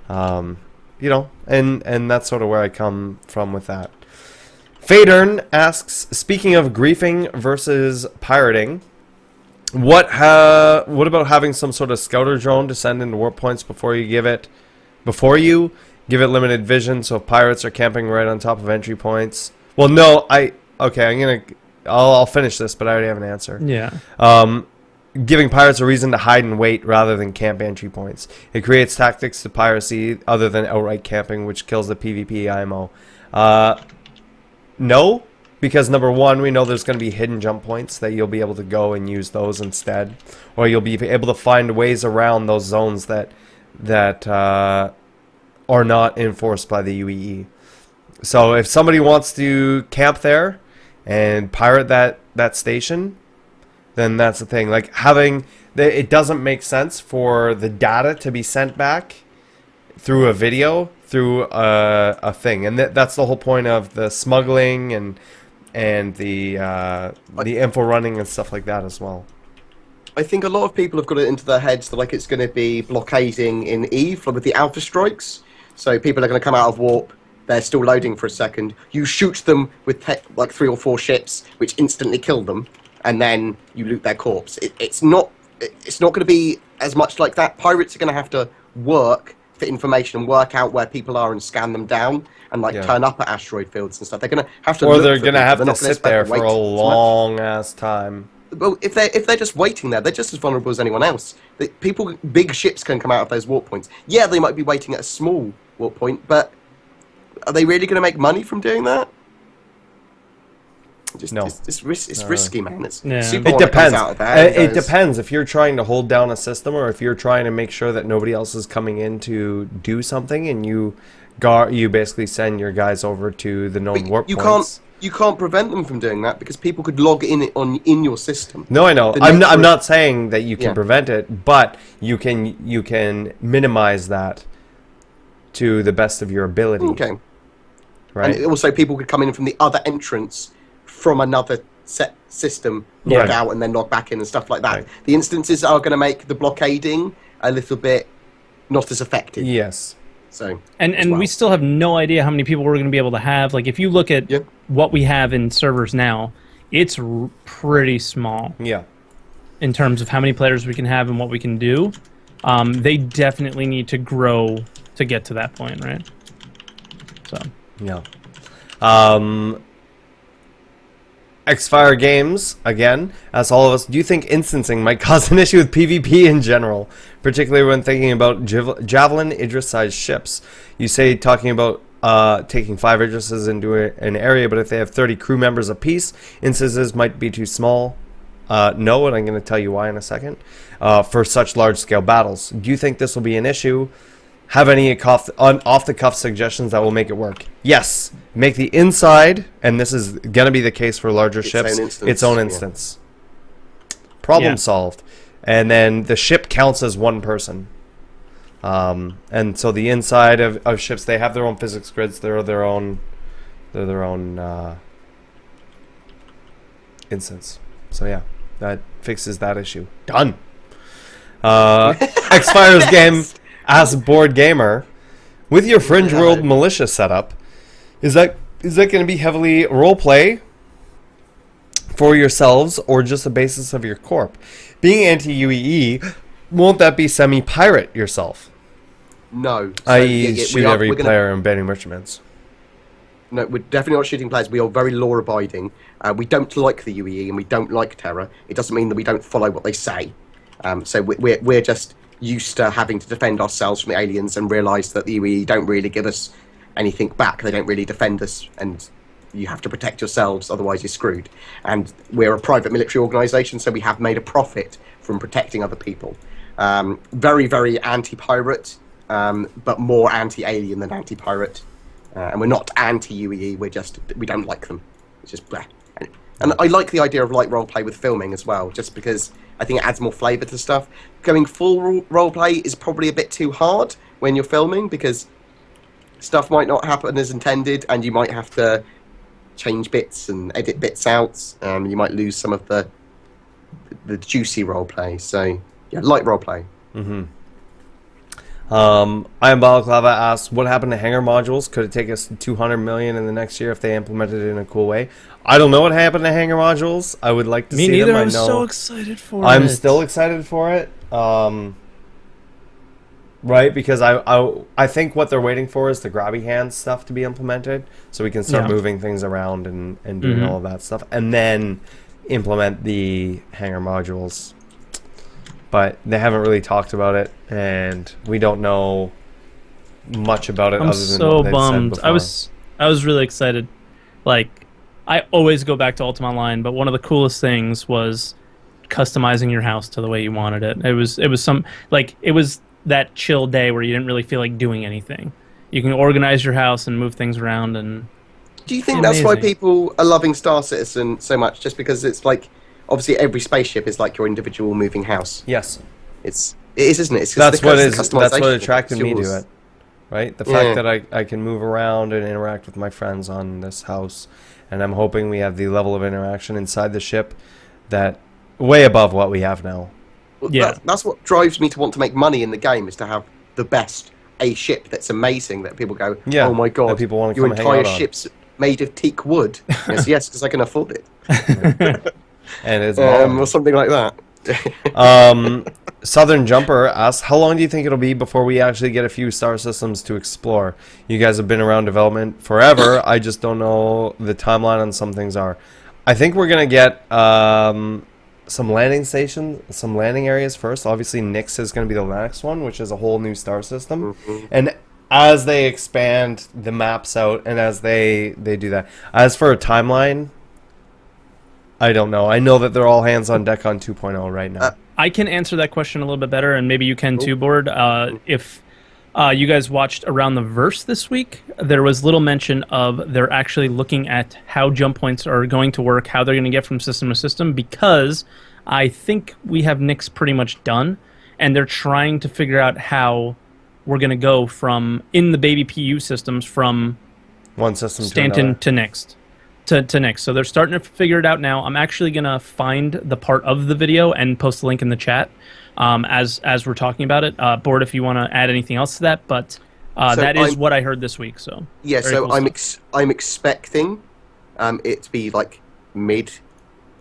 You know, and that's sort of where I come from with that. Fadern asks, speaking of griefing versus pirating, what about having some sort of scouter drone to send into warp points before you give it limited vision, so if pirates are camping right on top of entry points? Well, no, I'll finish this, but I already have an answer. Yeah. Giving pirates a reason to hide and wait rather than camp entry points. It creates tactics to piracy other than outright camping, which kills the PvP IMO. No, because number one, we know there's going to be hidden jump points that you'll be able to go and use those instead, or you'll be able to find ways around those zones that are not enforced by the UEE. So if somebody wants to camp there and pirate that station, then that's the thing. Like it doesn't make sense for the data to be sent back through a video, through a thing, and that's the whole point of the smuggling and the info running and stuff like that as well. I think a lot of people have got it into their heads that like it's going to be blockading in EVE with the alpha strikes. So people are going to come out of warp. They're still loading for a second. You shoot them with like 3 or 4 ships, which instantly kill them, and then you loot their corpse. It's not going to be as much like that. Pirates are going to have to work for information and work out where people are and scan them down and like turn up at asteroid fields and stuff. They're going to have to, or they're going to have to sit there for a long ass time. Well, if they're just waiting there, they're just as vulnerable as anyone else. Big ships can come out of those warp points. Yeah, they might be waiting at a small warp point, but are they really going to make money from doing that? No. It's risky, man. It's super. It depends. It depends if you're trying to hold down a system or if you're trying to make sure that nobody else is coming in to do something, and you basically send your guys over to the known warp points. You can't prevent them from doing that because people could log in your system. No, I know. I'm not saying that you can prevent it, but you can minimize that to the best of your ability. Okay. Right. And also, people could come in from the other entrance from another set system, log out and then log back in and stuff like that. Right. The instances are going to make the blockading a little bit not as effective. Yes. So and we still have no idea how many people we're going to be able to have. Like if you look at what we have in servers now, it's pretty small. Yeah. In terms of how many players we can have and what we can do, they definitely need to grow to get to that point, right? So. Yeah. Xfire Games, again, as all of us, do you think instancing might cause an issue with PvP in general, particularly when thinking about Javelin Idris-sized ships? You say talking about taking 5 Idrises into an area, but if they have 30 crew members apiece, instances might be too small. No, and I'm going to tell you why in a second. For such large-scale battles, do you think this will be an issue? Have any off-the-cuff suggestions that will make it work? Yes. Make the inside, and this is going to be the case for larger ships, its own instance. Problem solved. And then the ship counts as one person. And so the inside of ships, they have their own physics grids. They're their own instance. So yeah, that fixes that issue. Done. Xfire's game... As BoredGamer, with your Fringe World militia setup, is that going to be heavily roleplay for yourselves or just the basis of your corp? Being anti-UEE, won't that be semi-pirate yourself? No. I.e. shoot every player and banning merchantments. No, we're definitely not shooting players. We are very law-abiding. We don't like the UEE and we don't like terror. It doesn't mean that we don't follow what they say. So we're just... used to having to defend ourselves from the aliens and realise that the UE don't really give us anything back. They don't really defend us, and you have to protect yourselves, otherwise you're screwed. And we're a private military organisation, so we have made a profit from protecting other people. Very, very anti-pirate, but more anti-alien than anti-pirate. And we're not anti-UEE, we don't like them. It's just bleh. And I like the idea of light roleplay with filming as well, just because I think it adds more flavour to stuff. Going full roleplay is probably a bit too hard when you're filming, because stuff might not happen as intended, and you might have to change bits and edit bits out. You might lose some of the juicy roleplay. So yeah, light roleplay. I am Balaclava asks, what happened to hanger modules? Could it take us 200 million in the next year if they implemented it in a cool way? I don't know what happened to hanger modules. I would like to see them. Me neither. I'm so excited for it. I'm still excited for it. Right, because I think what they're waiting for is the grabby hand stuff to be implemented, so we can start moving things around and doing all of that stuff, and then implement the hanger modules. But they haven't really talked about it, and we don't know much about it. I'm other than so what they've bummed. said I was really excited. Like, I always go back to Ultima Online, but one of the coolest things was customizing your house to the way you wanted it. It was that chill day where you didn't really feel like doing anything. You can organize your house and move things around. And do you think that's why people are loving Star Citizen so much? Just because it's like, obviously every spaceship is like your individual moving house. Yes, it is, isn't it? It's that's what attracted me to it, right? The fact that I can move around and interact with my friends on this house, and I'm hoping we have the level of interaction inside the ship that way above what we have now. Well, that's what drives me to want to make money in the game, is to have the best ship that's amazing, that people go, oh my god, people want to your come entire hang out ship's made of teak wood. yes, because I can afford it. And it's or something like that. Southern Jumper asks, how long do you think it'll be before we actually get a few star systems to explore? You guys have been around development forever. I just don't know the timeline on some things are. I think we're going to get some landing stations, some landing areas first. Obviously, Nyx is going to be the next one, which is a whole new star system. And as they expand the maps out and as they do that. As for a timeline, I don't know. I know that they're all hands on deck on 2.0 right now. I can answer that question a little bit better, and maybe you can too, Bored. If you guys watched Around the Verse this week, there was little mention of they're actually looking at how jump points are going to work, how they're going to get from system to system, because I think we have Nyx pretty much done, and they're trying to figure out how we're going to go from, in the baby PU systems, from one system Stanton to Nyx. To Nyx. So they're starting to figure it out now. I'm actually going to find the part of the video and post the link in the chat as we're talking about it. Bored, if you want to add anything else to that, but that is what I heard this week. So yeah, so cool I'm expecting it to be like mid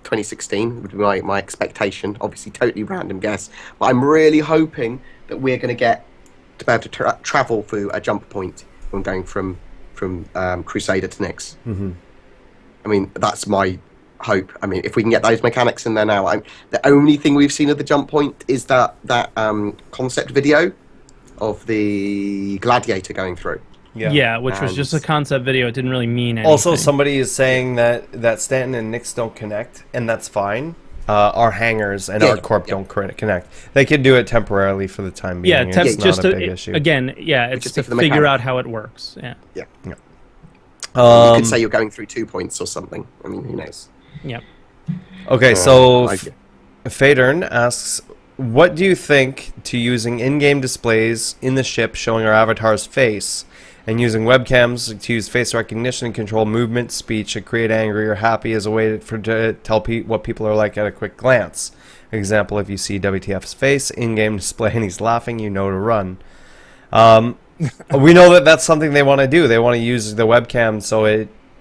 2016 would be my expectation. Obviously, totally random guess, but I'm really hoping that we're going to get to be able to travel through a jump point when going from Crusader to Nyx. I mean, that's my hope. I mean, if we can get those mechanics in there now. The only thing we've seen of the jump point is that concept video of the gladiator going through. Yeah, which was just a concept video. It didn't really mean anything. Also, somebody is saying that Stanton and Nyx don't connect, and that's fine. Our hangars and our corp don't connect. They could do it temporarily for the time being. Yeah, it's not a big issue. Again, it's to figure out how it works. Yeah. You could say you're going through 2 points or something. I mean, who knows? Yep. Okay, so Fadern asks, what do you think to using in-game displays in the ship showing our avatar's face and using webcams to use face recognition and control movement, speech, and create angry or happy as a way to tell what people are like at a quick glance? Example, if you see WTF's face, in-game display, and he's laughing, you know to run. We know that that's something they want to do. They want to use the webcam so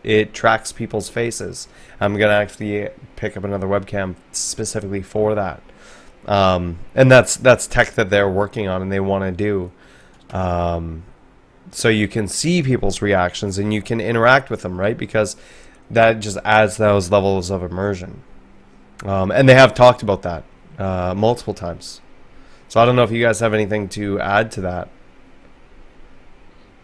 it tracks people's faces. I'm going to actually pick up another webcam specifically for that. And that's tech that they're working on and they want to do. So you can see people's reactions and you can interact with them, right? Because that just adds those levels of immersion. And they have talked about that multiple times. So I don't know if you guys have anything to add to that.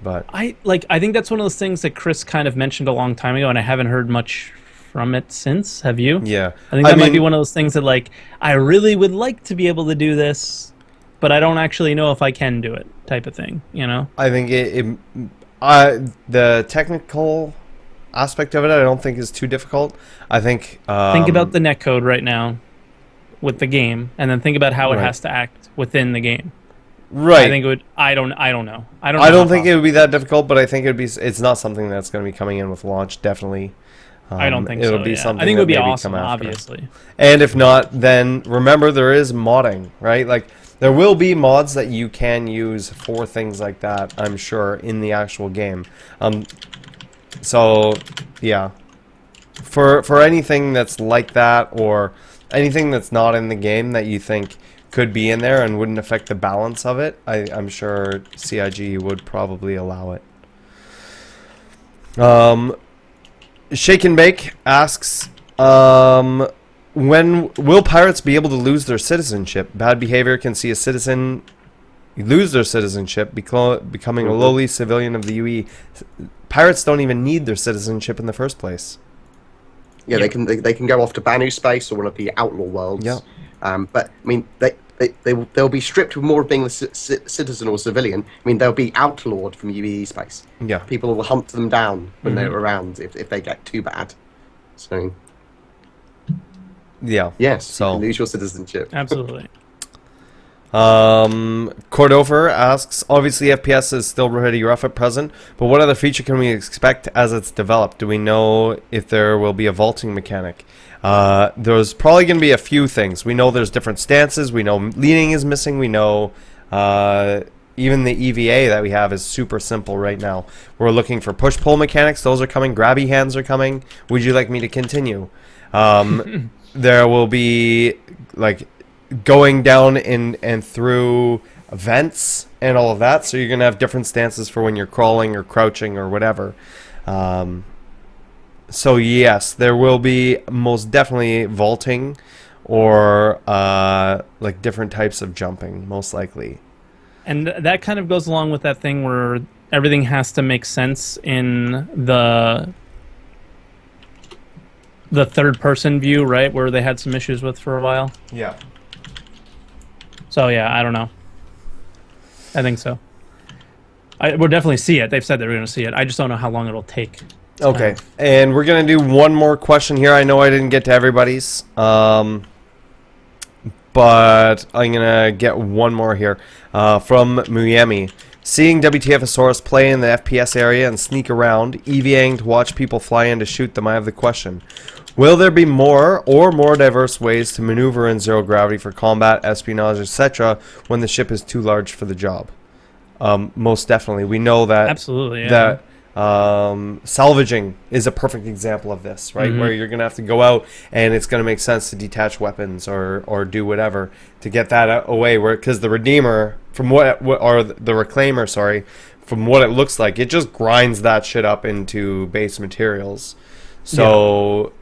But I think that's one of those things that Chris kind of mentioned a long time ago, and I haven't heard much from it since. Have you? Yeah. I think that might be one of those things that, like, I really would like to be able to do this, but I don't actually know if I can do it, type of thing, you know? I think the technical aspect of it, I don't think is too difficult. I think... think about the netcode right now with the game, and then think about how it has to act within the game. Right. I think it would. I don't know. I don't know. I how don't think it would be possible. that difficult, but I think it's not something that's going to be coming in with launch. Definitely. I don't think it'll so. be Yeah. something I think it would that be maybe awesome. come after. Obviously. And if not, then remember there is modding, right? Like there will be mods that you can use for things like that, I'm sure, in the actual game. So yeah. For anything that's like that, or anything that's not in the game that you think could be in there and wouldn't affect the balance of it, I'm sure CIG would probably allow it. Shake and Bake asks, when will pirates be able to lose their citizenship? Bad behavior can see a citizen lose their citizenship, becoming a lowly civilian of the UE. Pirates don't even need their citizenship in the first place. Yeah, they can go off to Banu space or one of the outlaw worlds. Yeah. But I mean, they'll be stripped of more of being a citizen or civilian. I mean, they'll be outlawed from UE space. Yeah. People will hunt them down when they're around if they get too bad. So Yeah. yes, So you can lose your citizenship. Absolutely. Cordover asks, obviously FPS is still pretty rough at present, but what other feature can we expect as it's developed? Do we know if there will be a vaulting mechanic? There's probably going to be a few things. We know there's different stances. We know leaning is missing. We know even the EVA that we have is super simple right now. We're looking for push-pull mechanics. Those are coming. Grabby hands are coming. Would you like me to continue? There will be like going down and through vents and all of that, so you're gonna have different stances for when you're crawling or crouching or whatever. So yes, there will be most definitely vaulting or like different types of jumping, most likely. And that kind of goes along with that thing where everything has to make sense in the third person view, right? Where they had some issues with for a while. Yeah. So yeah, I don't know. I think so. We'll definitely see it. They've said they're going to see it. I just don't know how long it'll take. Okay, and we're going to do one more question here. I know I didn't get to everybody's, but I'm going to get one more here from Muyemi. Seeing WTFosaurus play in the FPS area and sneak around, EVAing to watch people fly in to shoot them, I have the question. Will there be more or more diverse ways to maneuver in zero gravity for combat, espionage, etc. when the ship is too large for the job? Most definitely. We know that absolutely, yeah. that salvaging is a perfect example of this, right? Where you're going to have to go out and it's going to make sense to detach weapons or do whatever to get that away. Because the Redeemer, or the Reclaimer, sorry, from what it looks like, it just grinds that shit up into base materials. So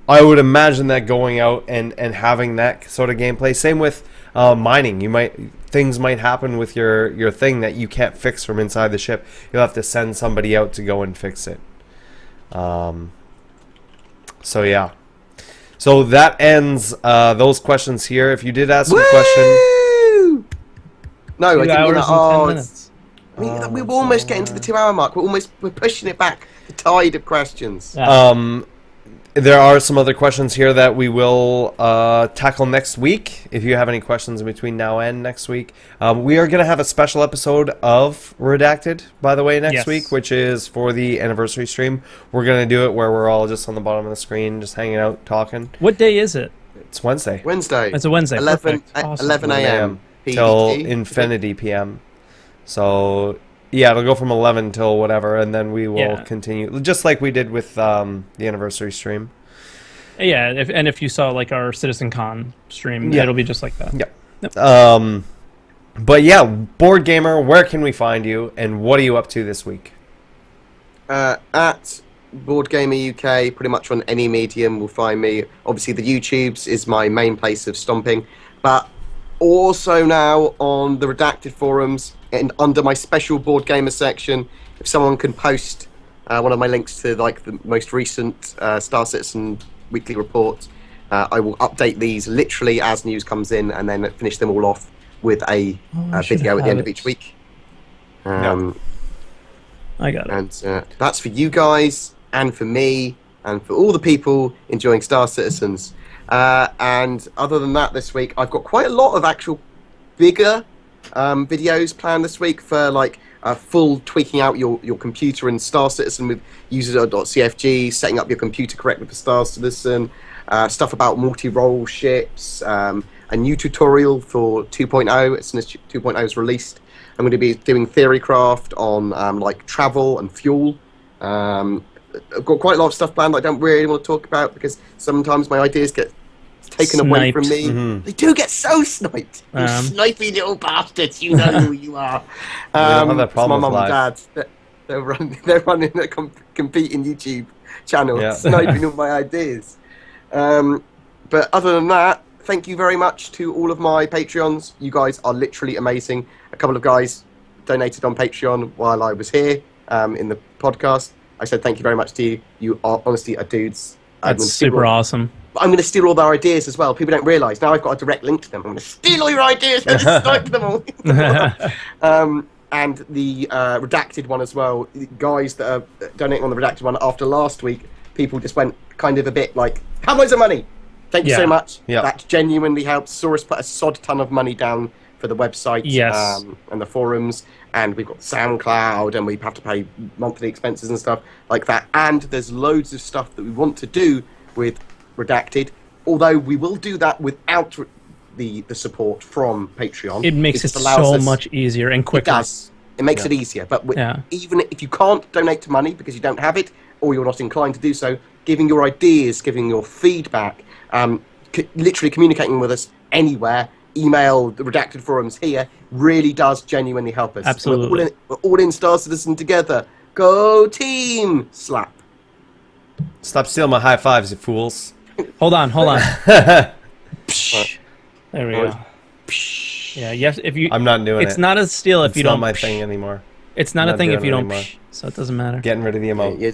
I would imagine that going out and having that sort of gameplay. Same with mining. Things might happen with your thing that you can't fix from inside the ship. You'll have to send somebody out to go and fix it. So yeah. So that ends those questions here. If you did ask a question, no, I didn't mean that. 10 minutes. I mean, we were almost getting to the 2 hour mark. We're pushing it back. The tide of questions. Yeah. There are some other questions here that we will tackle next week. If you have any questions in between now and next week, we are going to have a special episode of Redacted, by the way, next week, which is for the anniversary stream. We're going to do it where we're all just on the bottom of the screen, just hanging out, talking. What day is it? It's Wednesday. It's a Wednesday. 11 Awesome. a.m. till infinity p.m. So yeah, it'll go from 11 till whatever, and then we will continue, just like we did with the anniversary stream. Yeah, if you saw like our CitizenCon stream, it'll be just like that. Yeah. Yep. But yeah, BoredGamer, where can we find you, and what are you up to this week? At BoredGamer UK, pretty much on any medium will find me. Obviously, the YouTubes is my main place of stomping, but also now on the Redacted forums and under my special BoredGamer section, if someone can post one of my links to like the most recent Star Citizen weekly report, I will update these literally as news comes in, and then finish them all off with a video at the end of each week. I got it. And that's for you guys, and for me, and for all the people enjoying Star Citizens. And other than that, this week I've got quite a lot of actual bigger videos planned this week for like full tweaking out your computer in Star Citizen with user.cfg, setting up your computer correctly for Star Citizen, stuff about multi-role ships, a new tutorial for 2.0 as soon as 2.0 is released. I'm going to be doing theorycraft on like travel and fuel. I've got quite a lot of stuff planned that I don't really want to talk about because sometimes my ideas get taken away from me. They do get so sniped. You snipey little bastards, you know who you are. Don't have that problem my with mum and live. dad, they're running a competing YouTube channel, sniping all my ideas. But other than that, thank you very much to all of my Patreons. You guys are literally amazing. A couple of guys donated on Patreon while I was here in the podcast. I said thank you very much to you. You are honestly a dudes. That's super awesome. I'm going to steal all their ideas as well. People don't realise. Now I've got a direct link to them. I'm going to steal all your ideas and just snipe them all. And the Redacted one as well. The guys that are donating on the Redacted one after last week, people just went kind of a bit like, have loads of money. Thank you so much. That genuinely helps. Saurus put a sod ton of money down for the website and the forums. And we've got SoundCloud, and we have to pay monthly expenses and stuff like that. And there's loads of stuff that we want to do with Redacted, although we will do that without the support from Patreon. It makes it so much easier and quicker. It does. It makes it easier. But even if you can't donate to money because you don't have it, or you're not inclined to do so, giving your ideas, giving your feedback, literally communicating with us anywhere, email, the Redacted forums here, really does genuinely help us. Absolutely. We're all in Star Citizen together. Go team! Slap. Stop stealing my high fives, you fools. Hold on. There we go. Yeah, yes. If you, I'm not doing it. It's not a steal if you don't. It's not my thing anymore. It's not a thing if you don't. So it doesn't matter. Getting rid of the emote. Yeah,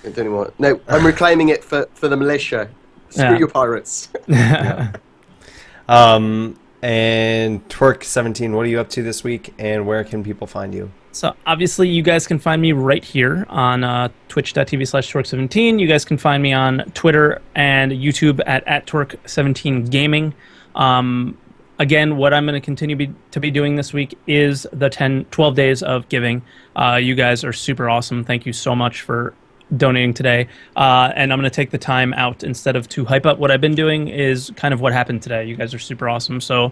don't anymore. No, I'm reclaiming it for the militia. Screw your pirates. And Twerk17, what are you up to this week, and where can people find you? So obviously you guys can find me right here on twitch.tv/Twerk17. You guys can find me on Twitter and YouTube at Twerk17Gaming. Again, what I'm going to continue to be doing this week is the 12 days of giving. You guys are super awesome. Thank you so much for donating today. And I'm going to take the time out instead of to hype up what I've been doing is kind of what happened today. You guys are super awesome. So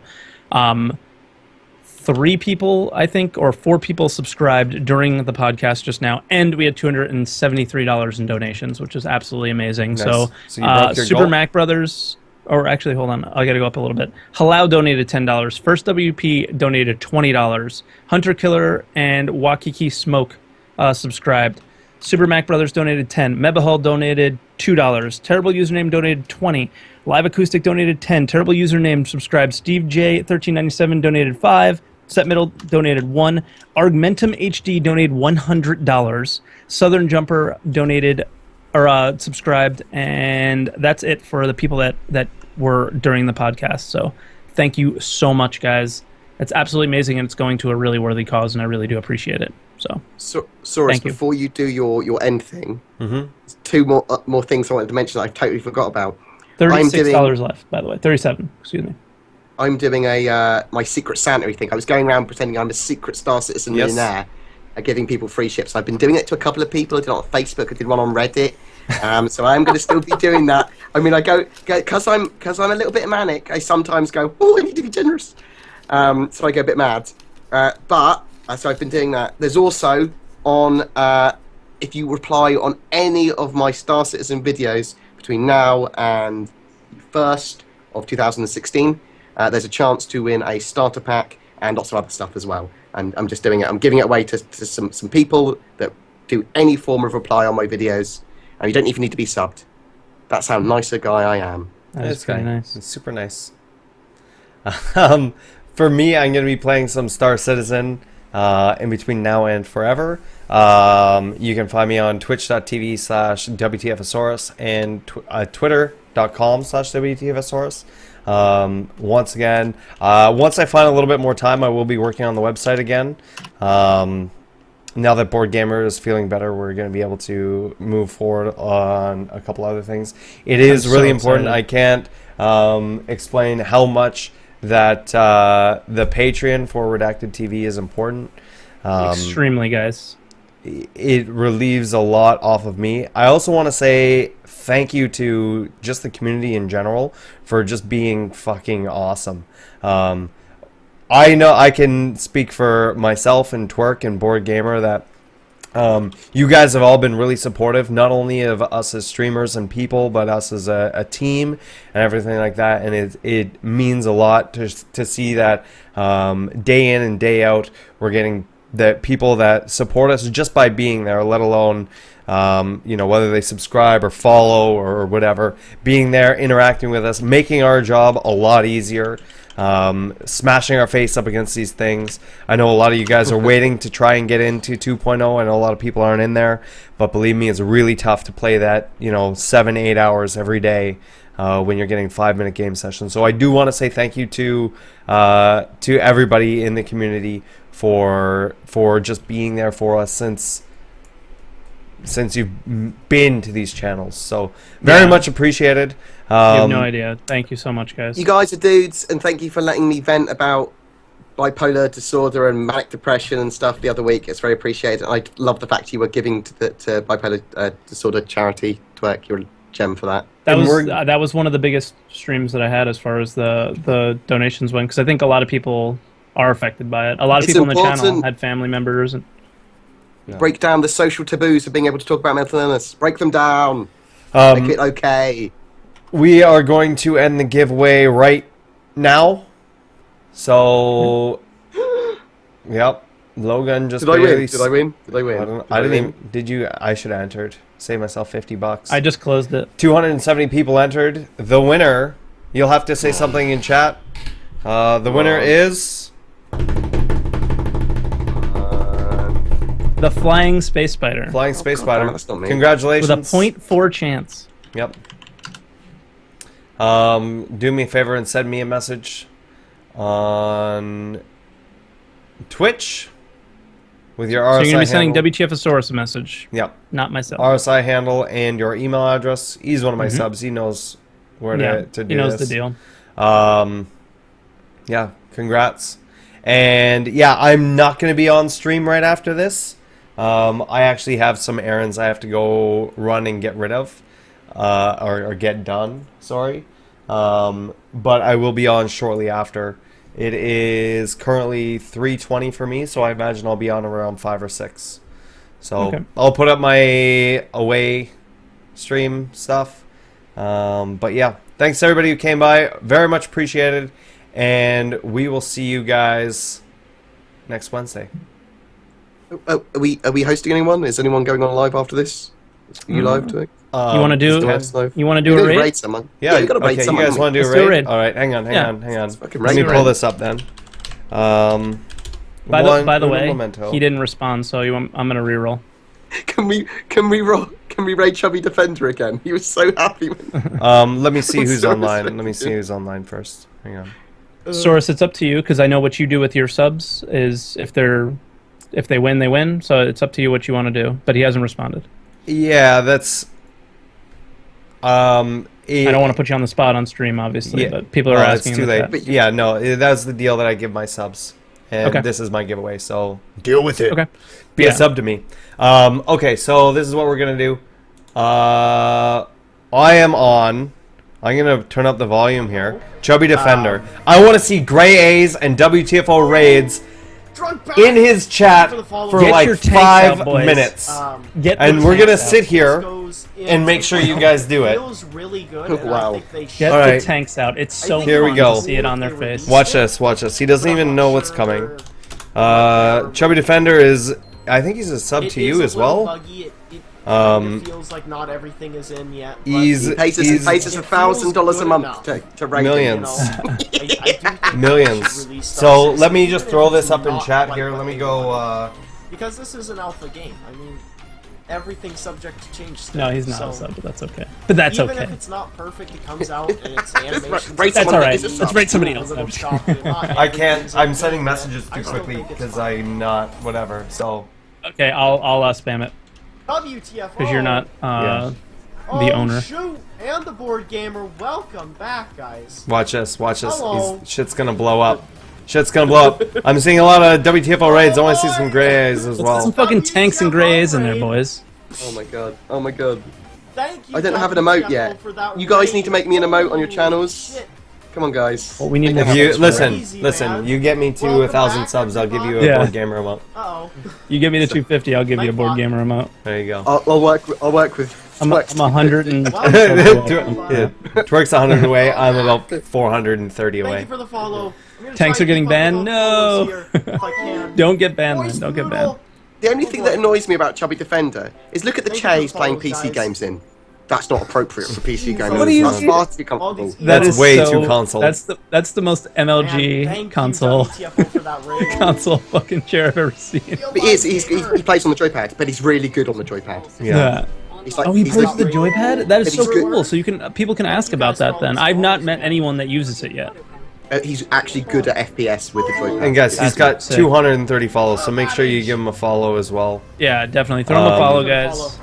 3 people, I think, or 4 people subscribed during the podcast just now, and we had $273 in donations, which is absolutely amazing. Nice. So you broke your Super goal? Mac Brothers, or actually, hold on, I got to go up a little bit. Halal donated $10. First WP donated $20. Hunter Killer and Wakiki Smoke subscribed. Super Mac Brothers donated 10. Mebahol donated $2. Terrible Username donated 20. Live Acoustic donated 10. Terrible Username subscribed. Steve J 1397 donated 5. Set Middle donated 1. Argumentum HD donated $100. Southern Jumper donated or subscribed, and that's it for the people that were during the podcast. So thank you so much, guys. It's absolutely amazing, and it's going to a really worthy cause, and I really do appreciate it. So Saurus, before you do your end thing, 2 more things I wanted to mention that I totally forgot about. $36 left, by the way. 37, excuse me. I'm doing my Secret Santa thing. I was going around pretending I'm a secret Star Citizen millionaire, giving people free ships. I've been doing it to a couple of people. I did it on Facebook. I did one on Reddit. So I'm going to still be doing that. I mean, I go because I'm a little bit manic. I sometimes go, oh, I need to be generous. So I go a bit mad. So I've been doing that. There's also on if you reply on any of my Star Citizen videos between now and the 1st of 2016. There's a chance to win a starter pack and lots of other stuff as well. And I'm just doing it. I'm giving it away to some people that do any form of reply on my videos. And you don't even need to be subbed. That's how nice a guy I am. That's very nice. It's super nice. For me, I'm going to be playing some Star Citizen in between now and forever. You can find me on twitch.tv/WTFasaurus and twitter.com/WTFasaurus. Once again, once I find a little bit more time, I will be working on the website again. Now that BoredGamer is feeling better, we're going to be able to move forward on a couple other things. It is really important. I can't explain how much that the Patreon for Redacted TV is important. Extremely, guys. It relieves a lot off of me. I also want to say thank you to just the community in general for just being fucking awesome. I know I can speak for myself and Twerk and BoredGamer that you guys have all been really supportive, not only of us as streamers and people, but us as a team and everything like that. And it means a lot to see that day in and day out we're getting the people that support us just by being there, let alone whether they subscribe or follow or whatever, being there, interacting with us, making our job a lot easier. Smashing our face up against these things. I know a lot of you guys are waiting to try and get into 2.0. I know a lot of people aren't in there, but believe me, it's really tough to play that 7-8 hours every day when you're getting 5-minute game sessions. So I do want to say thank you to everybody in the community for just being there for us since you've been to these channels. So very much appreciated. You have no idea. Thank you so much, guys. You guys are dudes, and thank you for letting me vent about bipolar disorder and manic depression and stuff the other week. It's very appreciated. I love the fact you were giving to bipolar disorder charity. Twerk, you're a gem for that. That was one of the biggest streams that I had as far as the donations went, because I think a lot of people are affected by it. A lot of people in the channel had family members. And break down the social taboos of being able to talk about mental illness. Break them down. Make it okay. We are going to end the giveaway right now. So, yep. Logan just Did I win? I didn't even. Did you? I should have entered. Save myself $50. I just closed it. 270 people entered. The winner. You'll have to say something in chat. The winner is the Flying Space Spider. Flying Space Spider. That's not me. Congratulations. With a 0.4 chance. Yep. Do me a favor and send me a message on Twitch with your RSI So you're going to be sending handle. WTFosaurus a message. Yep. Not myself. RSI handle and your email address. He's one of my subs. He knows where to do this. He knows the deal. Yeah, congrats. And yeah, I'm not going to be on stream right after this. I actually have some errands I have to go run and get rid of. Or get done, sorry. But I will be on shortly after. It is currently 3:20 for me, so I imagine I'll be on around 5 or 6. So I'll put up my away stream stuff. But yeah, thanks to everybody who came by. Very much appreciated. And we will see you guys next Wednesday. Are we hosting anyone? Is anyone going on live after this? Are you live doing? You want to do? You want to do a raid? Someone. Yeah, you got to raid okay, someone. you guys want to do a raid? All right, hang on. Hang on. Let me pull this up then. By the way, he didn't respond, so I'm gonna reroll. Can we raid Chubby Defender again? He was so happy. Let me see who's online. Let me see who's online first. Hang on. Source, it's up to you, because I know what you do with your subs is if they win, they win. So it's up to you what you want to do. But he hasn't responded. Yeah, that's. I don't want to put you on the spot on stream, obviously, but people are asking. It's too late. But yeah, no, that's the deal that I give my subs, and this is my giveaway. So deal with it. Okay, be a sub to me. Okay, so this is what we're gonna do. I am on. I'm gonna turn up the volume here. Chubby Defender. I want to see Gray A's and WTFO raids in his chat for like 5 minutes. And we're gonna sit here and make sure you guys do it. Wow. Get the tanks out. It's so fun to see it on their face. Watch this, watch this. He doesn't even know what's coming. Chubby Defender is, I think he's a sub to you as well. It feels like not everything is in yet. He pays us $1,000 a month to raid millions. Millions. So let me just throw this up in chat here. Let me go. Because this is an alpha game. I mean, everything's subject to change. Still, no, he's not a sub, but that's okay. But that's even okay. if it's not perfect, it comes out and it's animation. That's all right. Let's rate somebody else. I can't. I'm sending messages too quickly because I'm not whatever. So. Okay, I'll spam it. WTF? Because you're not. the owner. Shoot! And the board gamer, welcome back, guys. Watch this, watch this. Hello. Shit's gonna blow up. Shit's gonna blow up. I'm seeing a lot of WTFO raids. I want to see some grays as Some well. fucking tanks and grays in there, boys. Oh my god. Oh my god. Thank you. I don't have an emote yet. for that You guys raid. need to make me an emote on your Holy channels. shit. Come on, guys. Well, we need to If have you this listen, Crazy, listen. man. You get me to Welcome 1,000 back, subs, I'll give you a Yeah. board gamer remote. Uh-oh. You give me the 250, I'll give you a board gamer remote. There you go. I'll work with. I'm 100 and. Yeah. Twerk's 100 away. I'm about 430 Thank you away. for the follow. I'm gonna Tanks try are getting to keep up banned? with No. follows here, if I can. Don't get banned, man. Voice Don't get Noodle. banned. The only thing that annoys me about Chubby Defender is look at the Thank you for Chase playing following, PC guys. games in. That's not appropriate for PC What gaming. do you That's mean? far too All comfortable. these- That That's is way so- too console. That's the most Man, MLG thank you, console WTFO, for that raid. console fucking chair I've ever seen. But he plays on the joypad, but he's really good on the joypad. Yeah. He's like, Oh, he he's plays like- the joypad? That is But so he's good. cool. So you can people can ask about that then. I've not met anyone that uses it yet. he's actually good at FPS with the joypad. And guys, he's got sick. 230 follows, so make sure you give him a follow as well. Yeah, definitely. Throw him a follow, Um, guys.